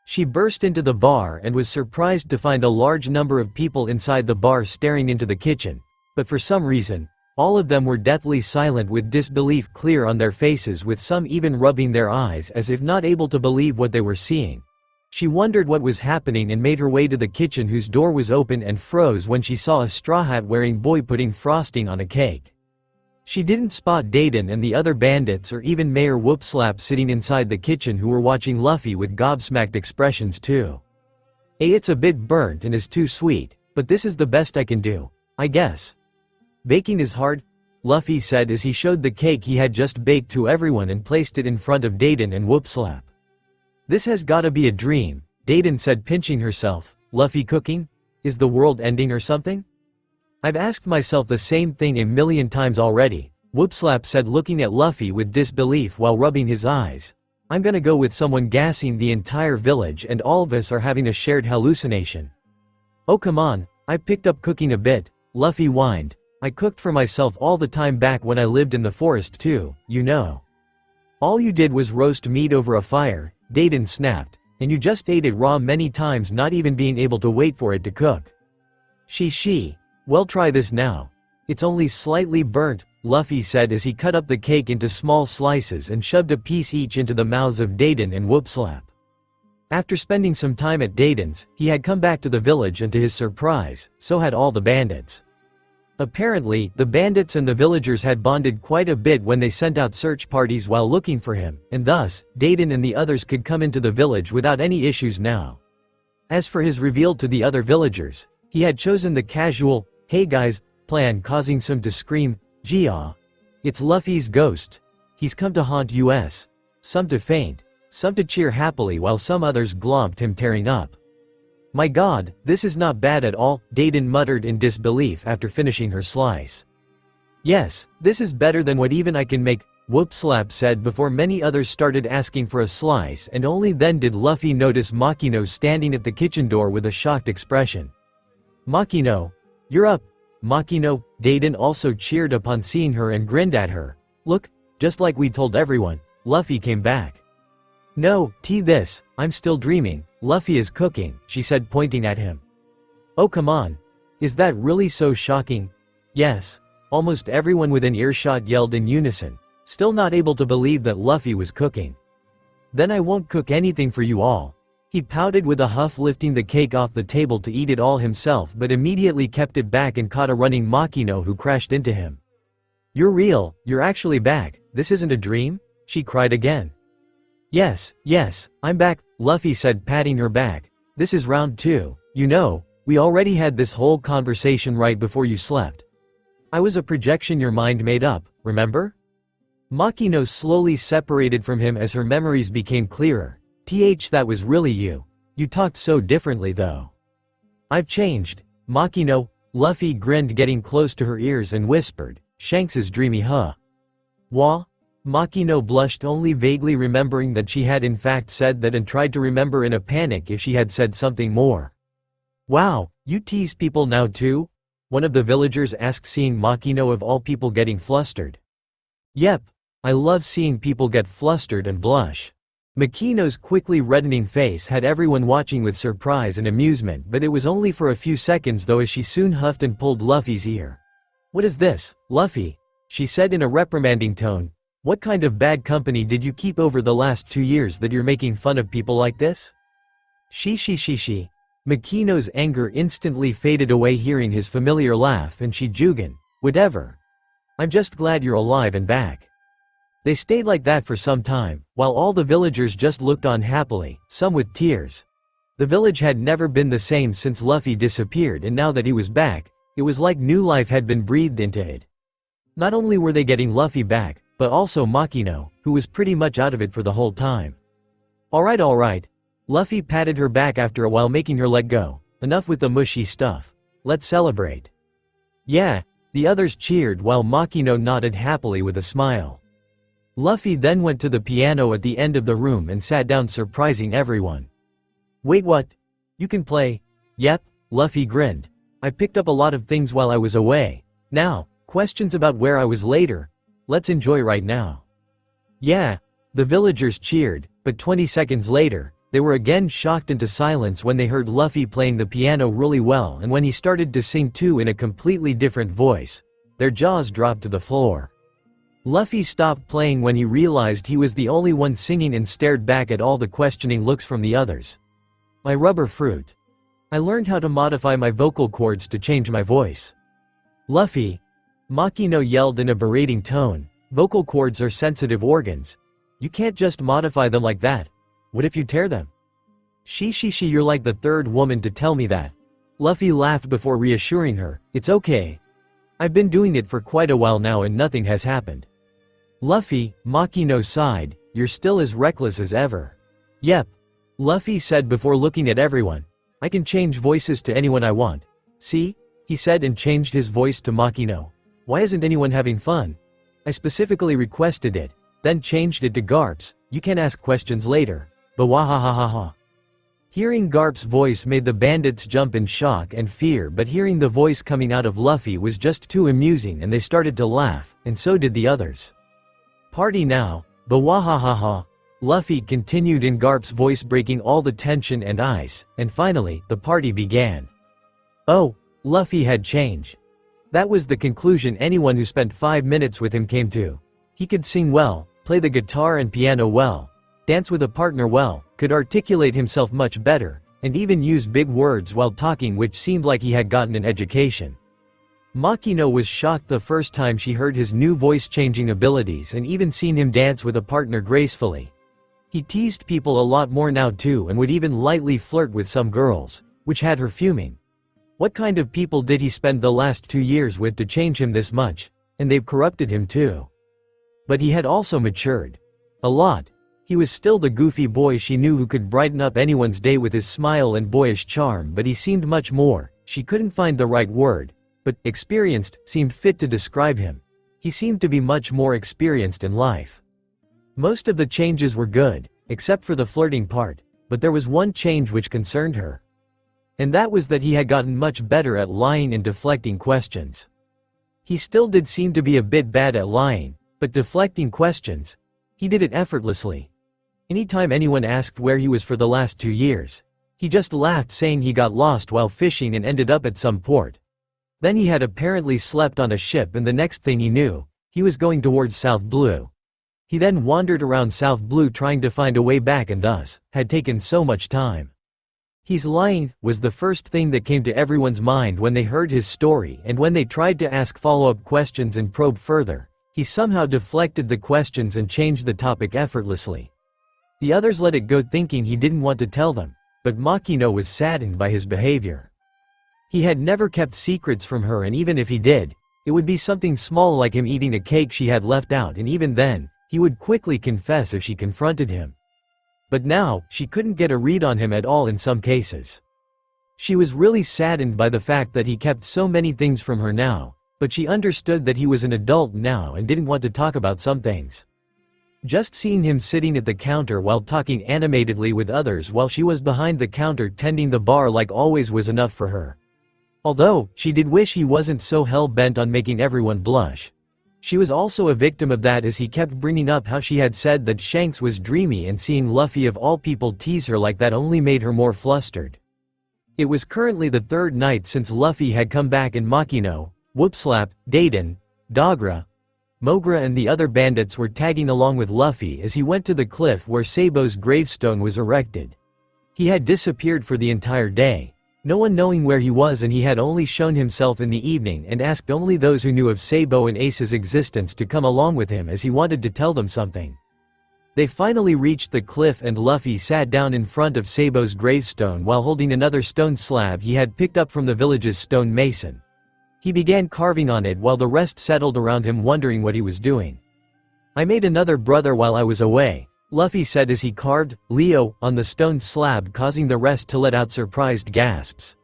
She burst into the bar and was surprised to find a large number of people inside the bar staring into the kitchen. But for some reason, all of them were deathly silent with disbelief clear on their faces, with some even rubbing their eyes as if not able to believe what they were seeing. She wondered what was happening and made her way to the kitchen, whose door was open, and froze when she saw a straw hat wearing boy putting frosting on a cake. She didn't spot Dayton and the other bandits or even Mayor Whoopslap sitting inside the kitchen, who were watching Luffy with gobsmacked expressions too. It's a bit burnt and is too sweet, but this is the best I can do, I guess. Baking is hard, Luffy said as he showed the cake he had just baked to everyone and placed it in front of Dayton and Whoopslap. This has gotta be a dream, Dayton said, pinching herself. Luffy cooking? Is the world ending or something? I've asked myself the same thing a million times already, Whoopslap said, looking at Luffy with disbelief while rubbing his eyes. I'm gonna go with someone gassing the entire village and all of us are having a shared hallucination. Oh come on, I picked up cooking a bit, Luffy whined. I cooked for myself all the time back when I lived in the forest too, you know. All you did was roast meat over a fire, Dayton snapped, and you just ate it raw many times, not even being able to wait for it to cook. She. Well, try this now. It's only slightly burnt, Luffy said as he cut up the cake into small slices and shoved a piece each into the mouths of Dayton and Whoopslap. After spending some time at Dayton's, he had come back to the village, and to his surprise, so had all the bandits. Apparently, the bandits and the villagers had bonded quite a bit when they sent out search parties while looking for him, and thus, Dayton and the others could come into the village without any issues now. As for his reveal to the other villagers, he had chosen the casual, "Hey guys," plan, causing some to scream, "Gia! It's Luffy's ghost. He's come to haunt us." Some to faint, some to cheer happily, while some others glomped him, tearing up. My god, this is not bad at all, Dayton muttered in disbelief after finishing her slice. Yes, this is better than what even I can make, Whoopslap said before many others started asking for a slice, and only then did Luffy notice Makino standing at the kitchen door with a shocked expression. Makino, you're up. Makino, Dayton also cheered upon seeing her and grinned at her. Look, just like we told everyone, Luffy came back. No, this, I'm still dreaming, Luffy is cooking, she said, pointing at him. Oh come on. Is that really so shocking? Yes. Almost everyone within earshot yelled in unison, still not able to believe that Luffy was cooking. Then I won't cook anything for you all. He pouted with a huff, lifting the cake off the table to eat it all himself, but immediately kept it back and caught a running Makino, who crashed into him. You're real, you're actually back, this isn't a dream? She cried again. Yes, I'm back, Luffy said, patting her back. This is round 2, you know, we already had this whole conversation right before you slept. I was a projection your mind made up, remember? Makino slowly separated from him as her memories became clearer. That was really you. You talked so differently though. I've changed, Makino, Luffy grinned, getting close to her ears, and whispered, Shanks's dreamy huh. Wah? Makino blushed, only vaguely remembering that she had in fact said that, and tried to remember in a panic if she had said something more. Wow, you tease people now too? One of the villagers asked, seeing Makino of all people getting flustered. Yep, I love seeing people get flustered and blush. Makino's quickly reddening face had everyone watching with surprise and amusement, but it was only for a few seconds though, as she soon huffed and pulled Luffy's ear. What is this, Luffy? She said in a reprimanding tone. What kind of bad company did you keep over the last 2 years that you're making fun of people like this? She. Makino's anger instantly faded away hearing his familiar laugh, and she jugan, whatever. I'm just glad you're alive and back. They stayed like that for some time, while all the villagers just looked on happily, some with tears. The village had never been the same since Luffy disappeared, and now that he was back, it was like new life had been breathed into it. Not only were they getting Luffy back, but also Makino, who was pretty much out of it for the whole time. Alright. Luffy patted her back after a while, making her let go. Enough with the mushy stuff. Let's celebrate. Yeah, the others cheered while Makino nodded happily with a smile. Luffy then went to the piano at the end of the room and sat down, surprising everyone. Wait, what? You can play? Yep, Luffy grinned. I picked up a lot of things while I was away. Now, questions about where I was later? Let's enjoy right now. Yeah, the villagers cheered, but 20 seconds later, They were again shocked into silence when they heard Luffy playing the piano really well, and when he started to sing too in a completely different voice. Their jaws dropped to the floor. Luffy stopped playing when he realized he was the only one singing and stared back at all the questioning looks from the others. My rubber fruit. I learned how to modify my vocal cords to change my voice. Luffy. Makino yelled in a berating tone. Vocal cords are sensitive organs. You can't just modify them like that. What if you tear them? She, you're like the third woman to tell me that. Luffy laughed before reassuring her, it's okay. I've been doing it for quite a while now and nothing has happened. Luffy, Makino sighed, you're still as reckless as ever. Yep. Luffy said before looking at everyone. I can change voices to anyone I want. See? He said and changed his voice to Makino. Why isn't anyone having fun? I specifically requested it, then changed it to Garp's, you can ask questions later. Bawahahaha. Hearing Garp's voice made the bandits jump in shock and fear, but hearing the voice coming out of Luffy was just too amusing and they started to laugh, and so did the others. Party now, bawahahaha. Luffy continued in Garp's voice, breaking all the tension and ice, and finally, the party began. Oh, Luffy had change. That was the conclusion anyone who spent 5 minutes with him came to. He could sing well, play the guitar and piano well, dance with a partner well, could articulate himself much better, and even use big words while talking, which seemed like he had gotten an education. Makino was shocked the first time she heard his new voice-changing abilities and even seen him dance with a partner gracefully. He teased people a lot more now too and would even lightly flirt with some girls, which had her fuming. What kind of people did he spend the last 2 years with to change him this much? And they've corrupted him too. But he had also matured. A lot. He was still the goofy boy she knew who could brighten up anyone's day with his smile and boyish charm, but he seemed much more, she couldn't find the right word, but experienced seemed fit to describe him. He seemed to be much more experienced in life. Most of the changes were good, except for the flirting part, but there was one change which concerned her. And that was that he had gotten much better at lying and deflecting questions. He still did seem to be a bit bad at lying, but deflecting questions, he did it effortlessly. Anytime anyone asked where he was for the last 2 years, he just laughed, saying he got lost while fishing and ended up at some port. Then he had apparently slept on a ship, and the next thing he knew, he was going towards South Blue. He then wandered around South Blue trying to find a way back and thus, had taken so much time. He's lying, was the first thing that came to everyone's mind when they heard his story, and when they tried to ask follow-up questions and probe further, he somehow deflected the questions and changed the topic effortlessly. The others let it go, thinking he didn't want to tell them, but Makino was saddened by his behavior. He had never kept secrets from her, and even if he did, it would be something small like him eating a cake she had left out, and even then, he would quickly confess if she confronted him. But now, she couldn't get a read on him at all in some cases. She was really saddened by the fact that he kept so many things from her now, but she understood that he was an adult now and didn't want to talk about some things. Just seeing him sitting at the counter while talking animatedly with others while she was behind the counter tending the bar like always was enough for her. Although, she did wish he wasn't so hell-bent on making everyone blush. She was also a victim of that, as he kept bringing up how she had said that Shanks was dreamy, and seeing Luffy of all people tease her like that only made her more flustered. It was currently the 3rd night since Luffy had come back, and Makino, Whoopslap, Daiden, Dogra, Mogra and the other bandits were tagging along with Luffy as he went to the cliff where Sabo's gravestone was erected. He had disappeared for the entire day, no one knowing where he was, and he had only shown himself in the evening and asked only those who knew of Sabo and Ace's existence to come along with him, as he wanted to tell them something. They finally reached the cliff, and Luffy sat down in front of Sabo's gravestone while holding another stone slab he had picked up from the village's stone mason. He began carving on it while the rest settled around him, wondering what he was doing. I made another brother while I was away, Luffy said as he carved Leo on the stone slab, causing the rest to let out surprised gasps.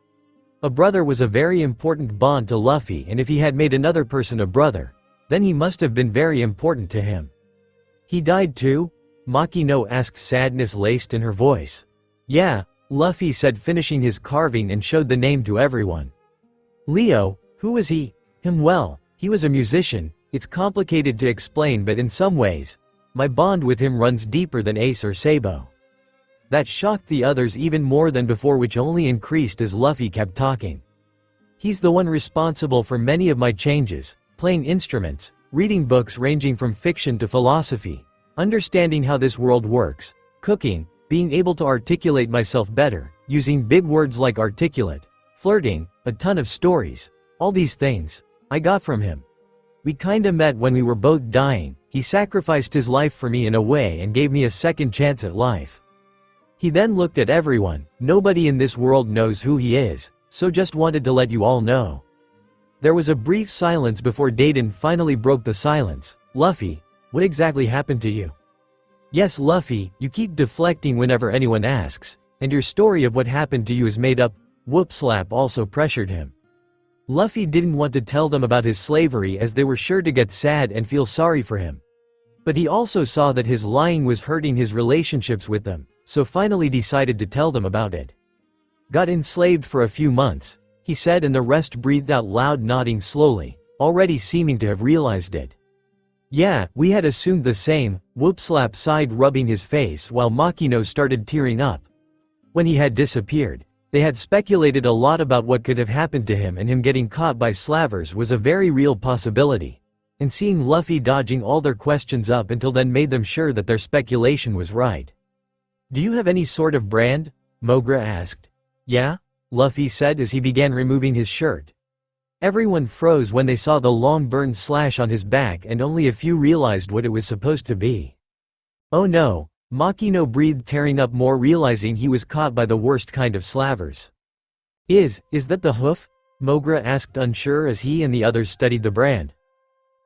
A brother was a very important bond to Luffy, and if he had made another person a brother, then he must have been very important to him. He died too? Makino asked, sadness laced in her voice. Yeah, Luffy said, finishing his carving, and showed the name to everyone. Leo, who was he? Well, he was a musician. It's complicated to explain, but in some ways, my bond with him runs deeper than Ace or Sabo. That shocked the others even more than before, which only increased as Luffy kept talking. He's the one responsible for many of my changes, playing instruments, reading books ranging from fiction to philosophy, understanding how this world works, cooking, being able to articulate myself better, using big words like articulate, flirting, a ton of stories. All these things I got from him. We kinda met when we were both dying. He sacrificed his life for me in a way and gave me a second chance at life. He then looked at everyone. Nobody in this world knows who he is, so just wanted to let you all know. There was a brief silence before Dayton finally broke the silence. Luffy, what exactly happened to you? Yes, Luffy, you keep deflecting whenever anyone asks, and your story of what happened to you is made up. Whoopslap also pressured him. Luffy didn't want to tell them about his slavery as they were sure to get sad and feel sorry for him. But he also saw that his lying was hurting his relationships with them, so finally decided to tell them about it. Got enslaved for a few months, he said, and the rest breathed out loud, nodding slowly, already seeming to have realized it. Yeah, we had assumed the same, Whoopslap sighed, rubbing his face while Makino started tearing up. When he had disappeared, they had speculated a lot about what could have happened to him, and him getting caught by slavers was a very real possibility. And seeing Luffy dodging all their questions up until then made them sure that their speculation was right. Do you have any sort of brand? Mogra asked. Yeah? Luffy said as he began removing his shirt. Everyone froze when they saw the long burn slash on his back, and only a few realized what it was supposed to be. Oh no, Makino breathed, tearing up more, realizing he was caught by the worst kind of slavers. Is that the hoof? Mogra asked, unsure as he and the others studied the brand.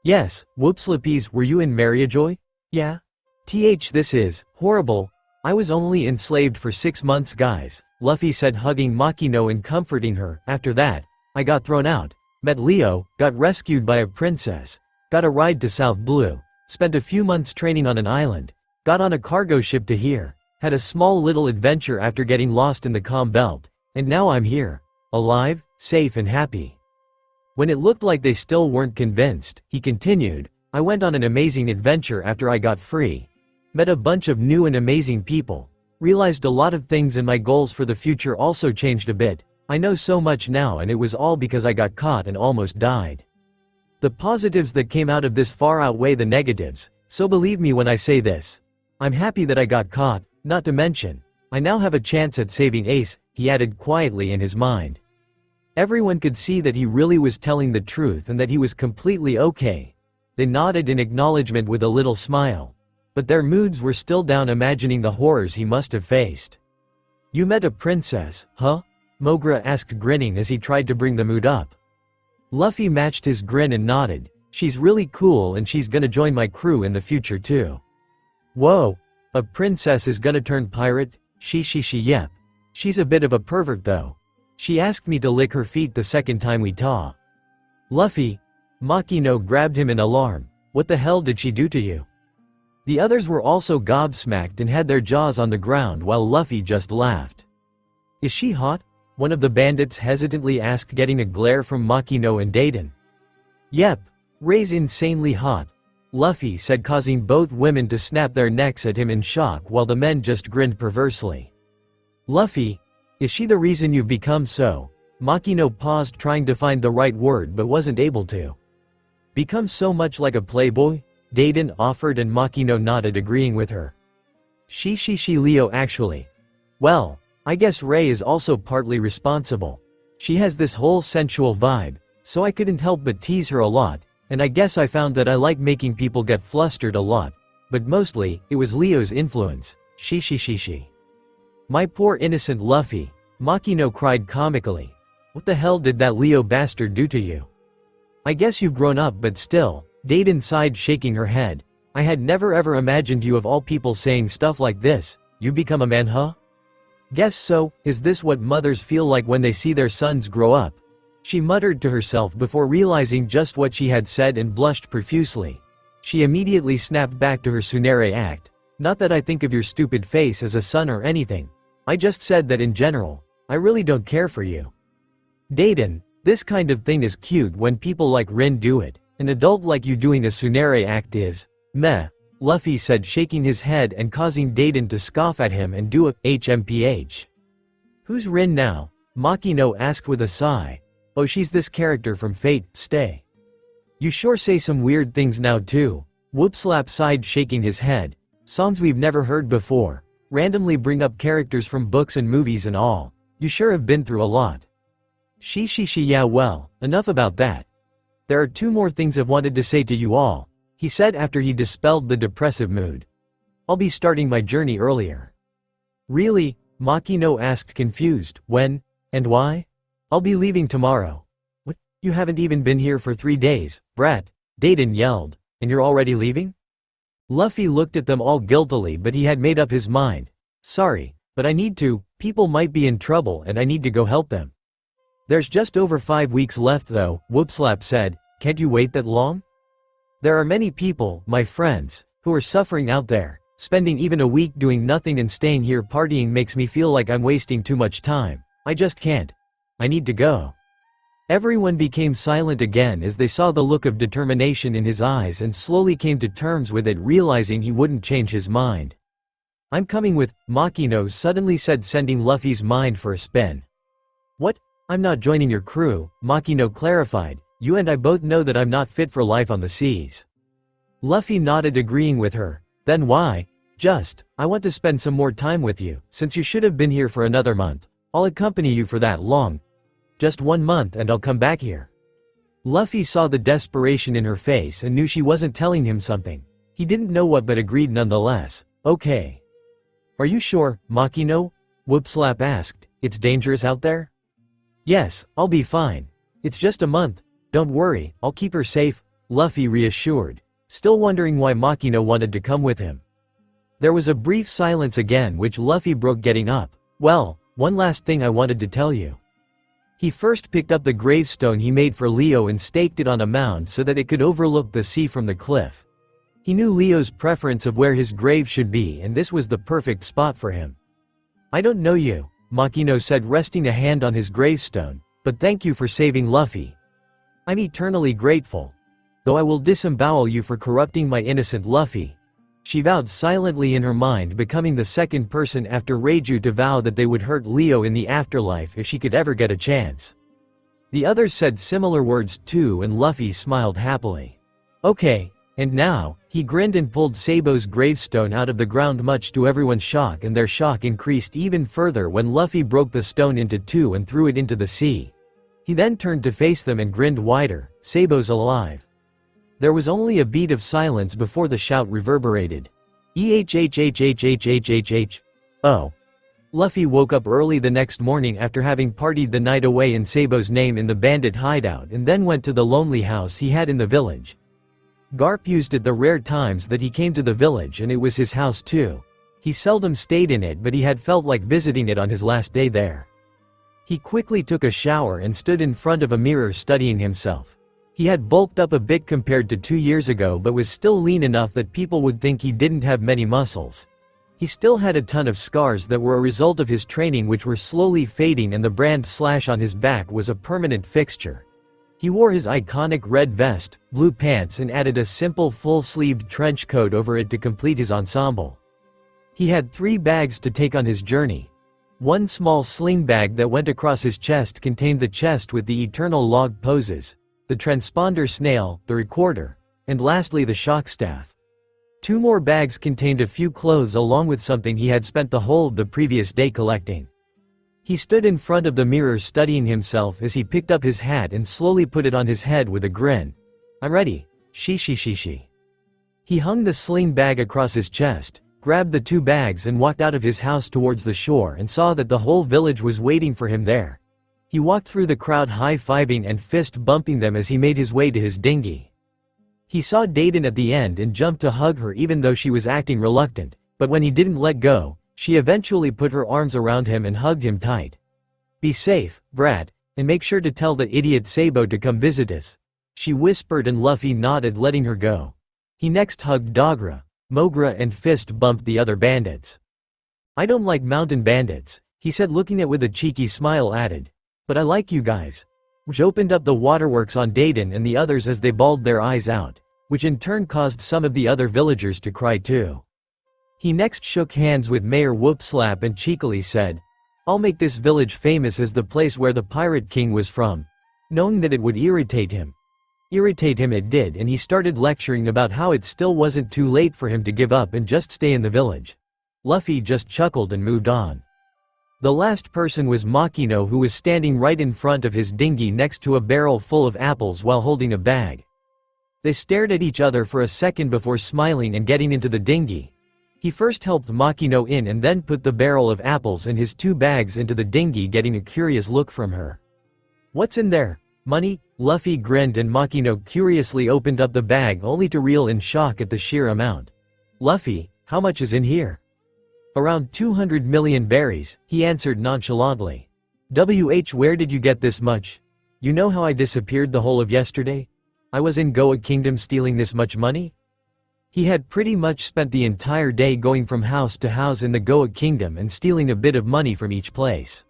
Yes, Whoopslapies, were you in Mariajoy? Yeah. This is horrible. I was only enslaved for 6 months, guys, Luffy said, hugging Makino and comforting her. After that, I got thrown out, met Leo, got rescued by a princess, got a ride to South Blue, spent a few months training on an island, got on a cargo ship to here, had a small little adventure after getting lost in the Calm Belt, and now I'm here, alive, safe and happy. When it looked like they still weren't convinced, he continued, I went on an amazing adventure after I got free. Met a bunch of new and amazing people, realized a lot of things, and my goals for the future also changed a bit. I know so much now, and it was all because I got caught and almost died. The positives that came out of this far outweigh the negatives, so believe me when I say this. I'm happy that I got caught, not to mention, I now have a chance at saving Ace, he added quietly in his mind. Everyone could see that he really was telling the truth and that he was completely okay. They nodded in acknowledgement with a little smile. But their moods were still down, imagining the horrors he must have faced. You met a princess, huh? Mogra asked, grinning as he tried to bring the mood up. Luffy matched his grin and nodded. She's really cool and she's gonna join my crew in the future too. Whoa, a princess is gonna turn pirate? Yep. She's a bit of a pervert though. She asked me to lick her feet the second time we talked. Luffy, Makino grabbed him in alarm. What the hell did she do to you? The others were also gobsmacked and had their jaws on the ground while Luffy just laughed. Is she hot? One of the bandits hesitantly asked, getting a glare from Makino and Dayton. Yep, Ray's insanely hot, Luffy said, causing both women to snap their necks at him in shock while the men just grinned perversely. Luffy, is she the reason you've become so? Makino paused, trying to find the right word but wasn't able to. Become so much like a playboy? Dayton offered, and Makino nodded, agreeing with her. She Leo actually. Well, I guess Ray is also partly responsible. She has this whole sensual vibe, so I couldn't help but tease her a lot, and I guess I found that I like making people get flustered a lot, but mostly, it was Leo's influence. She. My poor innocent Luffy, Makino cried comically. What the hell did that Leo bastard do to you? I guess you've grown up, but still, Dayton sighed, shaking her head. I had never ever imagined you of all people saying stuff like this. You become a man, huh? Guess so. Is this what mothers feel like when they see their sons grow up? She muttered to herself before realizing just what she had said and blushed profusely. She immediately snapped back to her Tsunere act. Not that I think of your stupid face as a son or anything. I just said that in general, I really don't care for you. Dayton, this kind of thing is cute when people like Rin do it. An adult like you doing a Tsunere act is, meh. Luffy said, shaking his head and causing Dayton to scoff at him and do a HMPH. Who's Rin now? Makino asked with a sigh. Oh, she's this character from Fate Stay. You sure say some weird things now too. Whoopslap sighed, shaking his head. Songs we've never heard before. Randomly bring up characters from books and movies and all. You sure have been through a lot. She yeah, well, enough about that. There are 2 more things I've wanted to say to you all, he said after he dispelled the depressive mood. I'll be starting my journey earlier. Really? Makino asked, confused. When? And why? I'll be leaving tomorrow. What? You haven't even been here for 3 days, brat, Dayton yelled. And you're already leaving? Luffy looked at them all guiltily, but he had made up his mind. Sorry, but I need to, people might be in trouble and I need to go help them. There's just over 5 weeks left though, Whoopslap said. Can't you wait that long? There are many people, my friends, who are suffering out there. Spending even a week doing nothing and staying here partying makes me feel like I'm wasting too much time. I just can't. I need to go. Everyone became silent again as they saw the look of determination in his eyes and slowly came to terms with it, realizing he wouldn't change his mind. I'm coming with, Makino suddenly said, sending Luffy's mind for a spin. What? I'm not joining your crew, Makino clarified. You and I both know that I'm not fit for life on the seas. Luffy nodded, agreeing with her. Then why? I want to spend some more time with you, since you should have been here for another month. I'll accompany you for that long. Just 1 month and I'll come back here. Luffy saw the desperation in her face and knew she wasn't telling him something. He didn't know what, but agreed nonetheless. Okay. Are you sure, Makino? Whoopslap asked. It's dangerous out there? Yes, I'll be fine. It's just a month. Don't worry, I'll keep her safe, Luffy reassured, still wondering why Makino wanted to come with him. There was a brief silence again, which Luffy broke, getting up. Well, one last thing I wanted to tell you. He first picked up the gravestone he made for Leo and staked it on a mound so that it could overlook the sea from the cliff. He knew Leo's preference of where his grave should be, and this was the perfect spot for him. I don't know you, Makino said, resting a hand on his gravestone, but thank you for saving Luffy. I'm eternally grateful. Though I will disembowel you for corrupting my innocent Luffy. She vowed silently in her mind, becoming the second person after Reiju to vow that they would hurt Leo in the afterlife if she could ever get a chance. The others said similar words too, and Luffy smiled happily. Okay, and now, he grinned and pulled Sabo's gravestone out of the ground, much to everyone's shock, and their shock increased even further when Luffy broke the stone into 2 and threw it into the sea. He then turned to face them and grinned wider. Sabo's alive. There was only a beat of silence before the shout reverberated. EHHHHHHHH. Oh. Luffy woke up early the next morning after having partied the night away in Sabo's name in the bandit hideout, and then went to the lonely house he had in the village. Garp used it the rare times that he came to the village, and it was his house too. He seldom stayed in it, but he had felt like visiting it on his last day there. He quickly took a shower and stood in front of a mirror studying himself. He had bulked up a bit compared to 2 years ago, but was still lean enough that people would think he didn't have many muscles. He still had a ton of scars that were a result of his training, which were slowly fading, and the brand slash on his back was a permanent fixture. He wore his iconic red vest, blue pants, and added a simple full-sleeved trench coat over it to complete his ensemble. He had 3 bags to take on his journey. One small sling bag that went across his chest contained the chest with the eternal log poses, the transponder snail, the recorder, and lastly the shock staff. 2 more bags contained a few clothes along with something he had spent the whole of the previous day collecting. He stood in front of the mirror studying himself as he picked up his hat and slowly put it on his head with a grin. I'm ready. She. He hung the sling bag across his chest, grabbed the 2 bags and walked out of his house towards the shore, and saw that the whole village was waiting for him there. He walked through the crowd, high-fiving and fist-bumping them as he made his way to his dinghy. He saw Dayton at the end and jumped to hug her, even though she was acting reluctant, but when he didn't let go, she eventually put her arms around him and hugged him tight. Be safe, brat, and make sure to tell the idiot Sabo to come visit us, she whispered, and Luffy nodded, letting her go. He next hugged Dogra, Mogra, and fist-bumped the other bandits. I don't like mountain bandits, he said, looking at with a cheeky smile added. But I like you guys. Which opened up the waterworks on Dayton and the others as they bawled their eyes out. which in turn caused some of the other villagers to cry too. He next shook hands with Mayor Whoopslap and cheekily said, "I'll make this village famous as the place where the Pirate King was from," knowing that it would irritate him. Irritate him it did, and he started lecturing about how it still wasn't too late for him to give up and just stay in the village. Luffy just chuckled and moved on. The last person was Makino, who was standing right in front of his dinghy next to a barrel full of apples while holding a bag. They stared at each other for a second before smiling and getting into the dinghy. He first helped Makino in and then put the barrel of apples and his 2 bags into the dinghy, getting a curious look from her. "What's in there? Money?" Luffy grinned and Makino curiously opened up the bag only to reel in shock at the sheer amount. "Luffy, how much is in here?" "Around 200 million berries," he answered nonchalantly. Where did you get this much? You know how I disappeared the whole of yesterday? I was in Goa Kingdom stealing this much money?" He had pretty much spent the entire day going from house to house in the Goa Kingdom and stealing a bit of money from each place.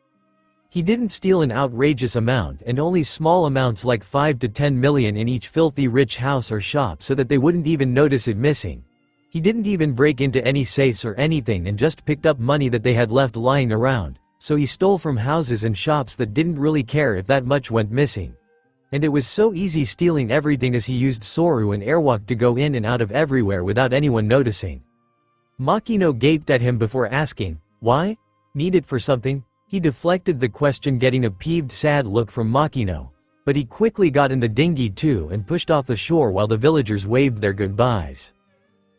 He didn't steal an outrageous amount, and only small amounts like 5 to 10 million in each filthy rich house or shop so that they wouldn't even notice it missing. He didn't even break into any safes or anything and just picked up money that they had left lying around, so he stole from houses and shops that didn't really care if that much went missing. And it was so easy stealing everything as he used Soru and Airwalk to go in and out of everywhere without anyone noticing. Makino gaped at him before asking, "Why? Need it for something?" He deflected the question, getting a peeved sad look from Makino, but he quickly got in the dinghy too and pushed off the shore while the villagers waved their goodbyes.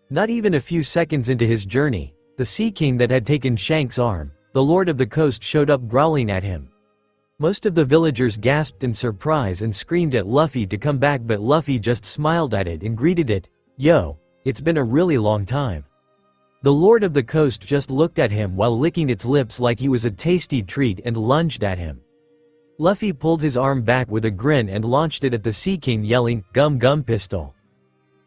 Not even a few seconds into his journey, the Sea King that had taken Shanks' arm, the Lord of the Coast, showed up growling at him. Most of the villagers gasped in surprise and screamed at Luffy to come back, but Luffy just smiled at it and greeted it, "Yo, it's been a really long time." The Lord of the Coast just looked at him while licking its lips like he was a tasty treat and lunged at him. Luffy pulled his arm back with a grin and launched it at the Sea King, yelling, "Gum Gum Pistol."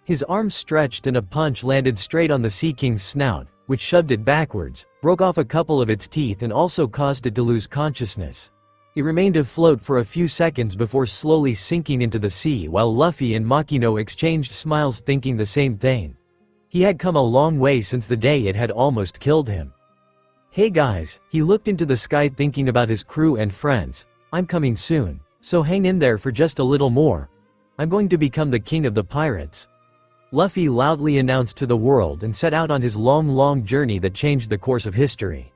His arm stretched and a punch landed straight on the Sea King's snout, which shoved it backwards, broke off a couple of its teeth and also caused it to lose consciousness. It remained afloat for a few seconds before slowly sinking into the sea, while Luffy and Makino exchanged smiles, thinking the same thing. He had come a long way since the day it had almost killed him. "Hey guys," he looked into the sky thinking about his crew and friends, "I'm coming soon, so hang in there for just a little more. I'm going to become the king of the pirates." Luffy loudly announced to the world and set out on his long journey that changed the course of history.